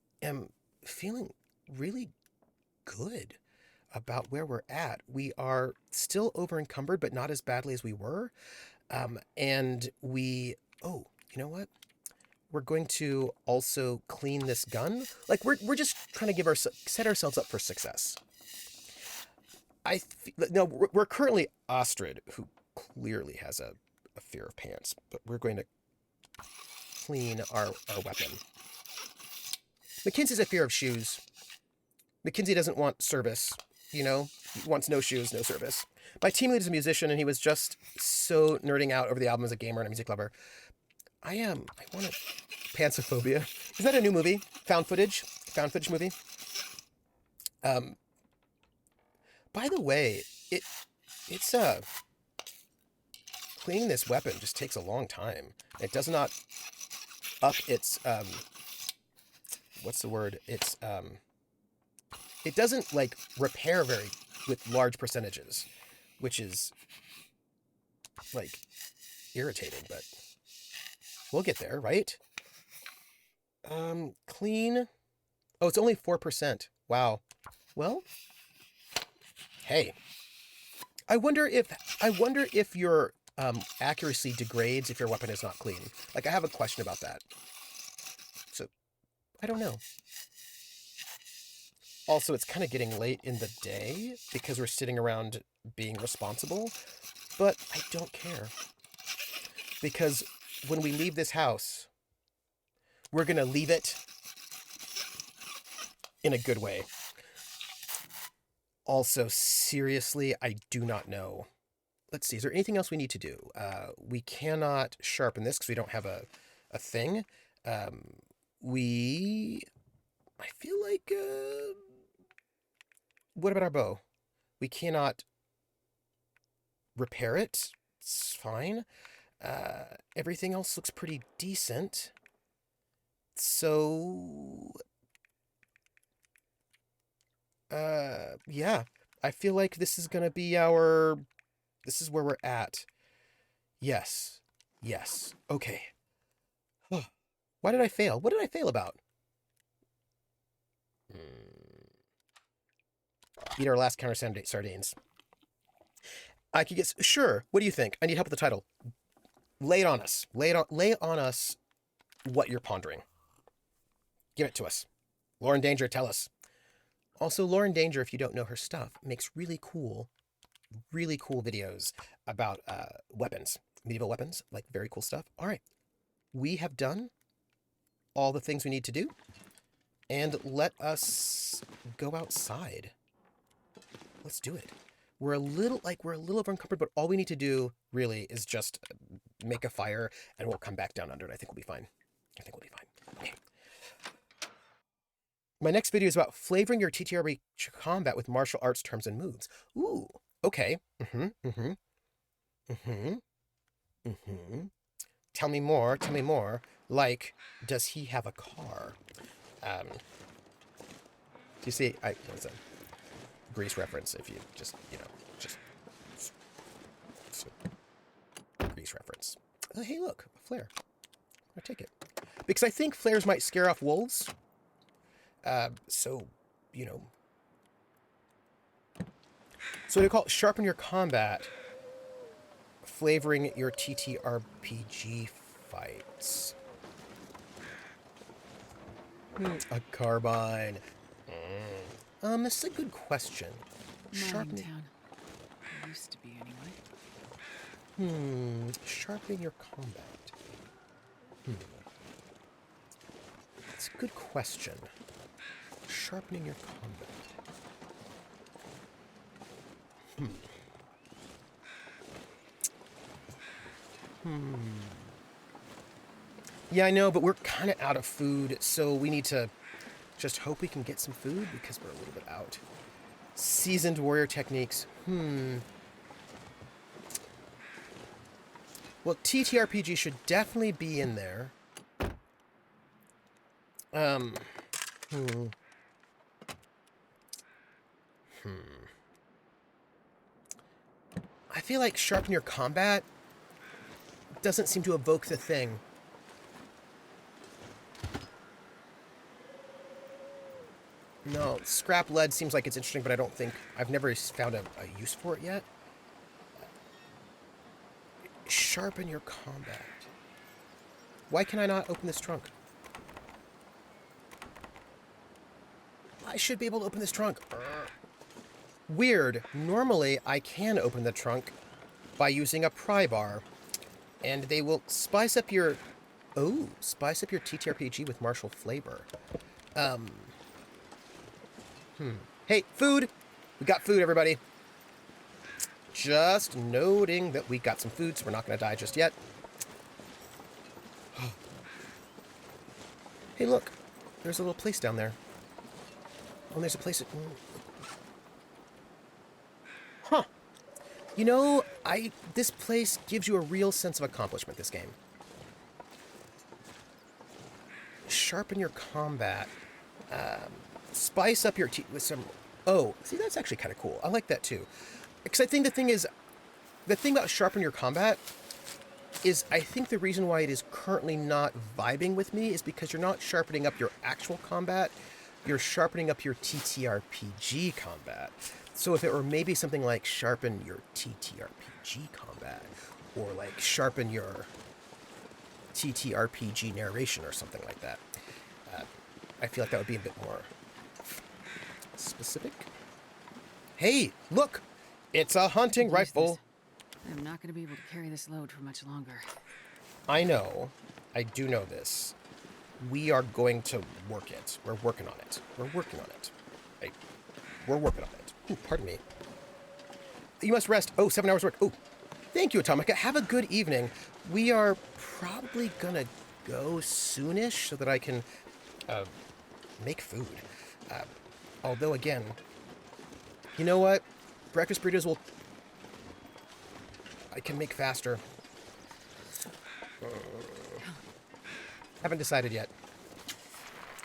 feeling really good about where we're at. We are still over encumbered, but not as badly as we were. And we... Oh, you know what? We're going to also clean this gun. Like, we're just trying to set ourselves up for success. We're currently Ostrid, who clearly has a fear of pants, but we're going to clean our weapon. Mackenzie's a fear of shoes. Mackenzie doesn't want service, He wants no shoes, no service. My team lead is a musician, and he was just so nerding out over the album as a gamer and a music lover. I want to... Pantsophobia. Is that a new movie? Found footage movie? By the way, it's cleaning this weapon just takes a long time. It does not up its, what's the word? It's, it doesn't, like, repair with large percentages, which is, like, irritating, but we'll get there, right? Clean. Oh, it's only 4%. Wow. Well, hey. I wonder if your accuracy degrades if your weapon is not clean. Like, I have a question about that. So, I don't know. Also, it's kind of getting late in the day because we're sitting around being responsible, but I don't care. Because when we leave this house, we're going to leave it in a good way. Also, seriously, I do not know. Let's see, is there anything else we need to do? We cannot sharpen this because we don't have a thing. I feel like... what about our bow? We cannot repair it. It's fine. Everything else looks pretty decent. So... yeah. I feel like this is gonna be this is where we're at. Yes. Okay. Why did I fail? What did I fail about? Eat our last counter sardines. I could get... Sure. What do you think? I need help with the title. Lay it on us. Lay on us what you're pondering. Give it to us. Lauren Danger, tell us. Also, Lauren Danger, if you don't know her stuff, makes really cool videos about weapons, medieval weapons, like very cool stuff. All right, we have done all the things we need to do, and let us go outside. Let's do it. we're a little encumbered, but all we need to do really is just make a fire, and we'll come back down under it. I think we'll be fine. Okay. My next video is about flavoring your TTRPG combat with martial arts terms and moves. Ooh, okay. Tell me more. Like, does he have a car? Do you see? It's a Grease reference. If you just Grease reference. Oh, hey, look, a flare. I'll take it because I think flares might scare off wolves. So they call it sharpen your combat, flavoring your TTRPG fights. A carbine. This is a good question. Mining town. It used to be anyway. Sharpening your combat. It's a good question. Sharpening your combat. Yeah, I know, but we're kind of out of food, so we need to just hope we can get some food because we're a little bit out. Seasoned warrior techniques. Well, TTRPG should definitely be in there. I feel like sharpen your combat doesn't seem to evoke the thing. No, scrap lead seems like it's interesting, but I don't think I've never found a use for it yet. Sharpen your combat. Why can I not open this trunk? I should be able to open this trunk. Weird. Normally, I can open the trunk by using a pry bar, and they will spice up your TTRPG with martial flavor. Hey, food! We got food, everybody. Just noting that we got some food, so we're not going to die just yet. Hey, look. There's a little place down there. Oh, there's a place at... Huh. You know, this place gives you a real sense of accomplishment, this game. Sharpen your combat. Spice up your with some... Oh, see, that's actually kind of cool. I like that, too. Because I think the thing about sharpen your combat is I think the reason why it is currently not vibing with me is because you're not sharpening up your actual combat. You're sharpening up your TTRPG combat. So if it were maybe something like sharpen your TTRPG combat, or like sharpen your TTRPG narration or something like that, I feel like that would be a bit more specific. Hey, look! It's a hunting rifle. I'm not going to be able to carry this load for much longer. I know. I do know this. We are going to work it. We're working on it. We're working on it. Ooh, pardon me. You must rest. Oh, 7 hours work. Oh, thank you, Atomica. Have a good evening. We are probably gonna go soonish so that I can make food. Although, again, you know what? Breakfast burritos I can make faster. Haven't decided yet.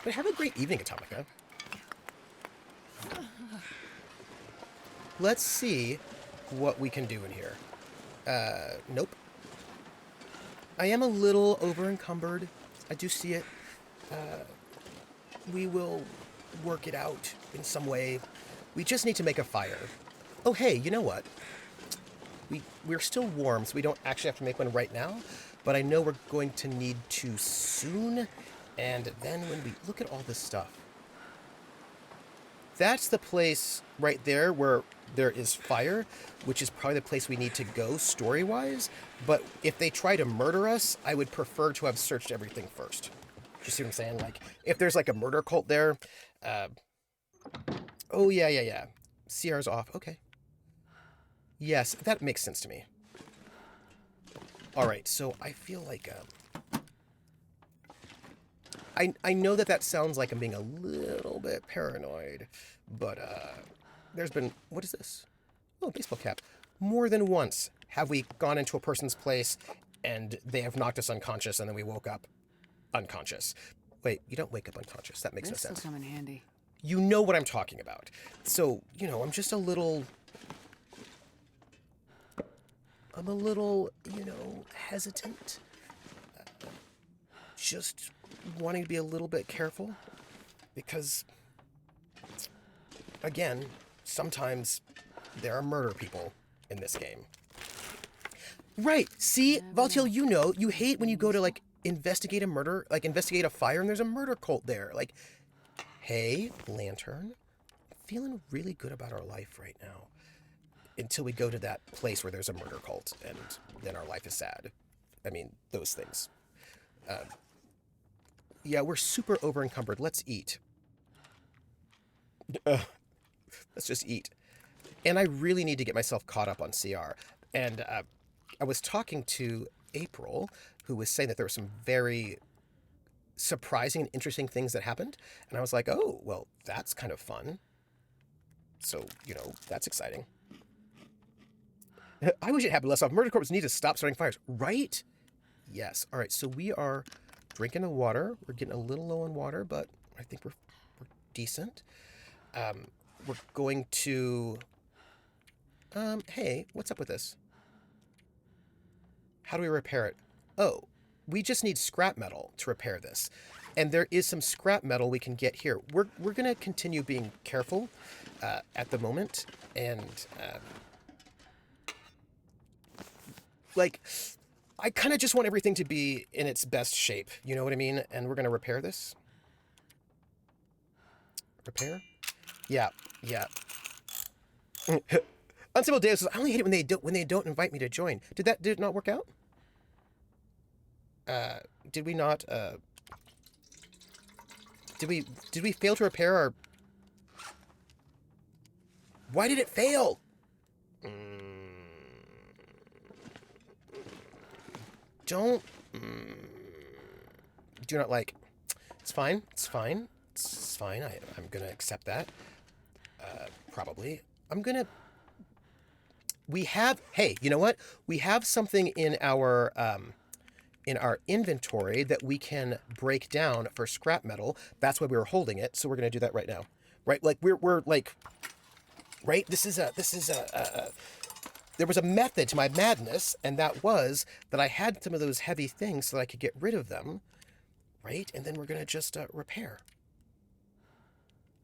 But have a great evening, Atomica. Let's see what we can do in here. Nope. I am a little over-encumbered. I do see it. We will work it out in some way. We just need to make a fire. Oh, hey, you know what? We're still warm, so we don't actually have to make one right now, but I know we're going to need to soon, and then when we look at all this stuff, that's the place right there where there is fire, which is probably the place we need to go story-wise, but if they try to murder us, I would prefer to have searched everything first. You see what I'm saying? Like, if there's like a murder cult there, oh, yeah. CR's off. Okay. Yes, that makes sense to me. All right, so I feel like I know that sounds like I'm being a little bit paranoid, but there's been, what is this? Oh, baseball cap. More than once have we gone into a person's place and they have knocked us unconscious and then we woke up unconscious. Wait, you don't wake up unconscious. That makes no This'll sense. come in handy. You know what I'm talking about. So, I'm just a little, hesitant. Just wanting to be a little bit careful because, again, sometimes there are murder people in this game. Right. See, Valtiel, you hate when you go to, like, investigate a murder, like, investigate a fire and there's a murder cult there. Like, hey, Lantern, I'm feeling really good about our life right now. Until we go to that place where there's a murder cult and then our life is sad. I mean, those things. Yeah, we're super over encumbered. Let's eat. Let's just eat. And I really need to get myself caught up on CR. And I was talking to April, who was saying that there were some very surprising and interesting things that happened. And I was like, oh, well, that's kind of fun. So, that's exciting. I wish it happened less often. Murder corps need to stop starting fires, right? Yes. All right, so we are drinking the water. We're getting a little low on water, but I think we're decent. We're going to... hey, what's up with this? How do we repair it? Oh, we just need scrap metal to repair this. And there is some scrap metal we can get here. We're going to continue being careful at the moment. And, I kind of just want everything to be in its best shape. You know what I mean? And we're going to repair this. Repair? Yeah. Uncivil Deus says, I only hate it when they don't invite me to join. Did it not work out? Did we not, did we fail to repair our... Why did it fail? Do not like. It's fine. I'm gonna accept that. Probably. Hey, you know what? We have something in our inventory that we can break down for scrap metal. That's why we were holding it. So we're gonna do that right now. Right? Like we're like, right? This is there was a method to my madness, and that was that I had some of those heavy things so that I could get rid of them, right? And then we're going to just repair.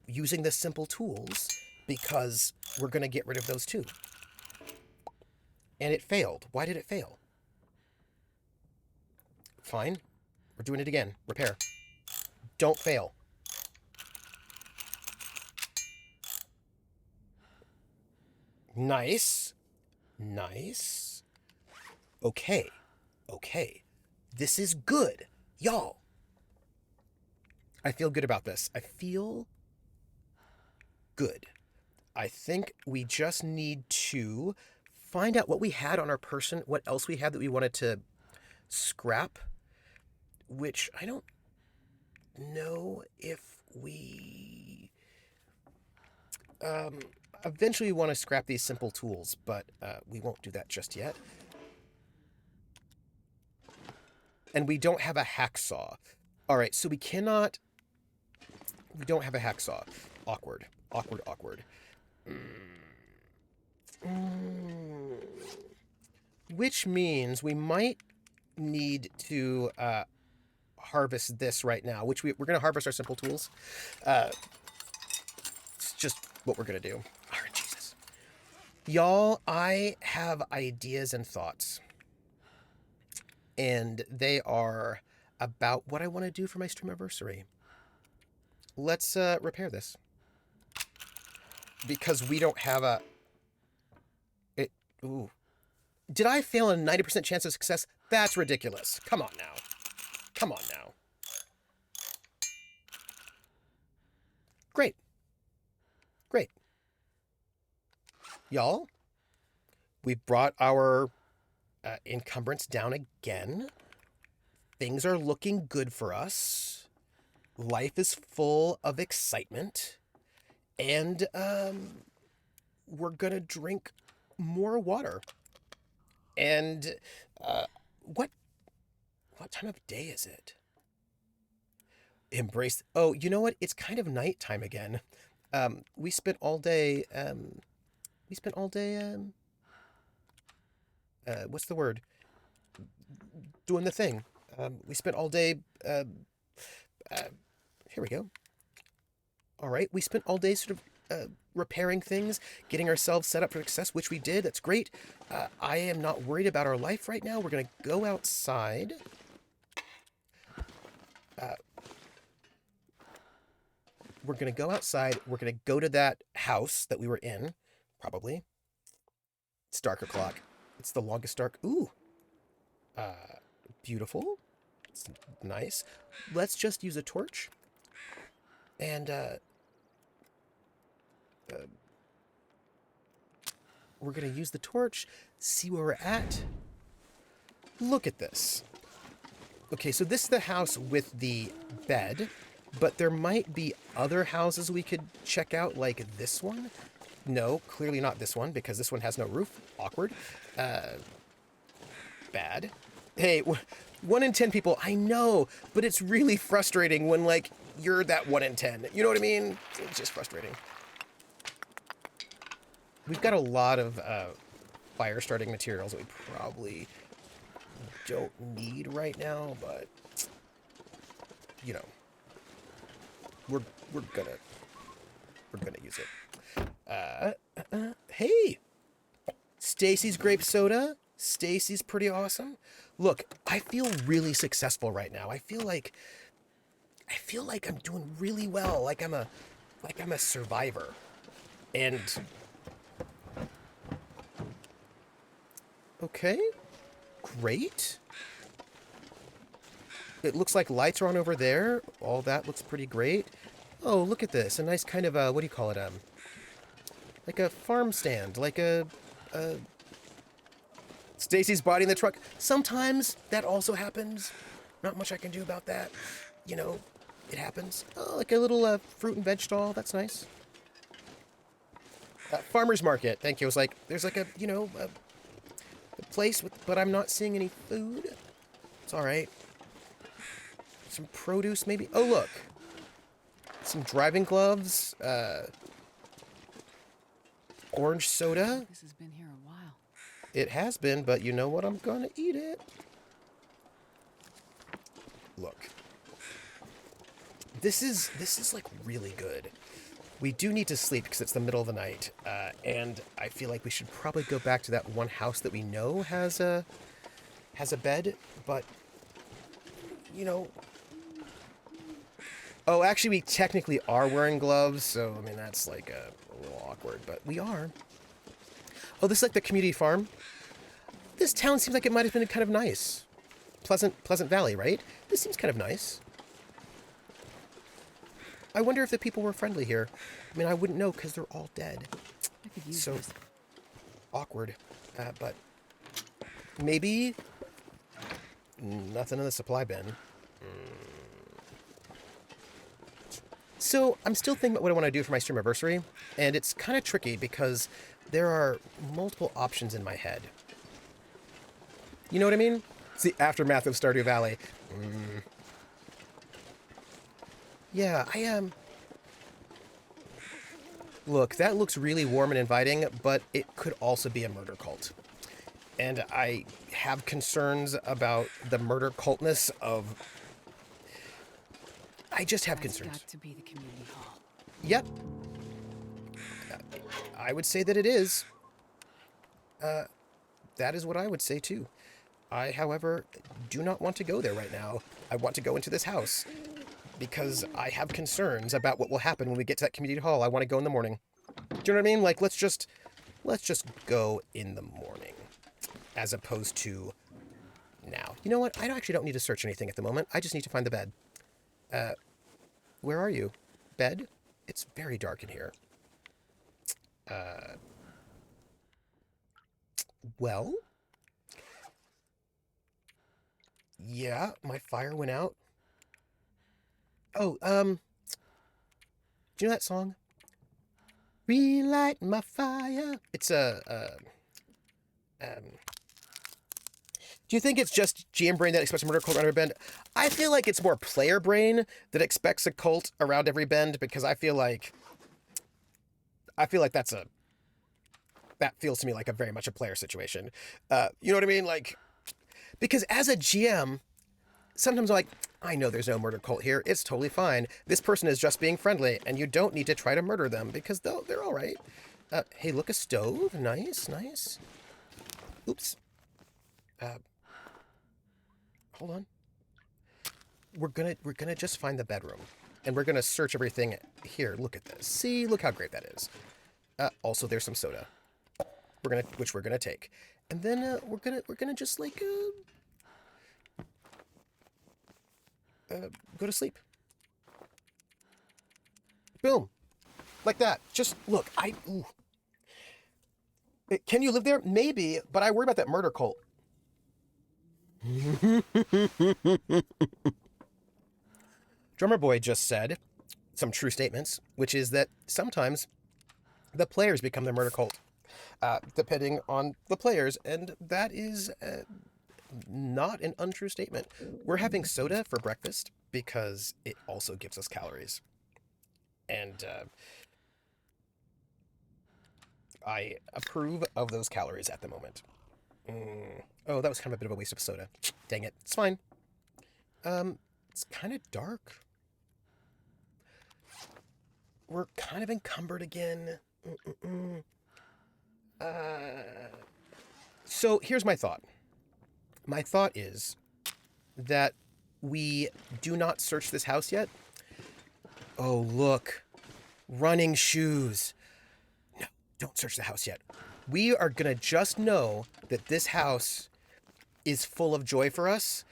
Using the simple tools, because we're going to get rid of those too. And it failed. Why did it fail? Fine. We're doing it again. Repair. Don't fail. Nice. Okay. This is good. Y'all. I feel good about this. I feel good. I think we just need to find out what we had on our person, what else we had that we wanted to scrap, which I don't know if we... eventually we want to scrap these simple tools, but we won't do that just yet. And we don't have a hacksaw. All right, so we don't have a hacksaw. Awkward. Which means we might need to harvest this right now, which we're going to harvest our simple tools. It's just what we're going to do. All right, Jesus. Y'all, I have ideas and thoughts. And they are about what I want to do for my streamiversary. Let's repair this. Because we don't have a... Ooh. Did I fail a 90% chance of success? That's ridiculous. Come on now. Great. Y'all, we brought our encumbrance down again. Things are looking good for us. Life is full of excitement. And we're going to drink more water. And what time of day is it? Embrace. Oh, you know what? It's kind of nighttime again. We spent all day. What's the word? Doing the thing. We spent all day. Here we go. All right. We spent all day sort of repairing things, getting ourselves set up for success, which we did. That's great. I am not worried about our life right now. We're going to go outside. We're going to go outside. We're going to go to that house that we were in, probably. It's dark o'clock. It's the longest dark. Ooh. Beautiful. It's nice. Let's just use a torch. And, we're going to use the torch, see where we're at. Look at this. Okay, so this is the house with the bed, but there might be other houses we could check out, like this one. No, clearly not this one, because this one has no roof. Awkward. Bad. Hey, 1 in 10 people, I know, but it's really frustrating when, like, you're that 1 in 10. You know what I mean? It's just frustrating. We've got a lot of fire starting materials that we probably don't need right now, but you know, we're gonna use it. Hey, Stacy's grape soda. Stacy's pretty awesome. Look, I feel really successful right now. I feel like I'm doing really well. Like I'm a survivor, and. Okay, great. It looks like lights are on over there. All that looks pretty great. Oh, look at this. A nice kind of, what do you call it? Like a farm stand. Like Stacy's bodying the truck. Sometimes that also happens. Not much I can do about that. You know, it happens. Oh, like a little fruit and veg stall. That's nice. Farmer's market. Thank you. It was like, there's like a, you know, a place with, but I'm not seeing any food. It's all right. Some produce maybe. Oh, look. Some driving gloves. Orange soda. This has been here a while. It has been, but you know what? I'm gonna eat it. Look. This is like really good. We do need to sleep because it's the middle of the night, and I feel like we should probably go back to that one house that we know has a bed, but, you know... Oh, actually, we technically are wearing gloves, so, I mean, that's, like, a little awkward, but we are. Oh, this is like the community farm? This town seems like it might have been kind of nice. Pleasant Valley, right? This seems kind of nice. I wonder if the people were friendly here. I mean, I wouldn't know because they're all dead. I could use So this. awkward. But maybe nothing in the supply bin. So I'm still thinking about what I want to do for my streamiversary, and it's kind of tricky because there are multiple options in my head. You know what I mean? It's the aftermath of Stardew Valley. Yeah, I am. Look, that looks really warm and inviting, but it could also be a murder cult. And I have concerns about the murder cultness of... I just have That's concerns. got to be the community hall. Yep. I would say that it is. That is what I would say too. I, however, do not want to go there right now. I want to go into this house because I have concerns about what will happen when we get to that community hall. I want to go in the morning. Do you know what I mean? Like, let's just go in the morning as opposed to now. You know what? I actually don't need to search anything at the moment. I just need to find the bed. Where are you? Bed? It's very dark in here. Well, yeah, my fire went out. Oh, do you know that song? Relight my fire. It's do you think it's just GM brain that expects a murder cult around every bend? I feel like it's more player brain that expects a cult around every bend, because I feel like that feels to me like a very much a player situation. You know what I mean? Like, because as a GM, sometimes I'm like, I know there's no murder cult here. It's totally fine. This person is just being friendly, and you don't need to try to murder them because they're all right. Hey, look, a stove. Nice, nice. Oops. Hold on. We're gonna just find the bedroom, and we're gonna search everything here. Look at this. See, look how great that is. Also, there's some soda. Which we're gonna take, and then we're gonna just like go to sleep. Boom, like that. Just look. Can you live there? Maybe, but I worry about that murder cult. Drummer Boy just said some true statements, which is that sometimes the players become the murder cult, depending on the players, and that is not an untrue statement. We're having soda for breakfast because it also gives us calories, and I approve of those calories at the moment. Oh, that was kind of a bit of a waste of soda. Dang it. It's fine. It's kind of dark. We're kind of encumbered again. So here's my thought. My thought is that we do not search this house yet. Oh, look. Running shoes. No, don't search the house yet. We are going to just know that this house is full of joy for us,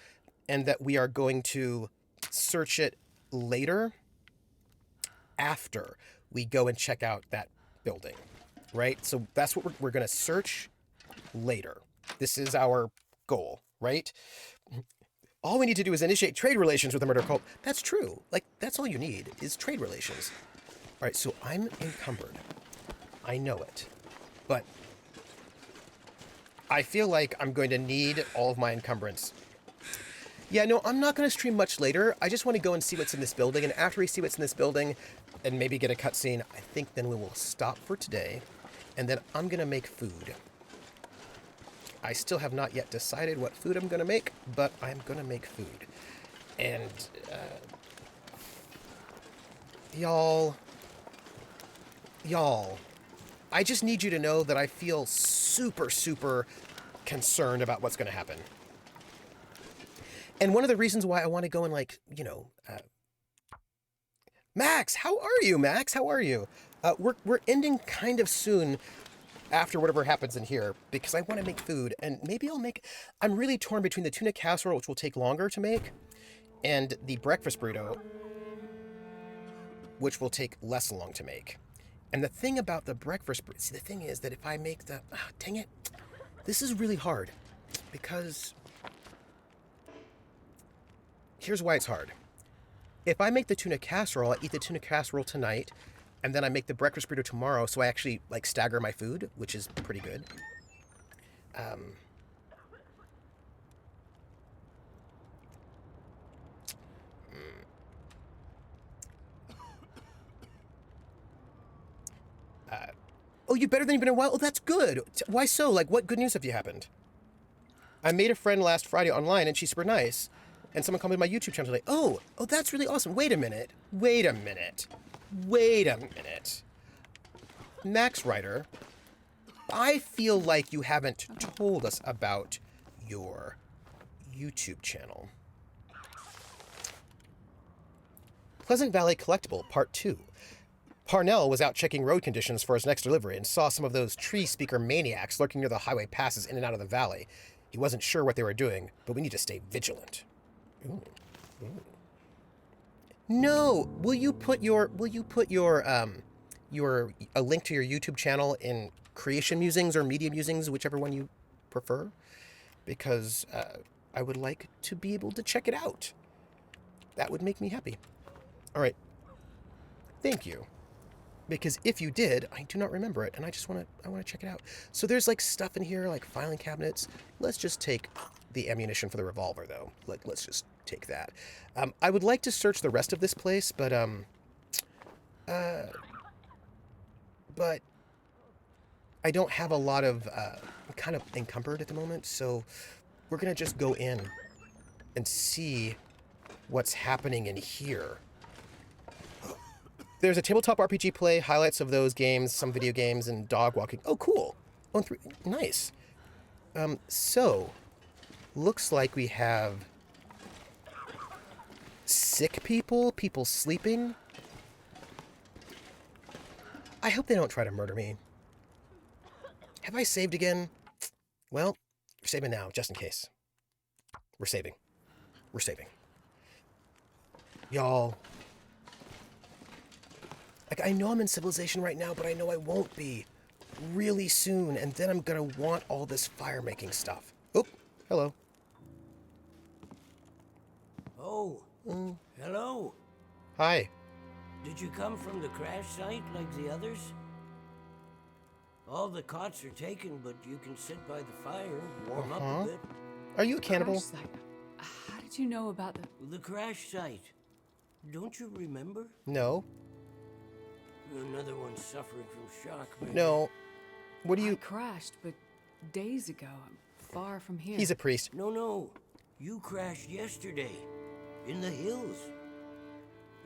and that we are going to search it later after we go and check out that building, right? So that's what we're going to search later. This is our goal, right? All we need to do is initiate trade relations with the murder cult. That's true. Like, that's all you need is trade relations. All right, so I'm encumbered. I know it. But I feel like I'm going to need all of my encumbrance. Yeah, no, I'm not going to stream much later. I just want to go and see what's in this building. And after we see what's in this building and maybe get a cutscene, I think then we will stop for today. And then I'm going to make food. I still have not yet decided what food I'm going to make, but I'm going to make food. And, y'all, I just need you to know that I feel super, super concerned about what's going to happen. And one of the reasons why I want to go and, like, Max, how are you, Max? How are you? We're ending kind of soon after whatever happens in here, because I want to make food, and maybe I'm really torn between the tuna casserole, which will take longer to make, and the breakfast burrito, which will take less long to make. And the thing about the breakfast burrito, see, the thing is that if I make dang it, this is really hard, because here's why it's hard. If I make the tuna casserole, I eat the tuna casserole tonight, and then I make the breakfast burrito tomorrow, so I actually, like, stagger my food, which is pretty good. Oh, you better than you've been in a while? Oh, that's good. Why so? Like, what good news have you happened? I made a friend last Friday online, and she's super nice. And someone commented on my YouTube channel today. Oh, that's really awesome. Wait a minute. Max Ryder, I feel like you haven't told us about your YouTube channel. Pleasant Valley Collectible, Part 2. Parnell was out checking road conditions for his next delivery and saw some of those tree speaker maniacs lurking near the highway passes in and out of the valley. He wasn't sure what they were doing, but we need to stay vigilant. Ooh. No, will you put a link to your YouTube channel in Creation Musings or Media Musings, whichever one you prefer, because I would like to be able to check it out. That would make me happy. All right. Thank you. Because if you did, I do not remember it, and I want to check it out. So there's like stuff in here, like filing cabinets. Let's just take the ammunition for the revolver, though. Let's just take that. I would like to search the rest of this place, but I don't have a lot of. I'm kind of encumbered at the moment, so we're gonna just go in and see what's happening in here. There's a tabletop RPG play, highlights of those games, some video games, and dog walking. Oh, cool. Oh, nice. So, looks like we have sick people, people sleeping. I hope they don't try to murder me. Have I saved again? Well, we're saving now, just in case. We're saving. We're saving. Y'all. Like, I know I'm in Civilization right now, but I know I won't be really soon, and then I'm gonna want all this fire-making stuff. Oh, hello. Oh, hello. Hi. Did you come from the crash site like the others? All the cots are taken, but you can sit by the fire, warm up a bit. Are you a cannibal? Crash site. How did you know about The crash site. Don't you remember? No. Another one suffering from shock, maybe. No. What do I you... crashed, but days ago, far from here. He's a priest. No. You crashed yesterday. In the hills.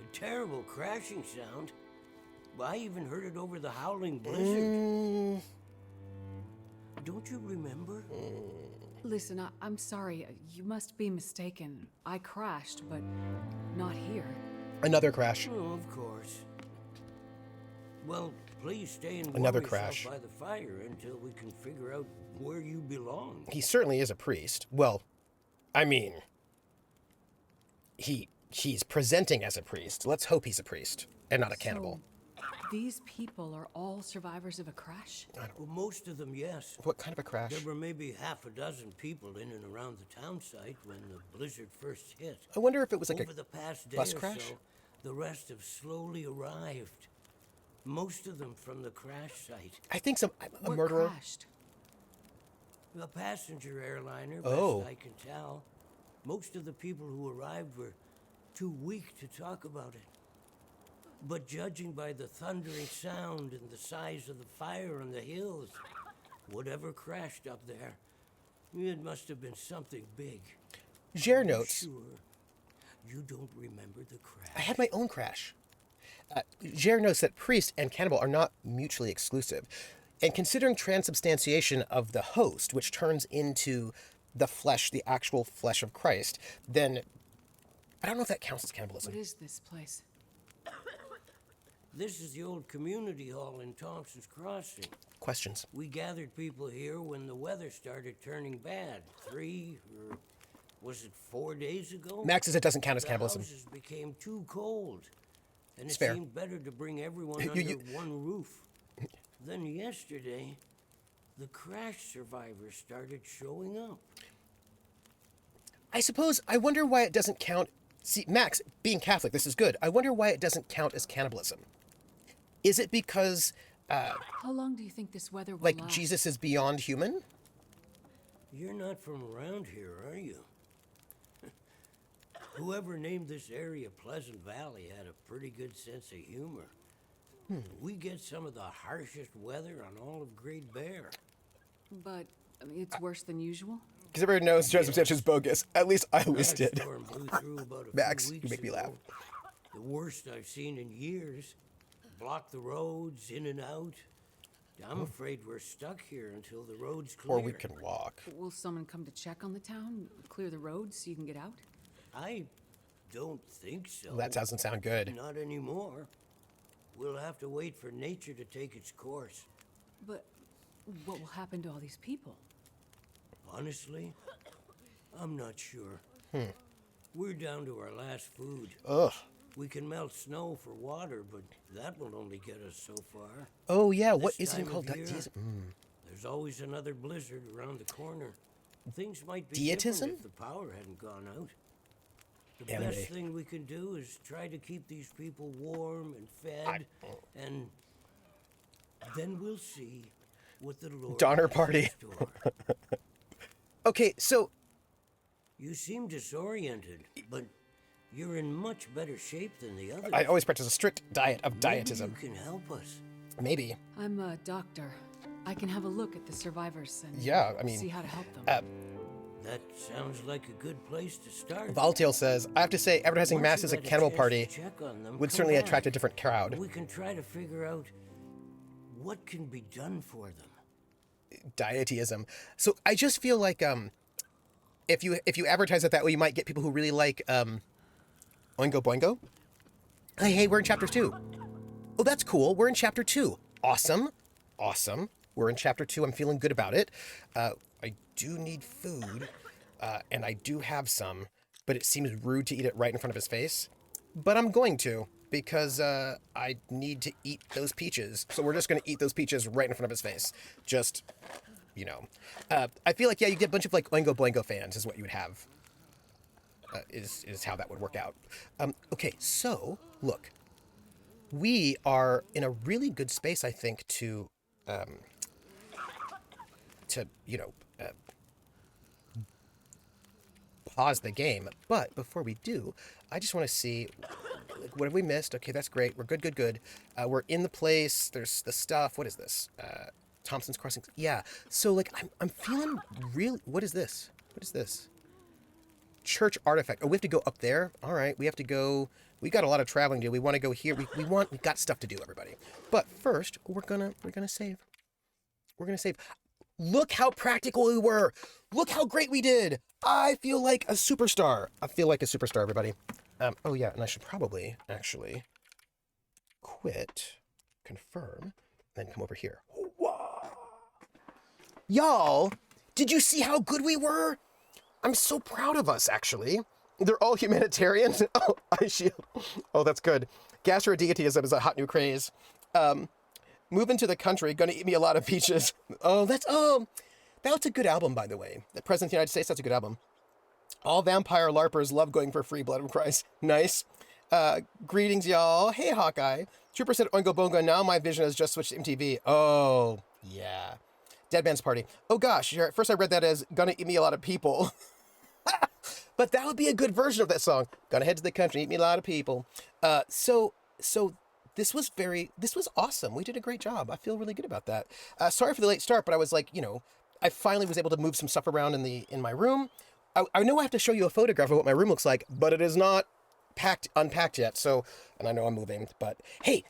A terrible crashing sound. I even heard it over the howling blizzard. Don't you remember? Listen, I'm sorry. You must be mistaken. I crashed, but not here. Another crash. Oh, of course. Well, please stay and warm Another yourself crash. by the fire until we can figure out where you belong. He certainly is a priest. Well, I mean... He's presenting as a priest. Let's hope he's a priest and not a cannibal. So, these people are all survivors of a crash? Well, most of them, yes. What kind of a crash? There were maybe half a dozen people in and around the town site when the blizzard first hit. I wonder if it was like Over the past day bus or crash? so, the rest have slowly arrived. Most of them from the crash site. I think a What murderer. crashed? A passenger airliner, Oh. best I can tell. Most of the people who arrived were too weak to talk about it. But judging by the thundering sound and the size of the fire on the hills, whatever crashed up there, it must have been something big. Jer notes. Sure, you don't remember the crash. I had my own crash. Jer notes that priest and cannibal are not mutually exclusive. And considering transubstantiation of the host, which turns into the flesh, the actual flesh of Christ, then I don't know if that counts as cannibalism. What is this place? This is the old community hall in Thompson's Crossing. Questions. We gathered people here when the weather started turning bad. 3 or was it 4 days ago? Max says it doesn't count as The cannibalism. houses became too cold, and It's it fair. seemed better to bring everyone You- under you- one roof. Then yesterday, the crash survivors started showing up. I wonder why it doesn't count. See, Max, being Catholic, this is good. I wonder why it doesn't count as cannibalism. Is it because, How long do you think this weather will like, last? Jesus is beyond human? You're not from around here, are you? Whoever named this area Pleasant Valley had a pretty good sense of humor. We get some of the harshest weather on all of Great Bear. But, I mean, it's worse than usual? Because everyone knows transubstantiation is bogus. At least I always That did. storm blew through about a Max, few you weeks make me laugh. ago. The worst I've seen in years. Blocked the roads, in and out. I'm afraid we're stuck here until the road's clear. Or we can walk. Will someone come to check on the town? Clear the roads so you can get out? I don't think so. That doesn't sound good. Not anymore. We'll have to wait for nature to take its course. But what will happen to all these people? Honestly, I'm not sure. We're down to our last food. Ugh. We can melt snow for water, but that will only get us so far. Oh, yeah. What This is it time called? of year, There's there's always another blizzard around the corner. Things might be Dietism? different if the power hadn't gone out. The Anime. best thing we can do is try to keep these people warm and fed, and then we'll see what the Lord Donner has in party. store. Okay, so You seem disoriented, but you're in much better shape than the others. I always practice a strict diet of Maybe dietism. you can help us. Maybe. I'm a doctor. I can have a look at the survivors and Yeah, I mean, see how to help them. That sounds like a good place to start. Voltail says, I have to say, advertising Once Mass you've as a had cannibal chance party to check on them, would come certainly back. attract a different crowd. We can try to figure out what can be done for them. Dietism. So I just feel like if you advertise it that way, you might get people who really like Oingo Boingo. Hey, we're in chapter 2. Oh, that's cool. We're in chapter 2. Awesome. We're in chapter 2. I'm feeling good about it. I do need food, and I do have some, but it seems rude to eat it right in front of his face. But I'm going to, because I need to eat those peaches. So we're just going to eat those peaches right in front of his face. Just, you know. I feel like, yeah, you get a bunch of like Oingo Boingo fans is what you would have. Is how that would work out. Okay, so, look. We are in a really good space, I think, to pause the game. But before we do, I just want to see, like, what have we missed? Okay, that's great. We're good. We're in the place. There's the stuff. What is this? Thompson's Crossing. Yeah. So, like, I'm feeling really. What is this? Church artifact. Oh, we have to go up there. All right, we have to go. We got a lot of traveling to do. We want to go here. We got stuff to do, everybody. But first, we're gonna save. We're gonna save. Look how practical we were. Look how great we did. I feel like a superstar. Everybody. Oh yeah, and I should probably actually quit, confirm, then come over here. Whoa. Y'all, did you see how good we were? I'm so proud of us, actually. They're all humanitarian. Oh, Ice Shield. Oh, that's good. Gastrodietism is a hot new craze. Moving to the country, gonna eat me a lot of peaches. Oh, that's a good album, by the way. The President of the United States, that's a good album. All vampire LARPers love going for free Blood of Christ. Nice. Greetings, y'all. Hey, Hawkeye. Trooper said Oingo Boingo. Now my vision has just switched to MTV. Oh, yeah. Dead Man's Party. Oh, gosh. At first I read that as gonna eat me a lot of people. But that would be a good version of that song. Gonna head to the country, eat me a lot of people. So this was awesome. We did a great job. I feel really good about that. Sorry for the late start, but I was like, I finally was able to move some stuff around in my room. I know I have to show you a photograph of what my room looks like, but it is not unpacked yet. So, and I know I'm moving, but hey,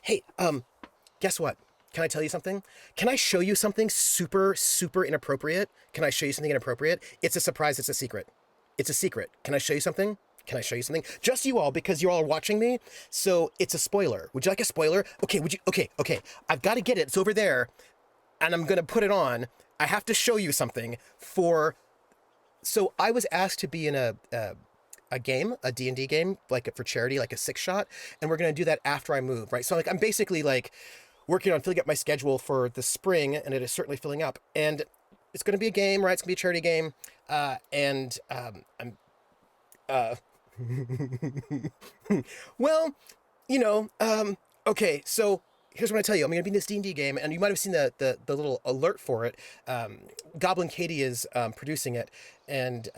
guess what? Can I tell you something? Can I show you something super, super inappropriate? Can I show you something inappropriate? It's a surprise. It's a secret. Can I show you something? Just you all, because you all are watching me. So it's a spoiler. Would you like a spoiler? Okay, Okay. I've got to get it. It's over there. And I'm going to put it on. I have to show you something so I was asked to be in a game, a D&D game, like for charity, like a 6-shot. And we're going to do that after I move, right? So like, I'm basically like working on filling up my schedule for the spring, and it is certainly filling up. And it's going to be a game, right? It's going to be a charity game. Well, okay, so here's what I tell you. I'm going to be in this D&D game, and you might have seen the little alert for it. Goblin Katie is producing it, and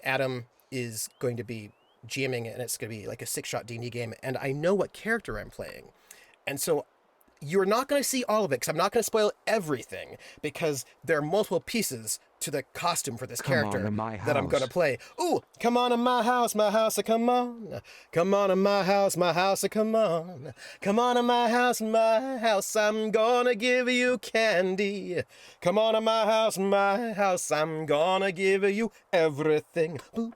Adam is going to be GMing it, and it's going to be like a 6-shot D&D game, and I know what character I'm playing. And so you're not going to see all of it, because I'm not going to spoil everything, because there are multiple pieces to the costume for this character that I'm going to play. Ooh, come on in my house, come on. Come on in my house, come on. Come on in my house, I'm gonna give you candy. Come on in my house, I'm gonna give you everything. Woo,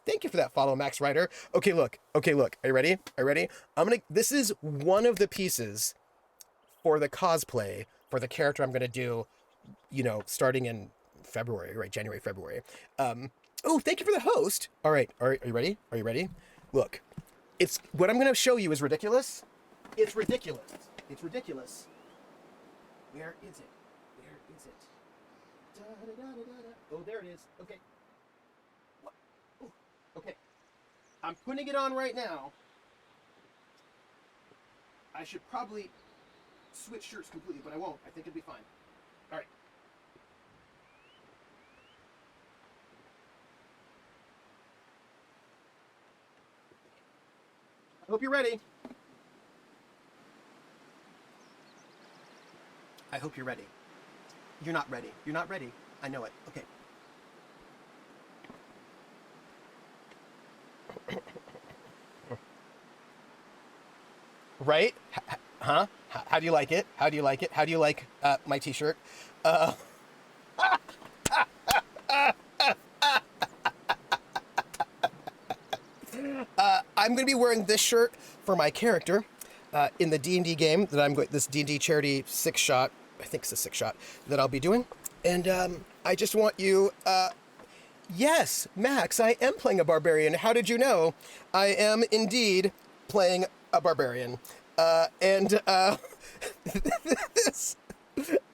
thank you for that follow, Max Ryder. Okay, look. Are you ready? This is one of the pieces for the cosplay for the character I'm going to do, starting in February, right? January, February. Oh, thank you for the host. All right. Are you ready? Look, what I'm going to show you is ridiculous. It's ridiculous. It's ridiculous. Where is it? Where is it? Oh, there it is. Okay. What? Oh, okay. I'm putting it on right now. I should probably switch shirts completely, but I won't. I think it'll be fine. All right. I hope you're ready. I hope you're ready. You're not ready. You're not ready. I know it. Okay. Right? Huh? How do you like it? How do you like it? How do you like my t-shirt? I'm going to be wearing this shirt for my character in the D&D game that I'm going, this D&D charity 6-shot, I think it's a 6-shot, that I'll be doing. And I just want you, yes, Max, I am playing a barbarian. How did you know? I am indeed playing a barbarian.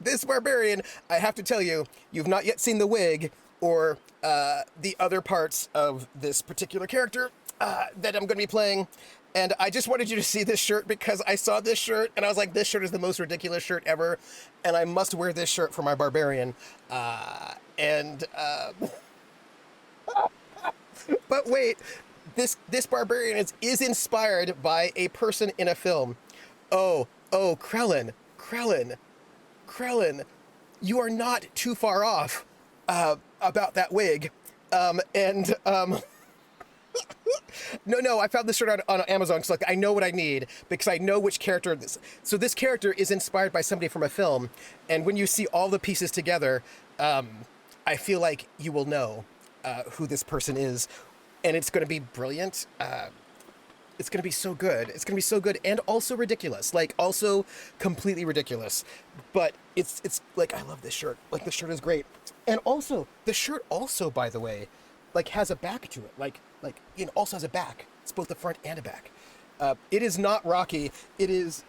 This barbarian, I have to tell you, you've not yet seen the wig or the other parts of this particular character that I'm going to be playing. And I just wanted you to see this shirt because I saw this shirt and I was like, this shirt is the most ridiculous shirt ever. And I must wear this shirt for my barbarian. But wait, this barbarian is inspired by a person in a film. Oh, Krellin, you are not too far off about that wig. No, I found this shirt on Amazon. So like, I know what I need because I know which character this. So this character is inspired by somebody from a film, and when you see all the pieces together, I feel like you will know who this person is, and it's going to be brilliant. It's going to be so good. It's going to be so good and also ridiculous. Like, also completely ridiculous. But it's like, I love this shirt. Like, the shirt is great. And also, the shirt also, by the way, like, has a back to it. Like, also has a back. It's both the front and a back. It is not Rocky. It is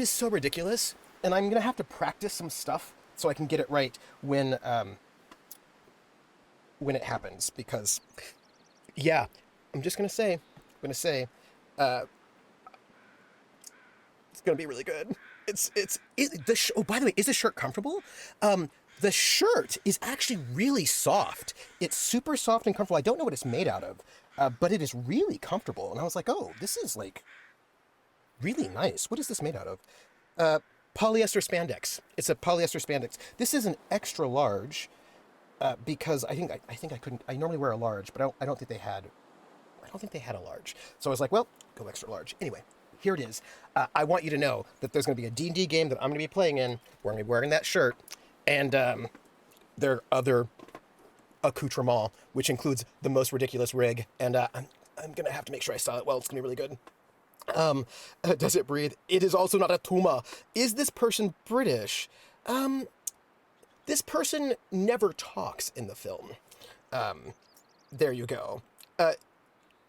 so ridiculous. And I'm going to have to practice some stuff so I can get it right when it happens. Because, yeah, I'm just going to say, it's going to be really good. Oh, by the way, is the shirt comfortable? The shirt is actually really soft. It's super soft and comfortable. I don't know what it's made out of, but it is really comfortable. And I was like, oh, this is like really nice. What is this made out of? Polyester spandex. It's a polyester spandex. This is an extra large because I think I couldn't. I normally wear a large, but I don't think they had a large. So I was like, well, go extra large. Anyway, here it is. I want you to know that there's going to be a D&D game that I'm going to be playing in. We're going to be wearing that shirt. And there are other accoutrements, which includes the most ridiculous rig. And I'm going to have to make sure I saw it well. It's going to be really good. Does it breathe? It is also not a Tuma. Is this person British? This person never talks in the film. There you go.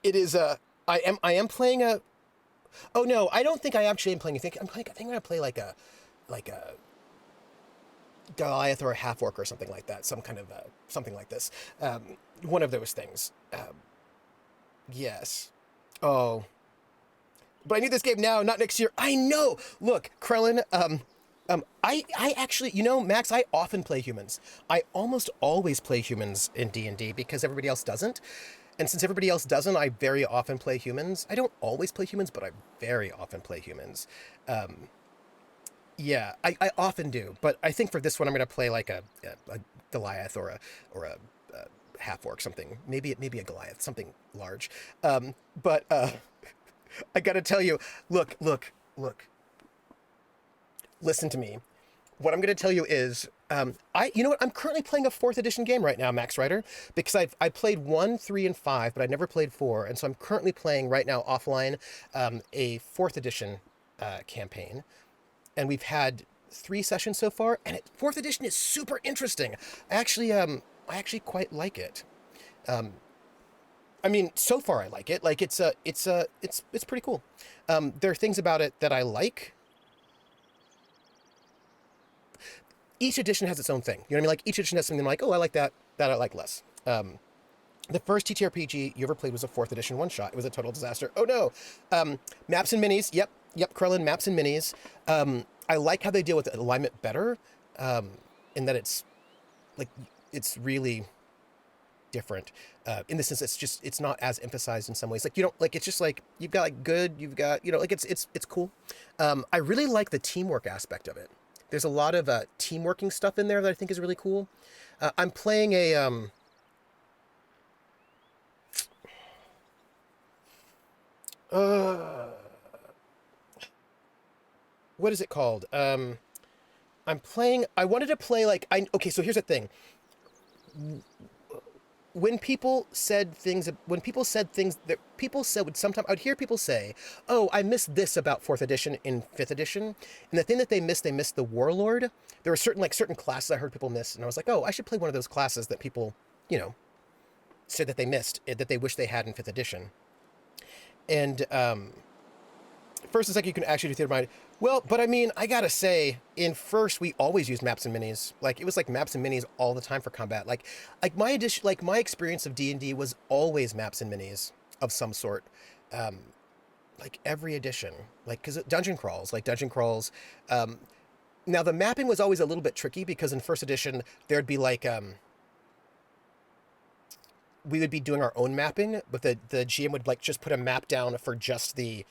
It is I am playing a. Oh no, I don't think I actually am playing. I think I'm gonna play like a Goliath or a half orc or something like that. Some kind of something like this. One of those things. Yes. Oh. But I need this game now, not next year. I know. Look, Krellin. I actually, Max, I often play humans. I almost always play humans in D&D because everybody else doesn't. And since everybody else doesn't, I very often play humans. I don't always play humans, but I very often play humans. Yeah, I often do. But I think for this one, I'm going to play like a Goliath or a half orc, something. Maybe a Goliath, something large. But I got to tell you, look. Listen to me. What I'm going to tell you is, you know what? I'm currently playing a 4th edition game right now, Max Rider, because I played 1, 3, and 5, but I never played 4, and so I'm currently playing right now offline a 4th edition campaign, and we've had 3 sessions so far, and 4th edition is super interesting. I actually quite like it. I mean, so far I like it. Like it's pretty cool. There are things about it that I like. each edition has its own thing. You know what I mean? Like each edition has something I'm like, oh, I like that. That I like less. The first TTRPG you ever played was a 4th edition one-shot. It was a total disaster. Oh no. Maps and minis. Yep, Krellin, maps and minis. I like how they deal with alignment better, in that it's like it's really different. In the sense it's not as emphasized in some ways. Like you don't like it's just like you've got like good, you've got like it's cool. I really like the teamwork aspect of it. There's a lot of teamworking stuff in there that I think is really cool. I'm playing a what is it called? I wanted to play like okay, so here's the thing. When people said things that people said sometimes I would hear people say, "Oh, I missed this about 4th edition in 5th edition." And the thing that they missed the Warlord. There were certain classes I heard people miss, and I was like, "Oh, I should play one of those classes that people, said that they missed, that they wish they had in 5th edition." And first and second, you can actually do theater mind. Well, but I mean, I gotta say, in first, we always used maps and minis. Like it was like maps and minis all the time for combat. Like my experience of D&D was always maps and minis of some sort. Like every edition, like because dungeon crawls. Now the mapping was always a little bit tricky because in first edition there'd be like we would be doing our own mapping, but the GM would like just put a map down for just the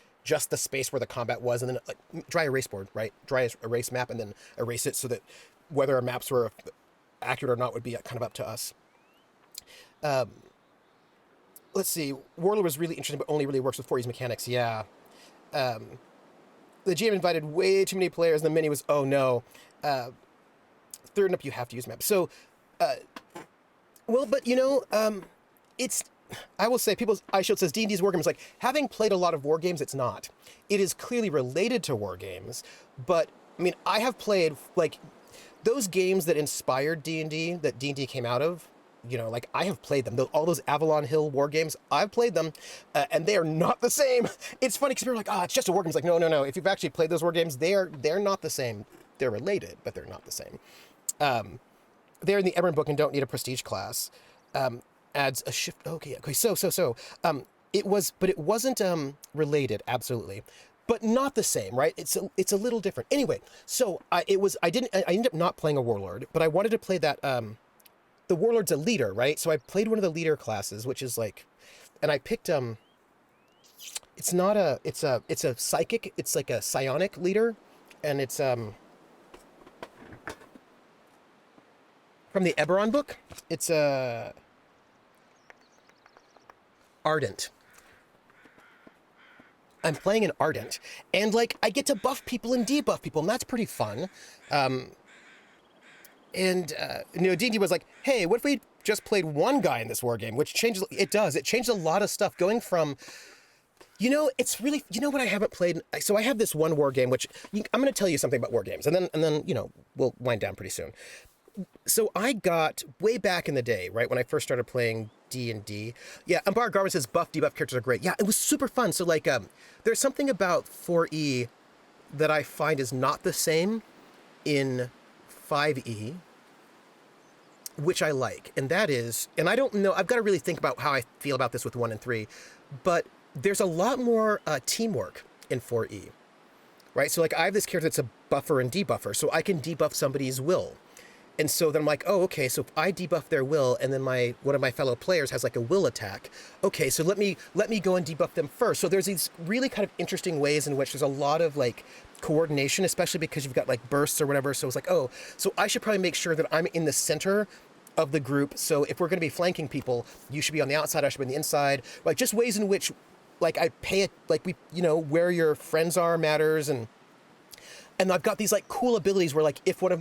space where the combat was, and then like dry erase board, right? Dry erase map, and then erase it so that whether our maps were accurate or not would be kind of up to us. Let's see. Warlord was really interesting, but only really works with 4E's mechanics. Yeah. The GM invited way too many players, and the mini was, oh no. Third and up, you have to use maps. So, well, but it's. I will say, iShield says D&D's war games. Like having played a lot of war games, it's not. It is clearly related to war games, but I mean, I have played like those games that inspired D&D, that D&D came out of. Like I have played them. All those Avalon Hill war games, I've played them, and they are not the same. It's funny because people are like, "Oh, it's just a war game." It's like, no. If you've actually played those war games, they're not the same. They're related, but they're not the same. They're in the Eberron book and don't need a prestige class. Adds a shift. Okay. So, it wasn't related, absolutely, but not the same, right? It's a little different. Anyway, so I ended up not playing a warlord, but I wanted to play that. The warlord's a leader, right? So I played one of the leader classes, which is like, and I picked it's a psychic. It's like a psionic leader, and it's from the Eberron book. It's Ardent. I'm playing an Ardent, and like I get to buff people and debuff people, and that's pretty fun. D&D was like, hey, what if we just played one guy in this war game? Which changes. It does. It changed a lot of stuff. Going from, it's really, what I haven't played. So I have this one war game, which I'm going to tell you something about war games, and then we'll wind down pretty soon. So I got way back in the day, right when I first started playing D&D. Yeah, and Bar Garvin says buff debuff characters are great. Yeah, it was super fun. So like, there's something about 4E that I find is not the same in 5E, which I like, and that is, and I don't know, I've got to really think about how I feel about this with 1 and 3, but there's a lot more teamwork in 4E, right? So like I have this character that's a buffer and debuffer, so I can debuff somebody's will. And so then I'm like, oh, okay, so if I debuff their will, and then one of my fellow players has like a will attack, okay, so let me go and debuff them first. So there's these really kind of interesting ways in which there's a lot of like coordination, especially because you've got like bursts or whatever. So it's like, oh, so I should probably make sure that I'm in the center of the group. So if we're going to be flanking people, you should be on the outside, I should be on the inside. Like just ways in which like I pay it, like where your friends are matters, and I've got these like cool abilities where like if one of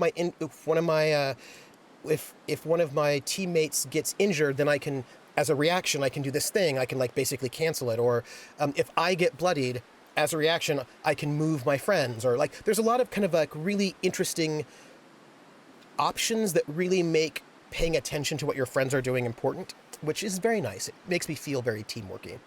my teammates gets injured, then I can, as a reaction, I can do this thing. I can like basically cancel it. Or if I get bloodied, as a reaction, I can move my friends. Or like there's a lot of kind of like really interesting options that really make paying attention to what your friends are doing important, which is very nice. It makes me feel very teamworky.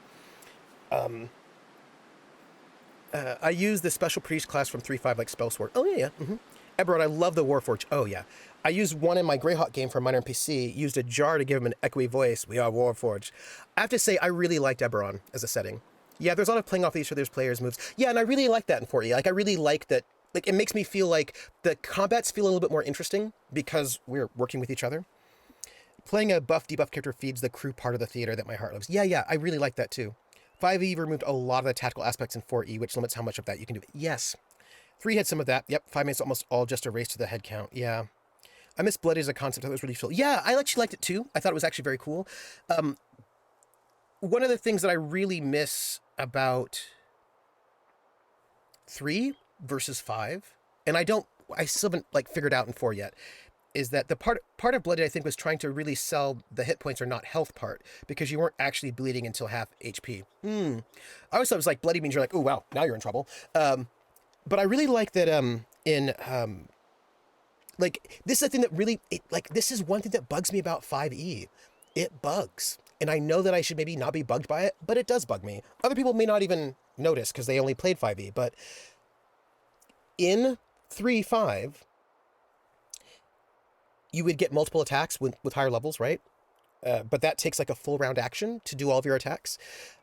I use the special priest class from 3.5 like Spellsword. Oh, yeah. Mm-hmm. Eberron, I love the Warforged. Oh, yeah. I used one in my Greyhawk game for Minor NPC, used a jar to give him an echoey voice. We are Warforged. I have to say, I really liked Eberron as a setting. Yeah, there's a lot of playing off each other's players' moves. Yeah, and I really like that in 4E. Like, I really like that. Like, it makes me feel like the combats feel a little bit more interesting because we're working with each other. Playing a buff, debuff character feeds the crew part of the theater that my heart loves. Yeah, I really like that too. 5E removed a lot of the tactical aspects in 4E, which limits how much of that you can do. Yes. 3 had some of that. Yep, 5 makes almost all just a race to the head count. Yeah. I miss Bloody as a concept. That was really cool. Yeah, I actually liked it too. I thought it was actually very cool. One of the things that I really miss about 3 versus 5, and I still haven't like figured out in 4 yet, is that the part of Bloody, I think, was trying to really sell the hit points are not health part, because you weren't actually bleeding until half HP. I always thought it was like Bloody means you're like, oh, wow, now you're in trouble. But I really like that like, this is the thing that really, this is one thing that bugs me about 5E. It bugs. And I know that I should maybe not be bugged by it, but it does bug me. Other people may not even notice because they only played 5E, but in 3.5, you would get multiple attacks with higher levels, right? But that takes like a full round action to do all of your attacks,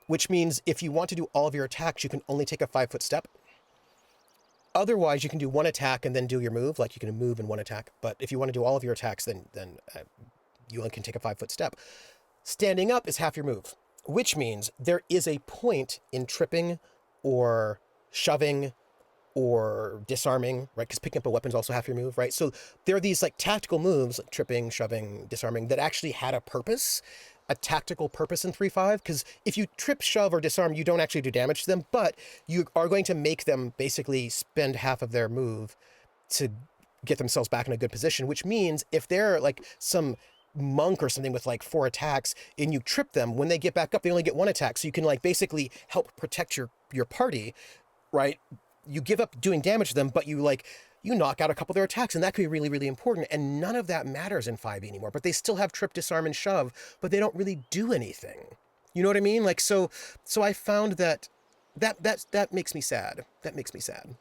which means if you want to do all of your attacks, you can only take a 5-foot step. Otherwise, you can do one attack and then do your move, like you can move in one attack. But if you want to do all of your attacks, then you only can take a 5-foot step. Standing up is half your move, which means there is a point in tripping or shoving or disarming, right? Because picking up a weapon is also half your move, right? So there are these like tactical moves, like tripping, shoving, disarming, that actually had a purpose, a tactical purpose in 3.5. Because if you trip, shove, or disarm, you don't actually do damage to them, but you are going to make them basically spend half of their move to get themselves back in a good position, which means if they're like some monk or something with like 4 attacks and you trip them, when they get back up, they only get 1 attack. So you can like basically help protect your party, right? You give up doing damage to them, but you knock out a couple of their attacks, and that can be really, really important. And none of that matters in 5e anymore, but they still have trip, disarm, and shove, but they don't really do anything. You know what I mean? Like, so I found that makes me sad. That makes me sad.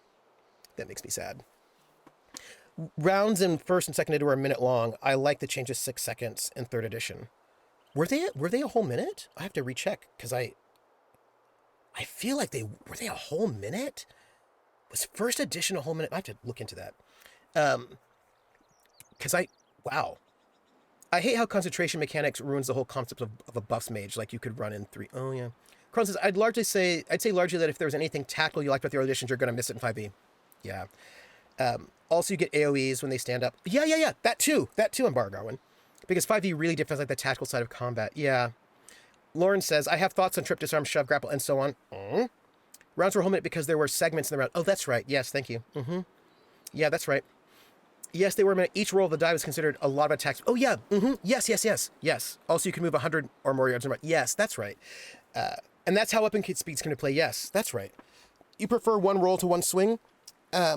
Rounds in 1st and 2nd ed were a minute long. I like the change of 6 seconds in 3rd edition. Were they a whole minute? I have to recheck, because I feel like were they a whole minute? Was 1st edition a whole minute? I have to look into that. Because wow. I hate how concentration mechanics ruins the whole concept of a buffs mage. Like you could run in 3. Oh, yeah. Carl says, I'd say largely that if there's anything tactical you liked about the early editions, you're going to miss it in 5e. Yeah. Also, you get AoEs when they stand up. Yeah. That too, Embargo Garwin. Because 5e really defends like the tactical side of combat. Yeah. Lauren says, I have thoughts on trip, disarm, shove, grapple, and so on. Rounds were a whole minute because there were segments in the round. Oh, that's right. Yes, thank you. Yeah, that's right. Yes, they were a minute. Each roll of the die was considered a lot of attacks. Oh, yeah. Yes. Also, you can move 100 or more yards in a round. Yes, that's right. And that's how weapon speed's going to play. Yes, that's right. You prefer one roll to one swing? I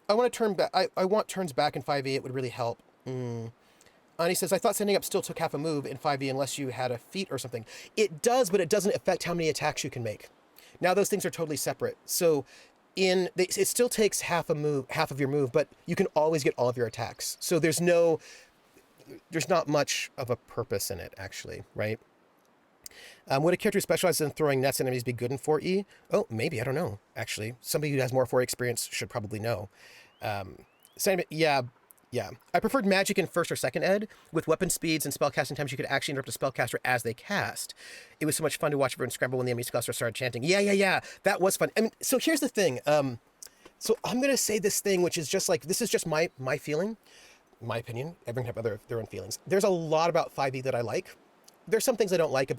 want to turn back. I want turns back in 5e. It would really help. Ani says, I thought standing up still took half a move in 5e unless you had a feat or something. It does, but it doesn't affect how many attacks you can make. Now, those things are totally separate. So it still takes half of your move, but you can always get all of your attacks. So there's not much of a purpose in it, actually, right? Would a character who specializes in throwing nets at enemies be good in 4e? Oh, maybe. I don't know, actually. Somebody who has more 4e experience should probably know. Yeah. I preferred magic in 1st or 2nd ed. With weapon speeds and spellcasting times, you could actually interrupt a spellcaster as they cast. It was so much fun to watch everyone scramble when the enemy spellcaster started chanting. Yeah. That was fun. I mean, so here's the thing. So I'm going to say this thing, which is just like, this is just my feeling, my opinion. Everyone can have their own feelings. There's a lot about 5e that I like. There's some things I don't like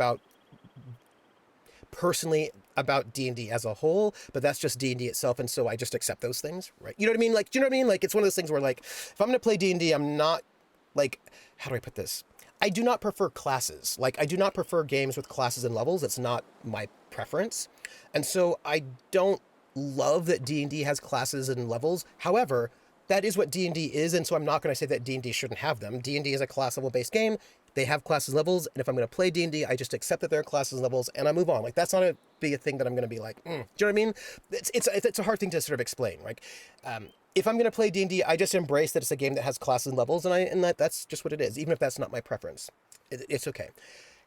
personally about D&D as a whole, but that's just D&D itself, and so I just accept those things, right? You know what I mean? Like, do you know what I mean? Like, it's one of those things where, like, if I'm going to play D&D, I'm not, like, how do I put this? I do not prefer classes. Like, I do not prefer games with classes and levels. It's not my preference. And so I don't love that D&D has classes and levels. However, that is what D&D is, and so I'm not going to say that D&D shouldn't have them. D&D is a class level based game. They have classes levels, and if I'm going to play D&D, I just accept that there are classes levels, and I move on. Like, that's not be a thing that I'm going to be like, Do you know what I mean? It's a hard thing to sort of explain. Like, if I'm going to play D&D, I just embrace that it's a game that has classes and levels, and that's just what it is, even if that's not my preference. It's okay.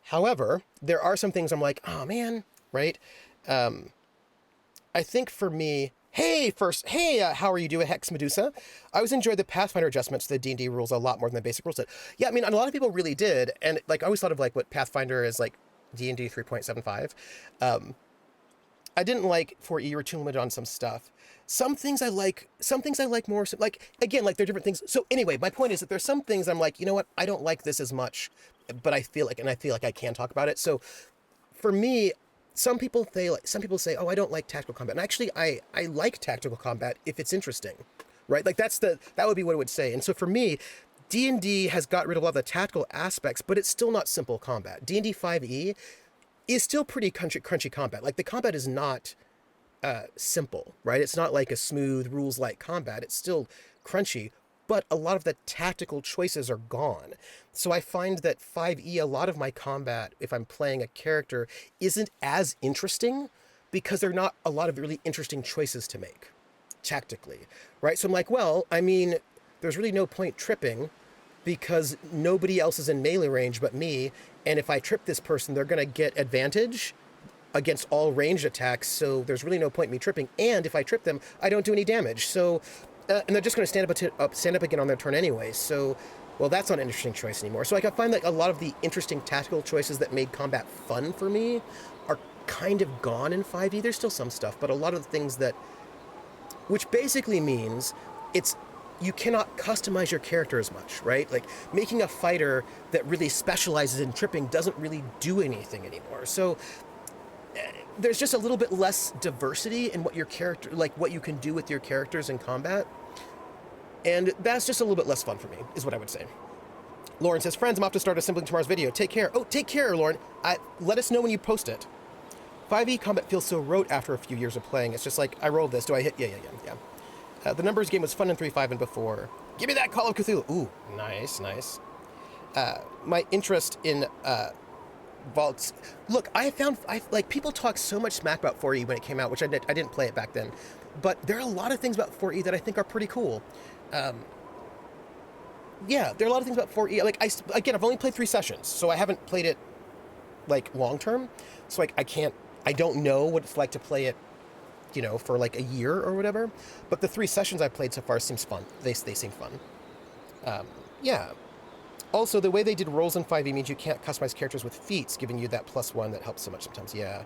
However, there are some things I'm like, oh man, right? I think for me, how are you doing, Hex Medusa? I always enjoyed the Pathfinder adjustments to the D&D rules a lot more than the basic rule set. Yeah, I mean, a lot of people really did, and like I always thought of like what Pathfinder is like D&D 3.75. I didn't like 4E, you were too limited on some stuff. Some things I like more. Like, again, like they're different things. So anyway, my point is that there's some things I'm like, you know what, I don't like this as much, but I feel like I can talk about it. So for me, some people say, oh, I don't like tactical combat. And actually, I like tactical combat if it's interesting, right? Like that would be what I would say. And so for me, D&D has got rid of a lot of the tactical aspects, but it's still not simple combat. D&D 5e is still pretty crunchy combat. Like the combat is not simple, right? It's not like a smooth rules-like combat. It's still crunchy, but a lot of the tactical choices are gone. So I find that 5e, a lot of my combat, if I'm playing a character, isn't as interesting because there are not a lot of really interesting choices to make tactically, right? So I'm like, well, I mean, there's really no point tripping because nobody else is in melee range but me, and if I trip this person, they're going to get advantage against all ranged attacks, so there's really no point in me tripping, and if I trip them, I don't do any damage, so and they're just going to stand up again on their turn anyway, so, well, that's not an interesting choice anymore. So like, I find that a lot of the interesting tactical choices that made combat fun for me are kind of gone in 5e. There's still some stuff, but a lot of the things that, which basically means you cannot customize your character as much, right? Like, making a fighter that really specializes in tripping doesn't really do anything anymore. So there's just a little bit less diversity in what your character, like what you can do with your characters in combat. And that's just a little bit less fun for me, is what I would say. Lauren says, friends, I'm off to start assembling tomorrow's video. Take care. Oh, take care, Lauren. Let us know when you post it. 5e combat feels so rote after a few years of playing. It's just like, I rolled this. Do I hit? Yeah. The numbers game was fun in 3.5 and before. Give me that Call of Cthulhu. Ooh, nice. My interest in vaults. Look, I like people talk so much smack about 4E when it came out, which I didn't play it back then. But there are a lot of things about 4E that I think are pretty cool. Yeah, there are a lot of things about 4E. Like, I've only played 3 sessions, so I haven't played it like long term. So like, I don't know what it's like to play it, for like a year or whatever. But the 3 sessions I've played so far seems fun. They seem fun. Yeah. Also, the way they did rolls in 5e means you can't customize characters with feats, giving you that +1 that helps so much sometimes. Yeah.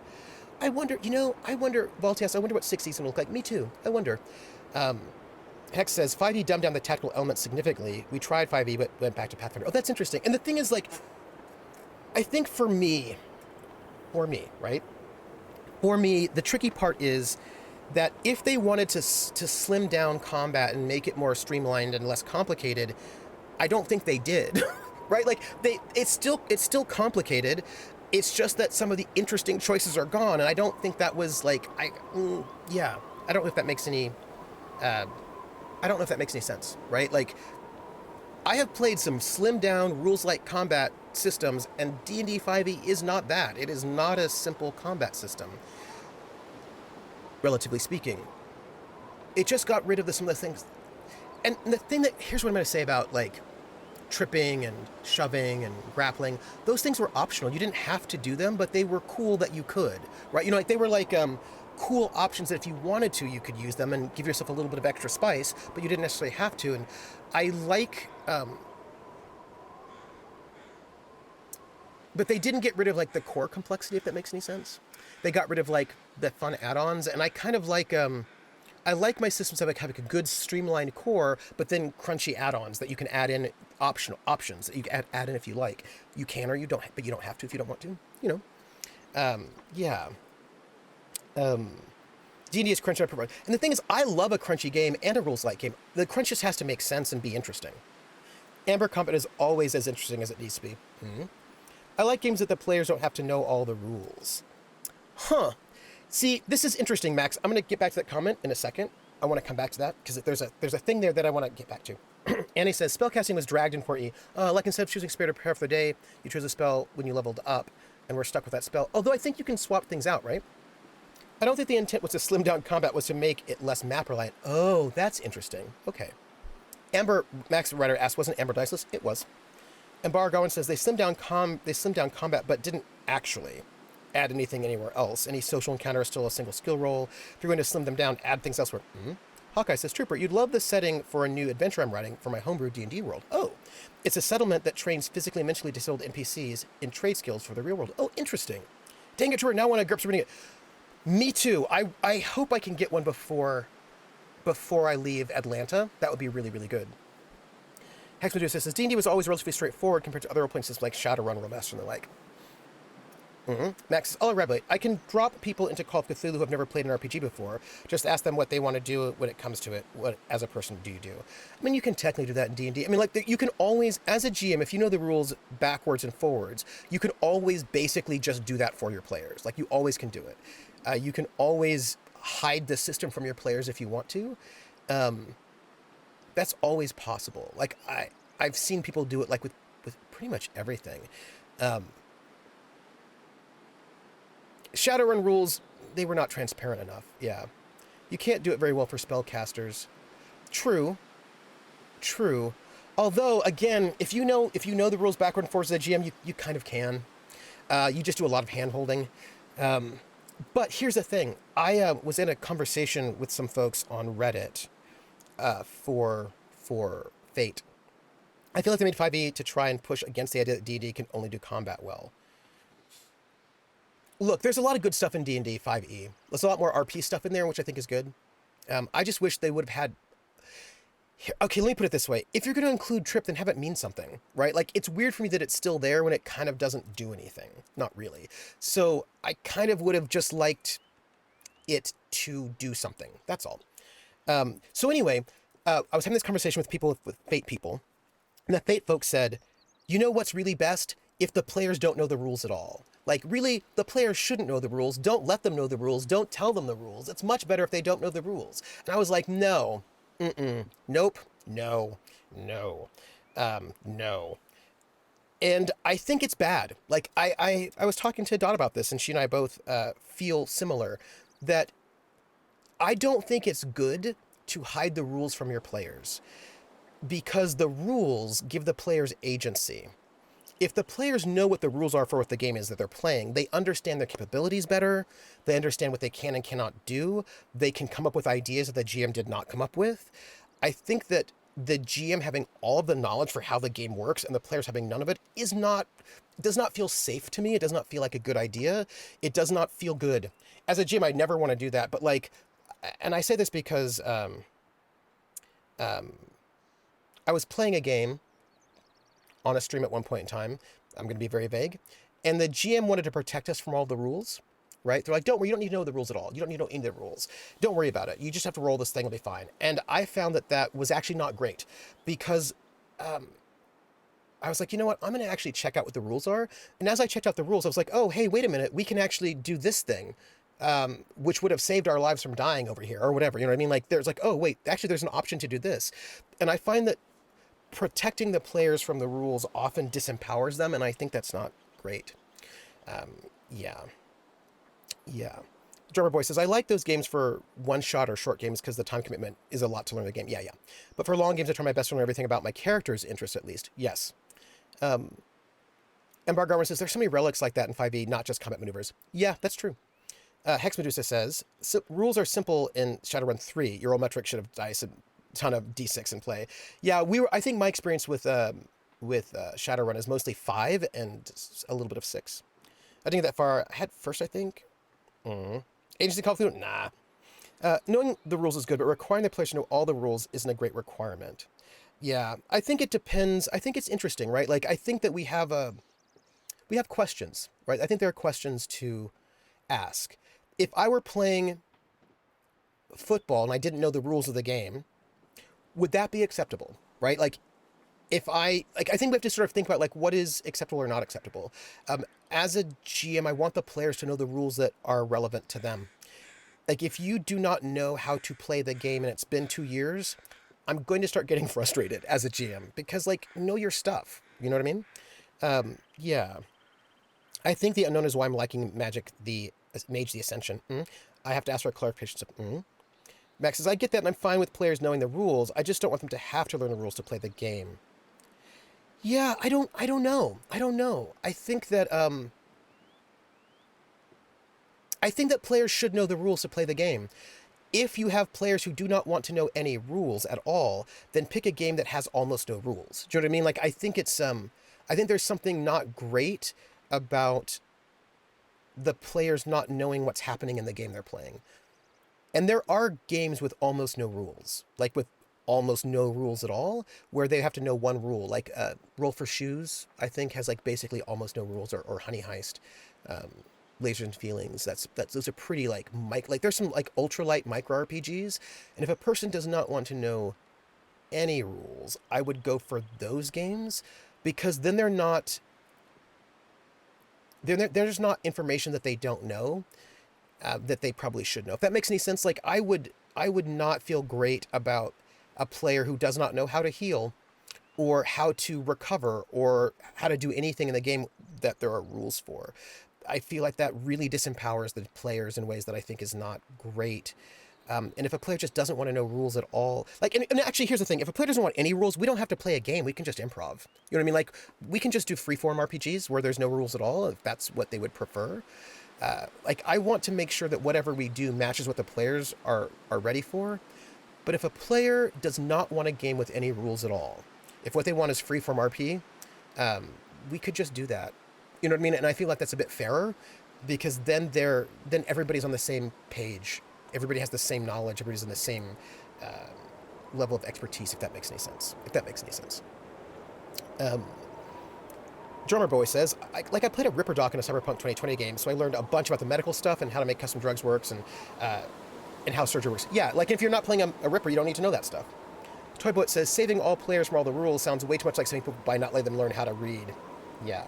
I wonder, Valtias, I wonder what 6e is going to look like. Me too. I wonder. Hex says, 5e dumbed down the tactical elements significantly. We tried 5e, but went back to Pathfinder. Oh, that's interesting. And the thing is, like, I think for me, right? For me, the tricky part is that if they wanted to slim down combat and make it more streamlined and less complicated, I don't think they did, right? Like, it's still complicated. It's just that some of the interesting choices are gone, and I don't think that was like, I don't know if that makes any, sense, right? Like, I have played some slimmed down rules-like combat systems, and D&D 5e is not that. It is not a simple combat system, relatively speaking. It just got rid of some of the things. And here's what I'm going to say about, like, tripping and shoving and grappling. Those things were optional. You didn't have to do them, but they were cool that you could, right? Like, they were like cool options that if you wanted to, you could use them and give yourself a little bit of extra spice, but you didn't necessarily have to. And I like, but they didn't get rid of, like, the core complexity, if that makes any sense. They got rid of, like, the fun add-ons, and I kind of like, I like my systems to have a good streamlined core, but then crunchy add-ons that you can add in, options that you can add in if you like. You can or you don't, but you don't have to if you don't want to, yeah. D&D is crunchy. And the thing is, I love a crunchy game and a rules-like game. The crunch just has to make sense and be interesting. Amber combat is always as interesting as it needs to be. I like games that the players don't have to know all the rules. Huh. See, this is interesting, Max. I'm going to get back to that comment in a second. I want to come back to that because there's a thing there that I want to get back to. Annie says, spellcasting was dragged in 4E. Like instead of choosing spare to prepare for the day, you chose a spell when you leveled up, and we're stuck with that spell. Although I think you can swap things out, right? I don't think the intent was to slim down combat, was to make it less map reliant. Oh, that's interesting. Okay. Amber, Max Ryder asked, wasn't Amber diceless? It was. And Bar Garwin says, they slimmed down combat, but didn't actually add anything anywhere else. Any social encounter is still a single skill roll. If you're going to slim them down, add things elsewhere. Hawkeye says, Trooper, you'd love the setting for a new adventure I'm writing for my homebrew D&D world. Oh, it's a settlement that trains physically and mentally disabled NPCs in trade skills for the real world. Oh, interesting. Dang it, Trooper, now when I grips reading it. Me too. I hope I can get one before I leave Atlanta. That would be really, really good. Hex Medusa says, D&D was always relatively straightforward compared to other role-playing systems like Shadowrun, Rolemaster, and the like. Max says, Rebel, I can drop people into Call of Cthulhu who have never played an RPG before. Just ask them what they want to do when it comes to it. What, as a person, do you do? I mean, you can technically do that in D&D. I mean, like, you can always, as a GM, if you know the rules backwards and forwards, you can always basically just do that for your players. Like, you always can do it. You can always hide the system from your players if you want to. That's always possible. Like, I've seen people do it, like, with pretty much everything. Shadowrun rules, they were not transparent enough. Yeah. You can't do it very well for spellcasters. True. Although, again, if you know the rules backward and forwards as a GM, you kind of can. You just do a lot of hand-holding. But here's the thing. I was in a conversation with some folks on Reddit for Fate. I feel like they made 5e to try and push against the idea that D&D can only do combat well. Look, there's a lot of good stuff in D&D 5e. There's a lot more RP stuff in there, which I think is good. I just wish they would have had... Okay, let me put it this way. If you're going to include Trip, then have it mean something, right? Like, it's weird for me that it's still there when it kind of doesn't do anything. Not really. So I kind of would have just liked it to do something. That's all. So anyway, I was having this conversation with people, with Fate people, and the Fate folks said, you know what's really best? If the players don't know the rules at all. Like, really, the players shouldn't know the rules. Don't let them know the rules. Don't tell them the rules. It's much better if they don't know the rules. And I was like, no. Nope. No. And I think it's bad. Like, I was talking to Dot about this, and she and I both feel similar, that I don't think it's good to hide the rules from your players, because the rules give the players agency. If the players know what the rules are for what the game is that they're playing, they understand their capabilities better, they understand what they can and cannot do, they can come up with ideas that the GM did not come up with. I think that the GM having all of the knowledge for how the game works and the players having none of it does not feel safe to me. It does not feel like a good idea. It does not feel good. As a GM, I never want to do that, but like, and I say this because I was playing a game on a stream at one point in time. I'm going to be very vague. And the GM wanted to protect us from all the rules, right? They're like, don't worry, you don't need to know the rules at all. You don't need to know any of the rules. Don't worry about it. You just have to roll this thing, it'll be fine. And I found that was actually not great, because I was like, you know what? I'm going to actually check out what the rules are. And as I checked out the rules, I was like, oh, hey, wait a minute. We can actually do this thing, which would have saved our lives from dying over here or whatever. You know what I mean? Like, there's like, oh, wait, actually there's an option to do this. And I find that protecting the players from the rules often disempowers them, and I think that's not great. Yeah. Drummer Boy says, I like those games for one-shot or short games because the time commitment is a lot to learn the game. Yeah. But for long games, I try my best to learn everything about my character's interests, at least. Yes. And Bar Garwin says, there's so many relics like that in 5e, not just combat maneuvers. Yeah, that's true. Hex Medusa says, rules are simple in Shadowrun 3. Your roll metric should have dice and ton of d6 in play. Yeah, I think my experience with Shadowrun is mostly 5 and a little bit of 6. I didn't get that far. I had first, I think. Agency Call of Cthulhu? Nah. Knowing the rules is good, but requiring the players to know all the rules isn't a great requirement. Yeah, I think it depends. I think it's interesting, right? Like, I think that we have questions, right? I think there are questions to ask. If I were playing football and I didn't know the rules of the game, would that be acceptable, right? Like, I think we have to sort of think about, like, what is acceptable or not acceptable. As a GM, I want the players to know the rules that are relevant to them. Like, if you do not know how to play the game and it's been 2 years, I'm going to start getting frustrated as a GM because, like, know your stuff. You know what I mean? Yeah. I think the unknown is why I'm liking Magic the Mage the Ascension. I have to ask for clarification. Max says, I get that, and I'm fine with players knowing the rules. I just don't want them to have to learn the rules to play the game. Yeah, I don't know. I think that players should know the rules to play the game. If you have players who do not want to know any rules at all, then pick a game that has almost no rules. Do you know what I mean? Like, I think it's I think there's something not great about the players not knowing what's happening in the game they're playing. And there are games with almost no rules, like with almost no rules at all, where they have to know one rule. Like Roll for Shoes, I think, has like basically almost no rules, or Honey Heist, Lasers and Feelings. That's those are pretty like there's some like ultralight micro RPGs, and if a person does not want to know any rules, I would go for those games, because then there's not information that they don't know that they probably should know. If that makes any sense, like I would not feel great about a player who does not know how to heal or how to recover or how to do anything in the game that there are rules for. I feel like that really disempowers the players in ways that I think is not great. And if a player just doesn't want to know rules at all, like, and actually, here's the thing: if a player doesn't want any rules, we don't have to play a game. We can just improv. You know what I mean? Like, we can just do freeform RPGs where there's no rules at all, if that's what they would prefer. Like, I want to make sure that whatever we do matches what the players are ready for. But if a player does not want a game with any rules at all, if what they want is freeform RP, we could just do that. You know what I mean? And I feel like that's a bit fairer, because then everybody's on the same page. Everybody has the same knowledge. Everybody's in the same level of expertise, if that makes any sense. Drummer Boy says, I played a Ripper Doc in a Cyberpunk 2020 game, so I learned a bunch about the medical stuff and how to make custom drugs works and how surgery works. Yeah, like if you're not playing a Ripper, you don't need to know that stuff. Toyboat says, saving all players from all the rules sounds way too much like saving people by not letting them learn how to read. Yeah.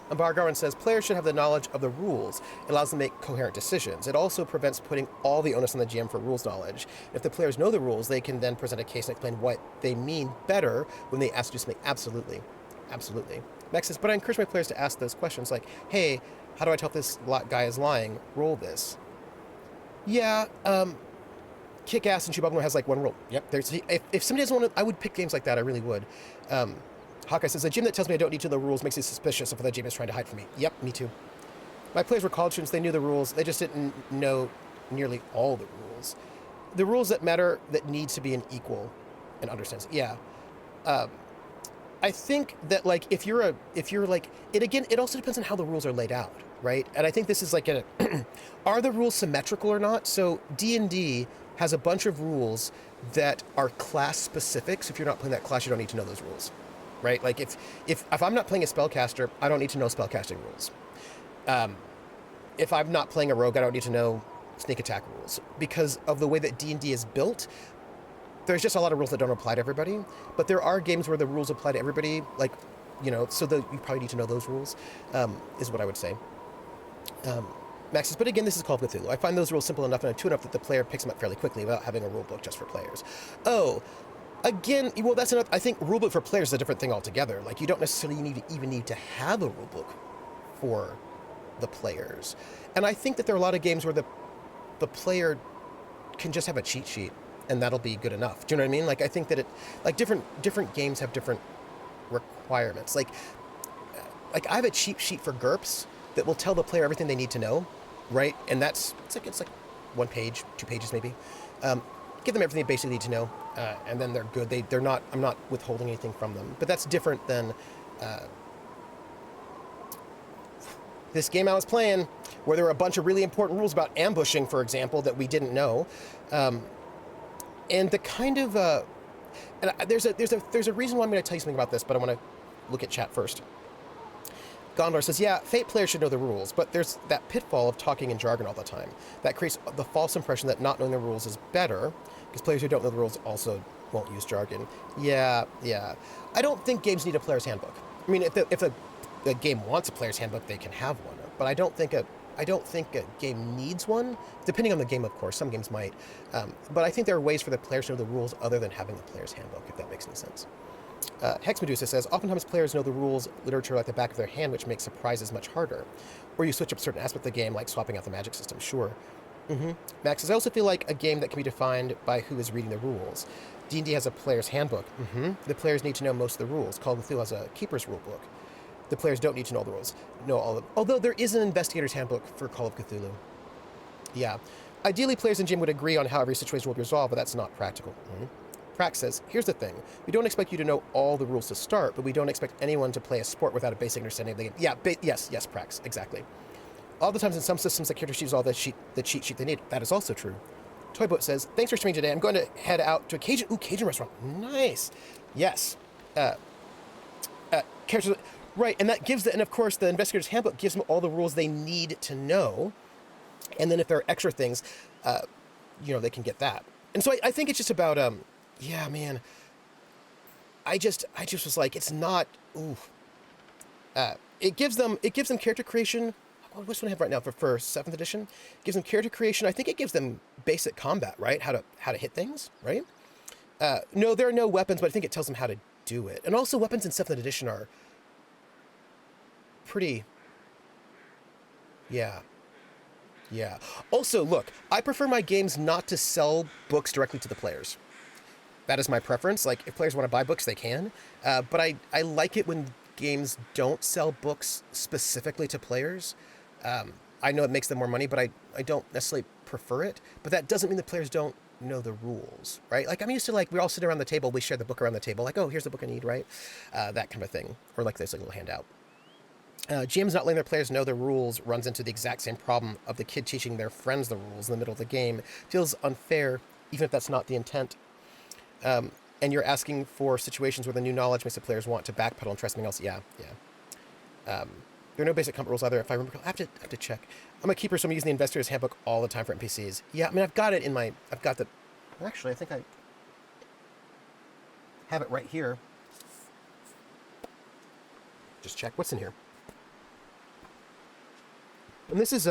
And Bar Garwin says, players should have the knowledge of the rules. It allows them to make coherent decisions. It also prevents putting all the onus on the GM for rules knowledge. If the players know the rules, they can then present a case and explain what they mean better when they ask to do something. Absolutely. Max says, but I encourage my players to ask those questions like, hey, how do I tell if this guy is lying? Roll this. Yeah, Kick-Ass and Chewbacca has like one rule. Yep. If somebody doesn't want to, I would pick games like that. I really would. Hawkeye says, a GM that tells me I don't need to know the rules makes me suspicious of what the GM is trying to hide from me. Yep, me too. My players were college students. They knew the rules. They just didn't know nearly all the rules. The rules that matter, that needs to be an equal and understands. Yeah. I think that like if you're like it again, it also depends on how the rules are laid out, right? And I think this is like are the rules symmetrical or not? So D&D has a bunch of rules that are class specific. So if you're not playing that class, you don't need to know those rules, right? Like if I'm not playing a spellcaster, I don't need to know spellcasting rules. If I'm not playing a rogue, I don't need to know sneak attack rules, because of the way that D&D is built. There's just a lot of rules that don't apply to everybody, but there are games where the rules apply to everybody, like, you know, so you probably need to know those rules, is what I would say. Max says, but again, this is Call of Cthulhu. I find those rules simple enough and true enough that the player picks them up fairly quickly without having a rule book just for players. Oh, again, well, that's another, I think rule book for players is a different thing altogether. Like, you don't necessarily need to have a rule book for the players. And I think that there are a lot of games where the player can just have a cheat sheet, and that'll be good enough. Do you know what I mean? Like, I think that different games have different requirements. Like I have a cheat sheet for GURPS that will tell the player everything they need to know, right? And it's like 1 page, 2 pages maybe. Give them everything they basically need to know, and then they're good. I'm not withholding anything from them. But that's different than this game I was playing, where there were a bunch of really important rules about ambushing, for example, that we didn't know. And the kind of and there's a reason why I'm going to tell you something about this, but I want to look at chat first. Gondor says, yeah, Fate players should know the rules, but there's that pitfall of talking in jargon all the time. That creates the false impression that not knowing the rules is better, because players who don't know the rules also won't use jargon. Yeah. I don't think games need a player's handbook. I mean, if a game wants a player's handbook, they can have one, but I don't think a I don't think a game needs one, depending on the game, of course. Some games might. But I think there are ways for the players to know the rules other than having a player's handbook, if that makes any sense. Hex Medusa says, oftentimes players know the rules literature like the back of their hand, which makes surprises much harder. Or you switch up certain aspects of the game, like swapping out the magic system. Sure. Max says, I also feel like a game that can be defined by who is reading the rules. D&D has a player's handbook. The players need to know most of the rules. Call of Cthulhu has a keeper's rule book. The players don't need to know all the rules. Know all of them. Although there is an investigator's handbook for Call of Cthulhu. Yeah. Ideally, players in game would agree on how every situation will be resolved, but that's not practical. Prax says, here's the thing. We don't expect you to know all the rules to start, but we don't expect anyone to play a sport without a basic understanding of the game. Yeah, yes, Prax, exactly. All the times in some systems, the character chooses all the cheat sheet they need. That is also true. Toyboat says, thanks for streaming today. I'm going to head out to a Cajun restaurant. Nice. Yes. Characters, right, and that gives and of course the investigator's handbook gives them all the rules they need to know. And then if there are extra things, they can get that. And so I think it's just about, yeah, man. I just was like, it's not, it gives them character creation. Which one I have right now for 7th edition? It gives them character creation. I think it gives them basic combat, right? How to hit things, right? No, there are no weapons, but I think it tells them how to do it. And also weapons in 7th edition are pretty, yeah. Also, look, I prefer my games not to sell books directly to the players. That is my preference. Like, if players want to buy books, they can. But I like it when games don't sell books specifically to players. I know it makes them more money, but I don't necessarily prefer it. But that doesn't mean the players don't know the rules, right? Like, I'm used to, like, we all sit around the table, we share the book around the table, like, oh, here's the book I need, right? That kind of thing. Or like there's a little handout. GMs not letting their players know the rules runs into the exact same problem of the kid teaching their friends the rules in the middle of the game. Feels unfair, even if that's not the intent. And you're asking for situations where the new knowledge makes the players want to backpedal and try something else. Yeah. There are no basic combat rules either. If I remember, I have to check. I'm a keeper, so I'm using the Investor's Handbook all the time for NPCs. Yeah, I mean, I've got the... Actually, I think I have it right here. Just check. What's in here? And this is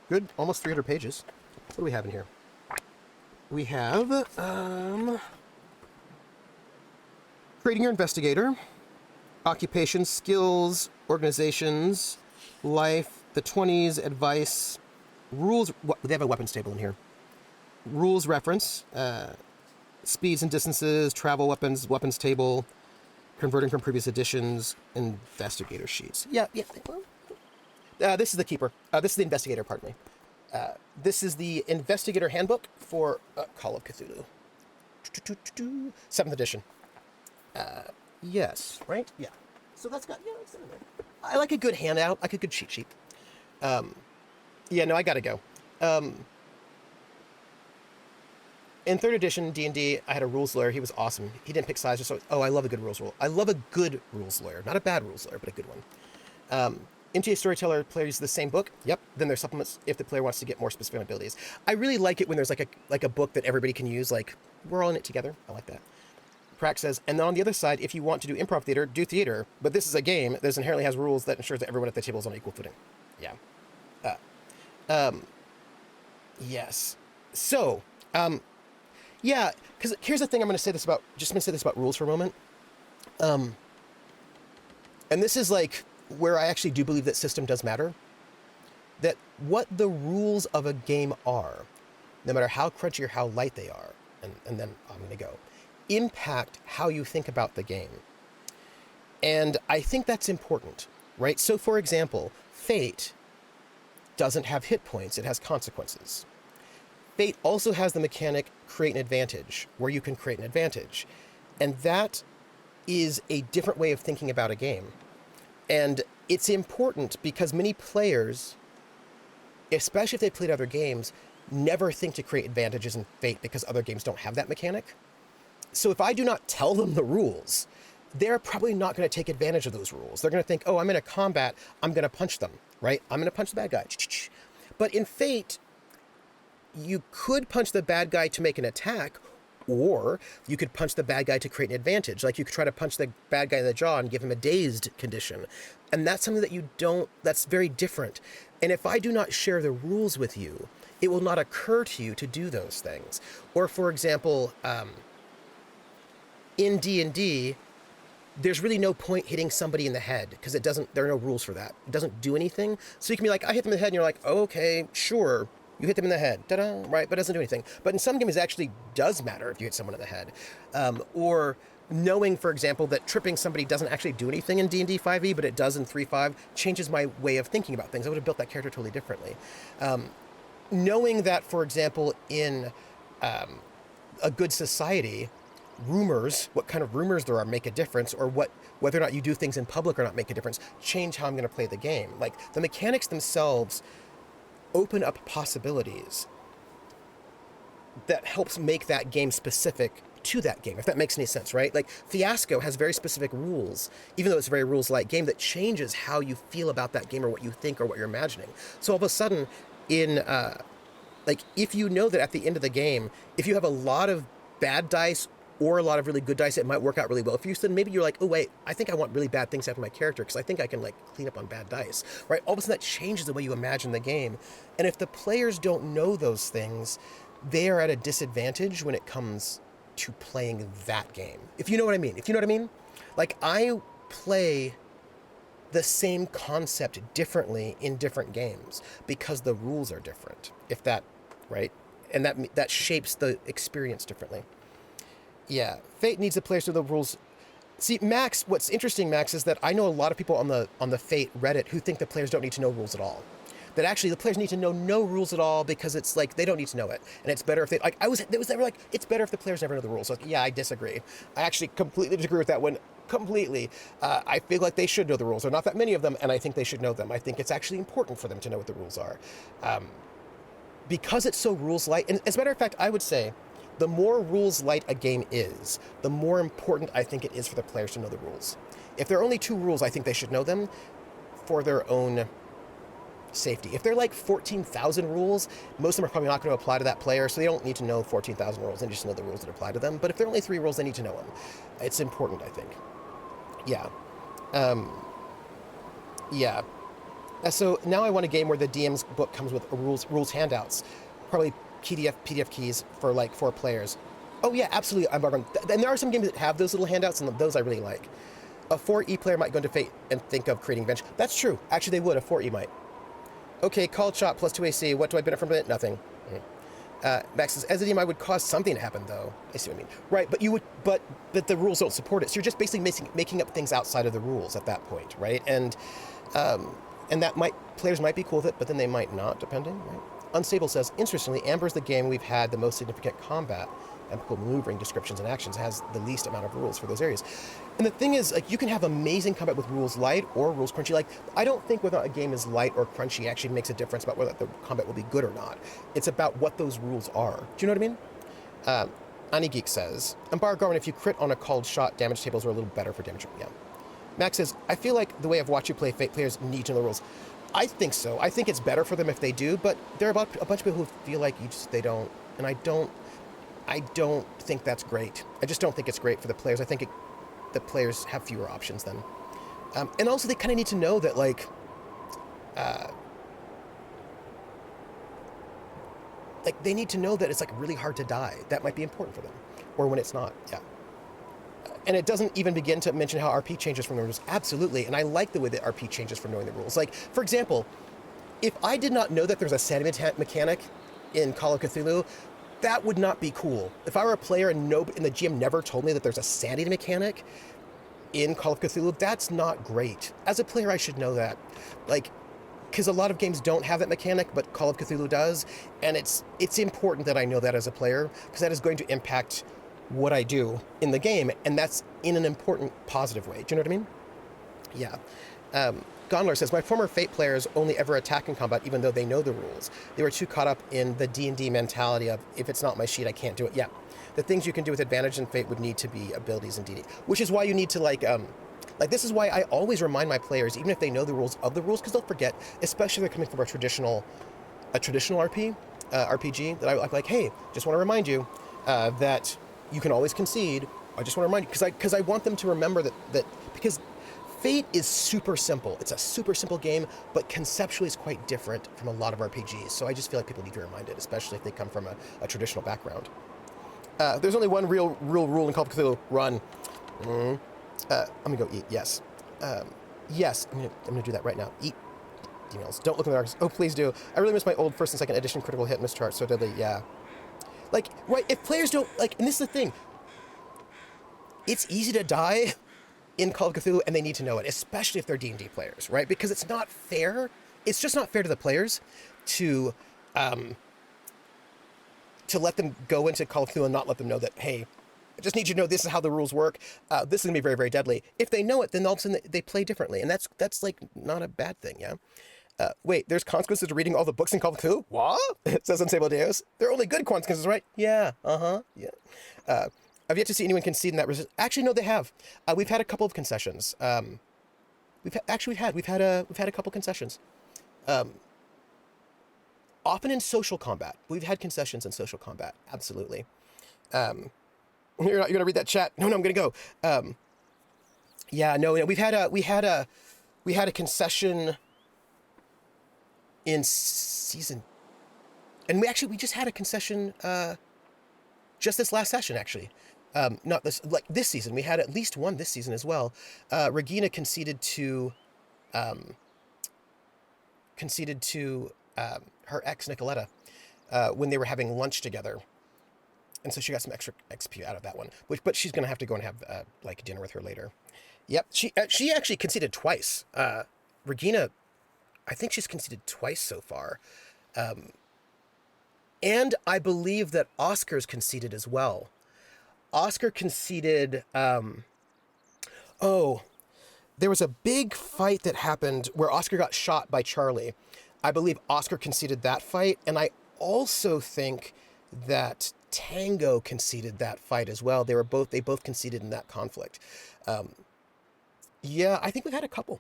good, almost 300 pages. What do we have in here? We have creating your investigator, occupation, skills, organizations, life, the 20s, advice, rules. They have a weapons table in here. Rules reference, speeds and distances, travel weapons, weapons table, converting from previous editions, investigator sheets. Yeah. Well, this is the keeper. This is the investigator, pardon me. This is the investigator handbook for Call of Cthulhu. 7th edition. Yes, right? Yeah. So that's got, it's in there. I like a good handout. I like a good cheat sheet. I gotta go. In 3rd edition D&D, I had a rules lawyer. He was awesome. He didn't pick sides. I love a good rules lawyer. I love a good rules lawyer. Not a bad rules lawyer, but a good one. MTA Storyteller plays the same book. Yep. Then there's supplements if the player wants to get more specific abilities. I really like it when there's like a book that everybody can use. Like, we're all in it together. I like that. Prax says, and then on the other side, if you want to do improv theater, do theater. But this is a game that inherently has rules that ensures that everyone at the table is on equal footing. Yeah. Yes. So, yeah, because here's the thing I'm going to say this about rules for a moment. And this is like where I actually do believe that system does matter. That what the rules of a game are, no matter how crunchy or how light they are, and then I'm going to go, impact how you think about the game. And I think that's important, right? So for example, Fate doesn't have hit points, it has consequences. Fate also has the mechanic create an advantage, where you can create an advantage. And that is a different way of thinking about a game. And it's important because many players, especially if they played other games, never think to create advantages in Fate because other games don't have that mechanic. So if I do not tell them the rules, they're probably not going to take advantage of those rules. They're going to think, oh, I'm in a combat, I'm going to punch them, right? I'm going to punch the bad guy. But in Fate, you could punch the bad guy to make an attack, Or you could punch the bad guy to create an advantage. Like you could try to punch the bad guy in the jaw and give him a dazed condition. And that's something that that's very different. And if I do not share the rules with you, it will not occur to you to do those things. Or for example, in D&D, there's really no point hitting somebody in the head because there are no rules for that. It doesn't do anything. So you can be like, I hit them in the head, and you're like, oh, okay, sure. You hit them in the head, ta-da, right? But it doesn't do anything. But in some games, it actually does matter if you hit someone in the head. Or knowing, for example, that tripping somebody doesn't actually do anything in D&D 5e, but it does in 3.5, changes my way of thinking about things. I would have built that character totally differently. Knowing that, for example, in a good society, rumors, what kind of rumors there are make a difference, or whether or not you do things in public or not make a difference, change how I'm going to play the game. Like, the mechanics themselves open up possibilities that helps make that game specific to that game, if that makes any sense, right? Like, Fiasco has very specific rules, even though it's a very rules-light game, that changes how you feel about that game or what you think or what you're imagining. So all of a sudden, if you know that at the end of the game, if you have a lot of bad dice or a lot of really good dice, it might work out really well. If you said, maybe you're like, oh wait, I think I want really bad things to happen to my character because I think I can like clean up on bad dice, right? All of a sudden that changes the way you imagine the game. And if the players don't know those things, they are at a disadvantage when it comes to playing that game. If you know what I mean. Like, I play the same concept differently in different games because the rules are different, right? And that shapes the experience differently. Yeah, Fate needs the players to know the rules. See, Max, what's interesting, Max, is that I know a lot of people on the Fate Reddit who think the players don't need to know rules at all. That actually the players need to know no rules at all because it's like they don't need to know it, and it's better if they they were like, it's better if the players never know the rules. Like, yeah, I disagree. I actually completely disagree with that one. Completely. I feel like they should know the rules. There are not that many of them, and I think they should know them. I think it's actually important for them to know what the rules are, because it's so rules light. And as a matter of fact, I would say, the more rules light a game is, the more important I think it is for the players to know the rules. If there are only 2 rules, I think they should know them for their own safety. If they're like 14,000 rules, most of them are probably not going to apply to that player, so they don't need to know 14,000 rules. They just know the rules that apply to them. But if there are only 3 rules, they need to know them. It's important, I think. Yeah. Yeah. So now I want a game where the DM's book comes with rules handouts, probably PDF keys for like 4 players. Oh yeah, absolutely. And there are some games that have those little handouts, and those I really like. A 4E player might go into Fate and think of creating bench. That's true. Actually, they would. A 4E might. Okay, called shot plus 2 AC. What do I benefit from it? Nothing. Max says, as a DM, I would cause something to happen, though. I see what I mean. Right, but you would, but the rules don't support it. So you're just basically making up things outside of the rules at that point, right? And that players might be cool with it, but then they might not, depending, right? Unstable says, interestingly, Amber is the game we've had the most significant combat and maneuvering descriptions and actions. It has the least amount of rules for those areas. And the thing is, like, you can have amazing combat with rules light or rules crunchy. Like, I don't think whether a game is light or crunchy actually makes a difference about whether the combat will be good or not. It's about what those rules are. Do you know what I mean? Anigeek says, and Bar Garwin, if you crit on a called shot, damage tables are a little better for damage. Yeah. Max says, I feel like the way I've watched you play Fate, players need to know the rules. I think so. I think it's better for them if they do, but there are a bunch of people who feel like they don't, and I don't think that's great. I just don't think it's great for the players. I think the players have fewer options then. And also they kind of need to know that, like, they need to know that it's like really hard to die. That might be important for them. Or when it's not, yeah. And it doesn't even begin to mention how RP changes from the rules. Absolutely, and I like the way that RP changes from knowing the rules. Like, for example, if I did not know that there's a sanity mechanic in Call of Cthulhu, that would not be cool. If I were a player and the GM never told me that there's a sanity mechanic in Call of Cthulhu, that's not great. As a player, I should know that. Like, because a lot of games don't have that mechanic, but Call of Cthulhu does, and it's important that I know that as a player, because that is going to impact what I do in the game, and that's in an important positive way. Do you know what I mean? Yeah. Gondler says, my former Fate players only ever attack in combat even though they know the rules. They were too caught up in the D&D mentality of, if it's not my sheet, I can't do it. Yeah. The things you can do with advantage in Fate would need to be abilities in D&D, which is why you need to, like, this is why I always remind my players, even if they know the rules of the rules, because they'll forget, especially if they're coming from a traditional RPG, that I'm like, hey, just want to remind you that you can always concede. I just want to remind you, because I want them to remember that because Fate is super simple. It's a super simple game, but conceptually it's quite different from a lot of RPGs. So I just feel like people need to be reminded, especially if they come from a traditional background. There's only one real rule in Call of Cthulhu: run. I'm gonna go eat. Yes, yes. I'm gonna do that right now. Eat. Emails. Don't look in the archives. Oh, please do. I really miss my old first and second edition critical hit mischart so deadly. Yeah. Like, right, if players don't, like, and this is the thing, it's easy to die in Call of Cthulhu, and they need to know it, especially if they're D&D players, right? Because it's not fair. It's just not fair to the players to let them go into Call of Cthulhu and not let them know that, hey, I just need you to know this is how the rules work. This is going to be very, very deadly. If they know it, then all of a sudden they play differently, and that's like, not a bad thing, yeah? Wait, there's consequences to reading all the books in Call of Cthulhu? What? It says Unsable Deus. They're only good consequences, right? Yeah, yeah. I've yet to see anyone concede in that resistance. Actually, no, they have. We've had a couple of concessions. We've had a couple concessions. Often in social combat. We've had concessions in social combat. Absolutely. You're gonna read that chat? No, I'm gonna go. Yeah, no, we had a concession in season, and we just had a concession just this last session, actually. Not this, like this season. We had at least one this season as well. Regina conceded to her ex Nicoletta when they were having lunch together, and so she got some extra XP out of that one. But she's gonna have to go and have like dinner with her later. Yep, she actually conceded twice. Regina, I think she's conceded twice so far. And I believe that Oscar's conceded as well. Oscar conceded, there was a big fight that happened where Oscar got shot by Charlie. I believe Oscar conceded that fight, and I also think that Tango conceded that fight as well. They both conceded in that conflict. Yeah, I think we had a couple.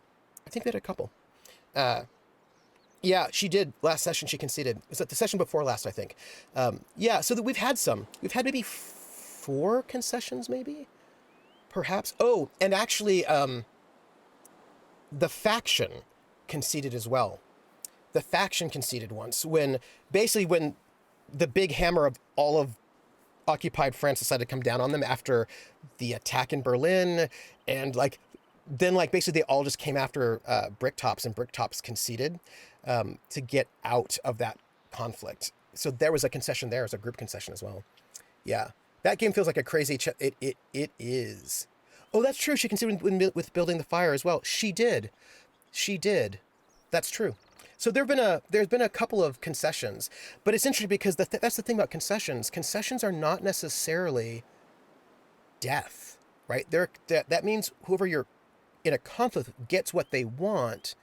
Yeah, she did. Last session she conceded. It was at the session before last, I think. Yeah, so that we've had some. We've had maybe 4 concessions, maybe? Perhaps. Oh, and actually, the faction conceded as well. The faction conceded once when the big hammer of all of occupied France decided to come down on them after the attack in Berlin, and then basically they all just came after Bricktops, and Bricktops conceded to get out of that conflict. So there was a concession there as a group concession as well. Yeah, that game feels like a crazy. It is. Oh, that's true. She conceded with building the fire as well. She did. That's true. So there's been a couple of concessions, but it's interesting because that's the thing about concessions. Concessions are not necessarily death, right? That means whoever you're in a conflict with gets what they want,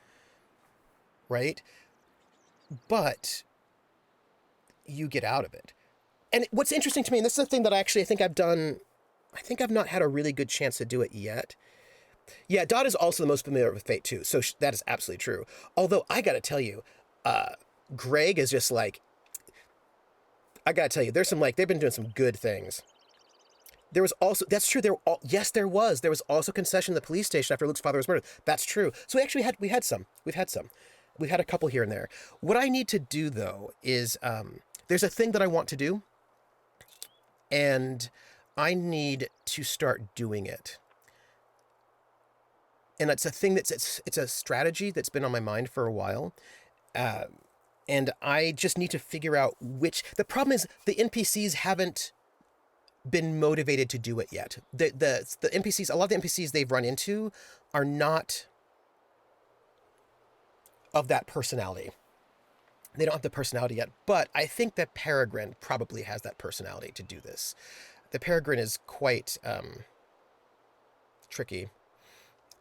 right? But you get out of it. And what's interesting to me, and this is the thing that I think I've done, I think I've not had a really good chance to do it yet. Yeah, Dot is also the most familiar with Fate too, so that is absolutely true. Although I gotta tell you, Greg is just I gotta tell you, there's some they've been doing some good things. There was also, that's true, there was also concession at the police station after Luke's father was murdered. That's true. So we had some. We've had a couple here and there. What I need to do though is, there's a thing that I want to do, and I need to start doing it. And it's a thing it's a strategy that's been on my mind for a while. And I just need to figure out the problem is the NPCs haven't been motivated to do it yet. The NPCs, a lot of the NPCs they've run into are not of that personality. They don't have the personality yet, but I think that Peregrine probably has that personality to do this. The Peregrine is quite tricky.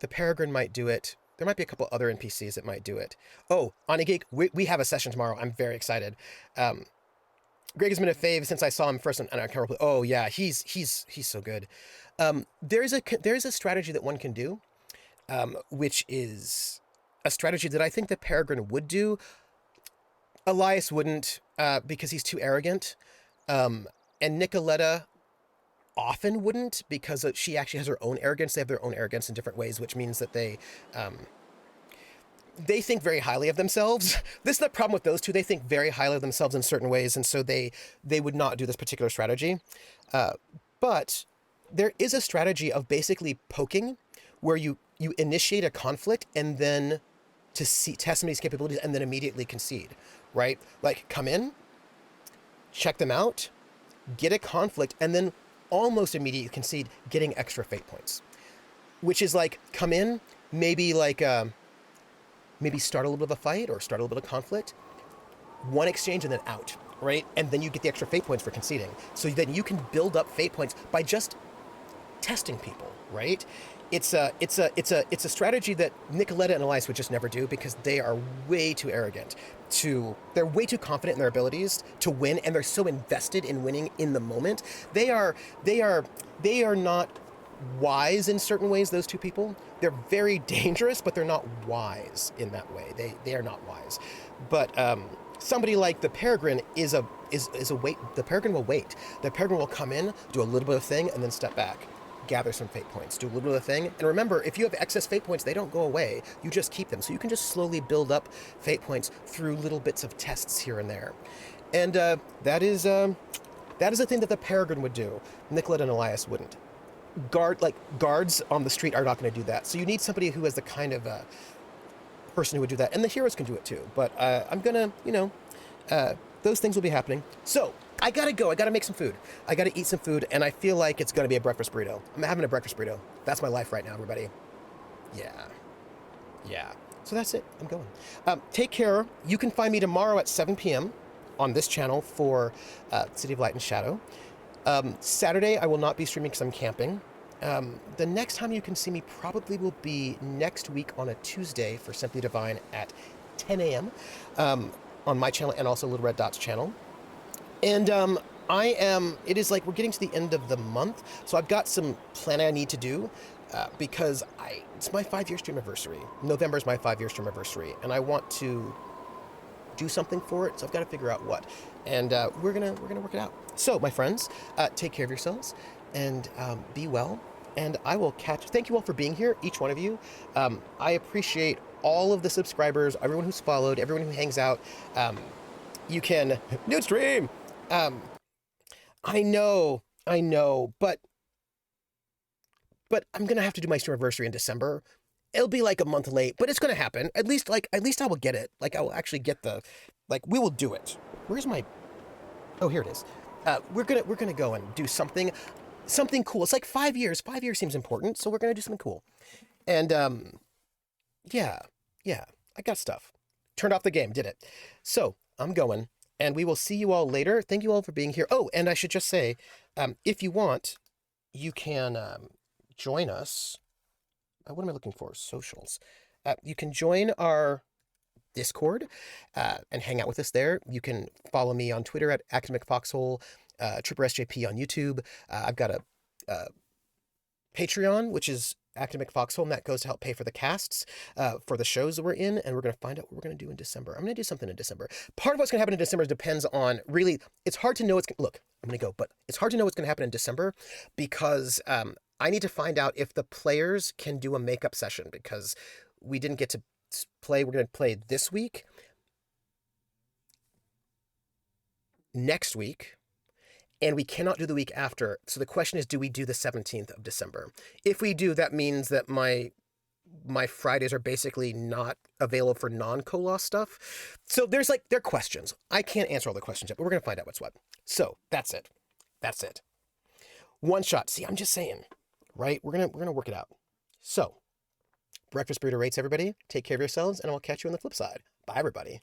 The Peregrine might do it. There might be a couple other NPCs that might do it. Oh, Onigig, we have a session tomorrow. I'm very excited. Greg has been a fave since I saw him first on Camera Play. Oh yeah, he's so good. There is a strategy that one can do, which is a strategy that I think that Peregrine would do. Elias wouldn't, because he's too arrogant. And Nicoletta often wouldn't, because she actually has her own arrogance. They have their own arrogance in different ways, which means that they think very highly of themselves. This is the problem with those two. They think very highly of themselves in certain ways, and so they would not do this particular strategy. But there is a strategy of basically poking, where you initiate a conflict and then to test somebody's capabilities and then immediately concede, right? Like, come in, check them out, get a conflict, and then almost immediately concede, getting extra fate points. Which is like, come in, maybe like, maybe start a little bit of a fight or start a little bit of conflict, one exchange and then out, right? And then you get the extra fate points for conceding. So then you can build up fate points by just testing people, right? It's a strategy that Nicoletta and Elias would just never do, because they are way too arrogant they're way too confident in their abilities to win, and they're so invested in winning in the moment. They are not wise in certain ways, those two people. They're very dangerous, but they're not wise in that way. They are not wise. But somebody like the Peregrine is a wait. The Peregrine will wait. The Peregrine will come in, do a little bit of thing, and then step back, gather some fate points, do a little bit of thing. And remember, if you have excess fate points, they don't go away. You just keep them. So you can just slowly build up fate points through little bits of tests here and there. And that is a thing that the Peregrine would do. Nicolette and Elias wouldn't. Guards on the street are not going to do that. So you need somebody who has the kind of person who would do that. And the heroes can do it too. But I'm going to, those things will be happening. So I got to go. I got to make some food. I got to eat some food. And I feel like it's going to be a breakfast burrito. I'm having a breakfast burrito. That's my life right now, everybody. Yeah. So that's it. I'm going. Take care. You can find me tomorrow at 7 p.m. on this channel for City of Light and Shadow. Saturday, I will not be streaming because I'm camping. The next time you can see me probably will be next week on a Tuesday for Simply Divine at 10 a.m. On my channel and also Little Red Dot's channel. And it is like we're getting to the end of the month, so I've got some planning I need to do because it's my 5-year stream anniversary. November is my 5-year stream anniversary, and I want to do something for it, so I've got to figure out what. And we're gonna work it out. So, my friends, take care of yourselves and be well. And I will thank you all for being here, each one of you. I appreciate all of the subscribers, everyone who's followed, everyone who hangs out. You can new stream. I know, but I'm gonna have to do my stream anniversary in December. It'll be like a month late, but it's gonna happen. At least I will get it. Like, I will actually get we will do it. Where's my? Oh, here it is. We're gonna go and do something cool. It's like 5 years. 5 years seems important, so we're gonna do something cool. And yeah, I got stuff. Turned off the game, did it. So I'm going, and we will see you all later. Thank you all for being here. Oh, and I should just say, if you want, you can join us. What am I looking for? Socials. You can join our Discord and hang out with us there. You can follow me on Twitter at Academic Foxhole, Tripper SJP on YouTube. I've got a Patreon, which is Academic Foxhole, and that goes to help pay for the casts for the shows that we're in, and we're going to find out what we're going to do in December. I'm going to do something in December. Part of what's going to happen in December depends on, really, it's hard to know look, I'm going to go, but it's hard to know what's going to happen in December because I need to find out if the players can do a makeup session, because we didn't get to play. We're going to play this week, next week, and we cannot do the week after. So the question is, do we do the 17th of December? If we do, that means that my Fridays are basically not available for non-Kolos stuff. So there are questions. I can't answer all the questions yet, but we're going to find out what's what. So that's it. One shot. See, I'm just saying, right? We're gonna work it out. So, breakfast burrito rates, everybody. Take care of yourselves, and I'll catch you on the flip side. Bye, everybody.